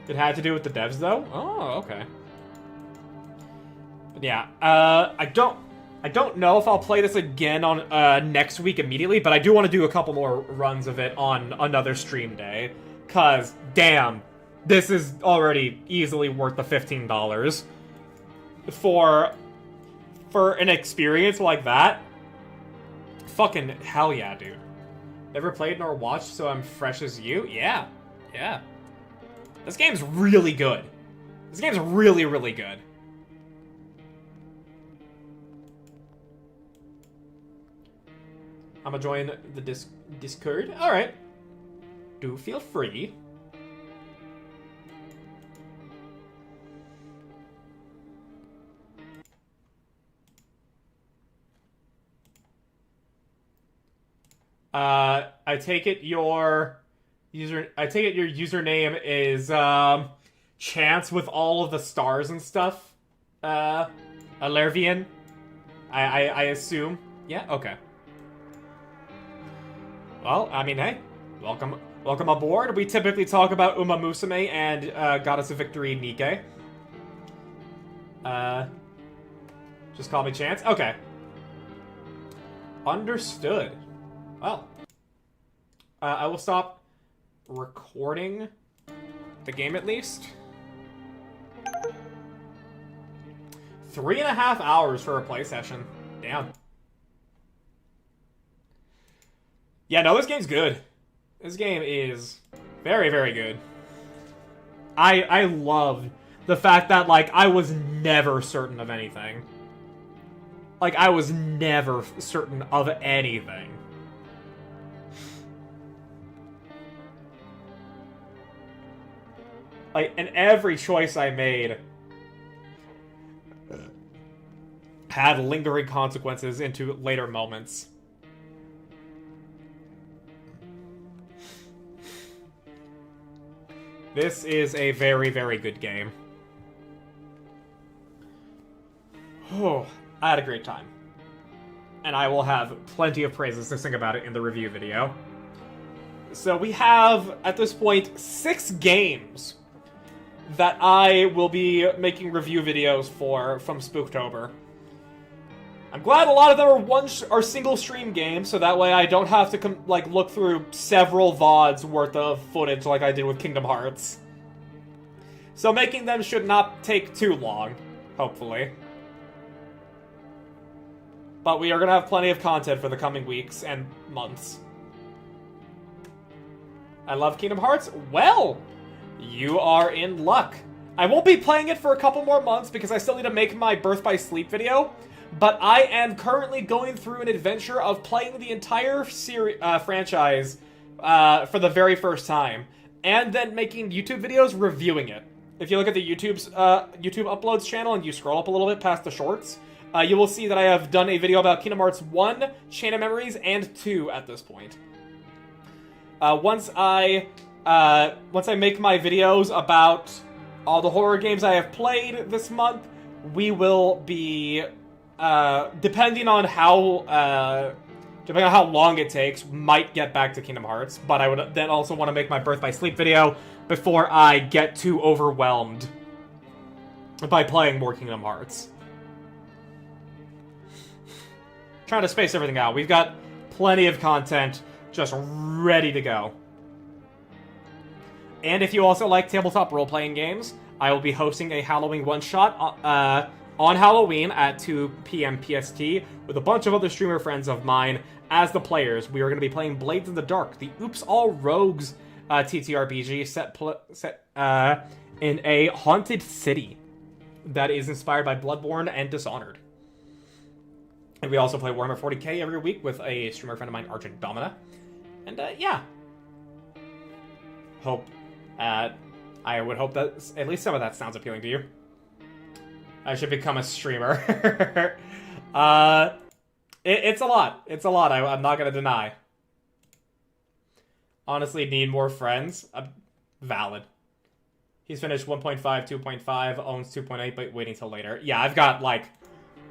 It had to do with the devs, though? Oh, okay. But yeah, I don't know if I'll play this again on next week immediately, but I do want to do a couple more runs of it on another stream day. Cause, damn, this is already easily worth the $15. For an experience like that, fucking hell yeah, dude. Never played nor watched, so I'm fresh as you? Yeah. Yeah. This game's really good. This game's really, really good. I'm gonna join the Discord. Alright. Do feel free. I take it your username is Chance with all of the stars and stuff. Alervian. I assume. Yeah, okay. Well, I mean, hey, welcome aboard. We typically talk about Uma Musume and Goddess of Victory Nike. Just call me Chance? Okay. Understood. Well, I will stop recording the game at least. 3.5 hours for a play session. Damn. Yeah, no, this game's good. This game is very, very good. I love the fact that, like, I was never certain of anything. Like, I was never certain of anything. Like, and every choice I made had lingering consequences into later moments. This is a very, very good game. Oh, I had a great time. And I will have plenty of praises to sing about it in the review video. So we have, at this point, 6 games that I will be making review videos for from Spooktober. I'm glad a lot of them are single stream games, so that way I don't have to look through several VODs worth of footage like I did with Kingdom Hearts. So making them should not take too long, hopefully. But we are going to have plenty of content for the coming weeks and months. I love Kingdom Hearts? Well, you are in luck. I won't be playing it for a couple more months because I still need to make my Birth by Sleep video. But I am currently going through an adventure of playing the entire franchise for the very first time. And then making YouTube videos reviewing it. If you look at the YouTube uploads channel and you scroll up a little bit past the shorts, you will see that I have done a video about Kingdom Hearts 1, Chain of Memories, and 2 at this point. Once I make my videos about all the horror games I have played this month, we will be, depending on how long it takes, might get back to Kingdom Hearts, but I would then also want to make my Birth by Sleep video before I get too overwhelmed by playing more Kingdom Hearts. trying to space everything out. We've got plenty of content just ready to go. And if you also like tabletop role-playing games, I will be hosting a Halloween one-shot on Halloween at 2 p.m. PST with a bunch of other streamer friends of mine as the players. We are going to be playing Blades in the Dark, the Oops All Rogues TTRPG set in a haunted city that is inspired by Bloodborne and Dishonored. And we also play Warhammer 40k every week with a streamer friend of mine, Argent Domina. And yeah. I would hope that at least some of that sounds appealing to you. I should become a streamer. It's a lot. It's a lot, I'm not gonna deny. Honestly, need more friends? Valid. He's finished 1.5, 2.5, owns 2.8, but waiting till later. Yeah, I've got, like,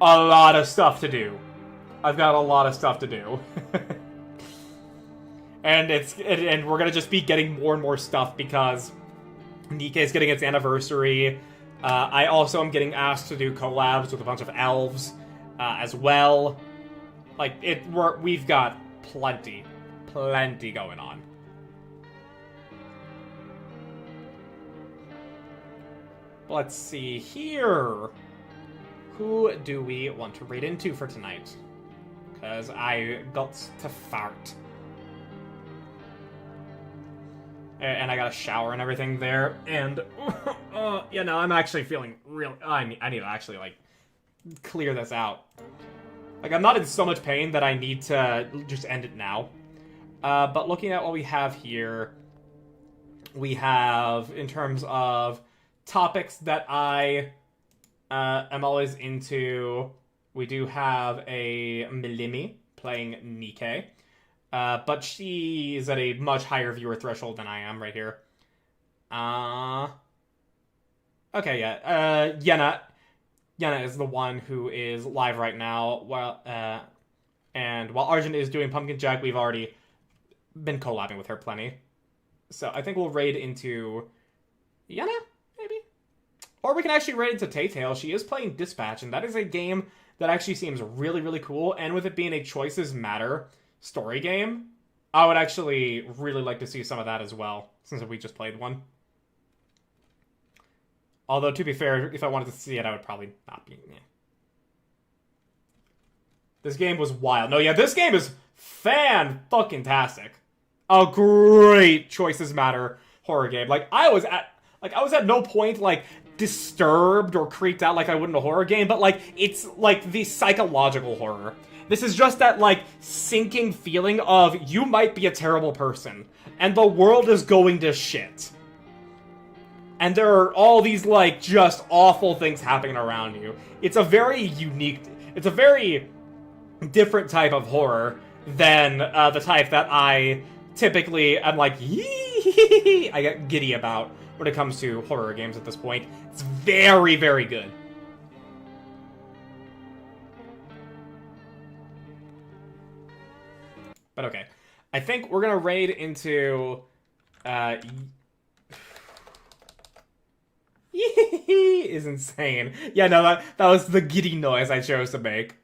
a lot of stuff to do. I've got a lot of stuff to do. And we're gonna just be getting more and more stuff because Nikke is getting its anniversary. I also am getting asked to do collabs with a bunch of elves as well. Like, we've got plenty going on. Let's see here. Who do we want to raid into for tonight? Because I got to fart. And I got a shower and everything there. And, you know, I'm actually feeling real... I need to actually, like, clear this out. Like, I'm not in so much pain that I need to just end it now. But looking at what we have here, we have, in terms of topics that I am always into, we do have a Milimi playing Nikke. But she's at a much higher viewer threshold than I am right here. Okay, yeah. Yenna is the one who is live right now. And while Arjun is doing Pumpkin Jack, we've already been collabing with her plenty. So I think we'll raid into Yenna, maybe? Or we can actually raid into Taytale. She is playing Dispatch, and that is a game that actually seems really, really cool. And with it being a Choices Matter story game, I would actually really like to see some of that as well, since we just played one. Although, to be fair, if I wanted to see it, I would probably not be. Yeah. This game was wild. No, yeah, this game is fan-fucking-tastic. A great Choices Matter horror game. Like, I was at no point, like, disturbed or creeped out like I would in a horror game, but, like, it's, like, the psychological horror. This is just that, like, sinking feeling of you might be a terrible person, and the world is going to shit. And there are all these, like, just awful things happening around you. It's a very different type of horror than the type that I typically am like, yee, I get giddy about when it comes to horror games at this point. It's very, very good. But okay, I think we're gonna raid into, is insane. Yeah, no, that was the giddy noise I chose to make.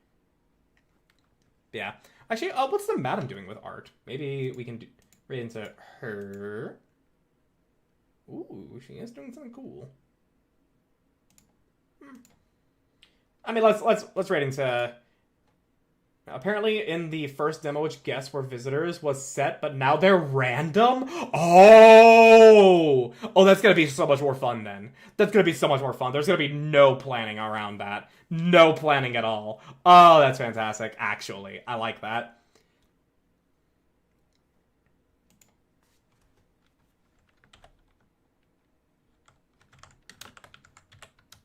Yeah. Actually, what's the madam doing with art? Maybe we can raid into her. Ooh, she is doing something cool. I mean, let's raid into. Apparently, in the first demo, which guests were visitors, was set, but now they're random? Oh! Oh, that's gonna be so much more fun, then. That's gonna be so much more fun. There's gonna be no planning around that. No planning at all. Oh, that's fantastic, actually. I like that.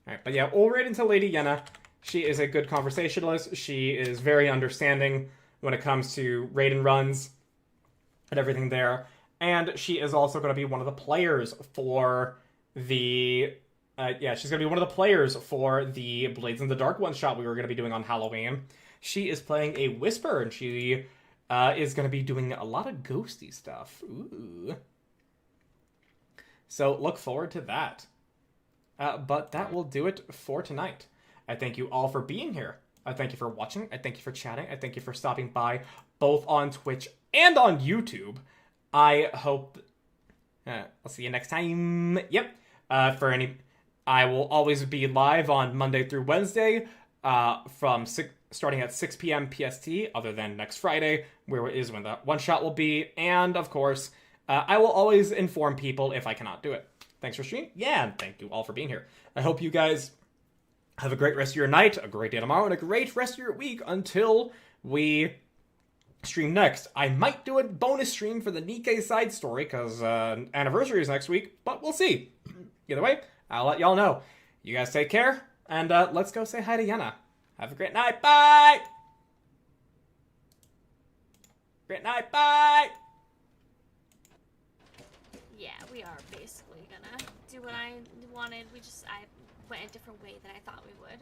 Alright, but yeah, we'll raid into Lady Yenna. She is a good conversationalist. She is very understanding when it comes to raid and runs and everything there. And she is also going to be one of the players for the... she's going to be one of the players for the Blades in the Dark one-shot we were going to be doing on Halloween. She is playing a Whisper, and she is going to be doing a lot of ghosty stuff. Ooh. So look forward to that. But that will do it for tonight. I thank you all for being here. I thank you for watching. I thank you for chatting. I thank you for stopping by both on Twitch and on YouTube. I hope... I'll see you next time. Yep. I will always be live on Monday through Wednesday starting at 6 p.m. PST, other than next Friday, where is when the one-shot will be. And, of course, I will always inform people if I cannot do it. Thanks for streaming. Yeah, and thank you all for being here. I hope you guys have a great rest of your night, a great day tomorrow, and a great rest of your week until we stream next. I might do a bonus stream for the Nikkei side story, because anniversary is next week, but we'll see. Either way, I'll let y'all know. You guys take care, and let's go say hi to Yenna. Have a great night. Bye! Great night. Bye! Yeah, we are basically gonna do what I wanted. I went a different way than I thought we would.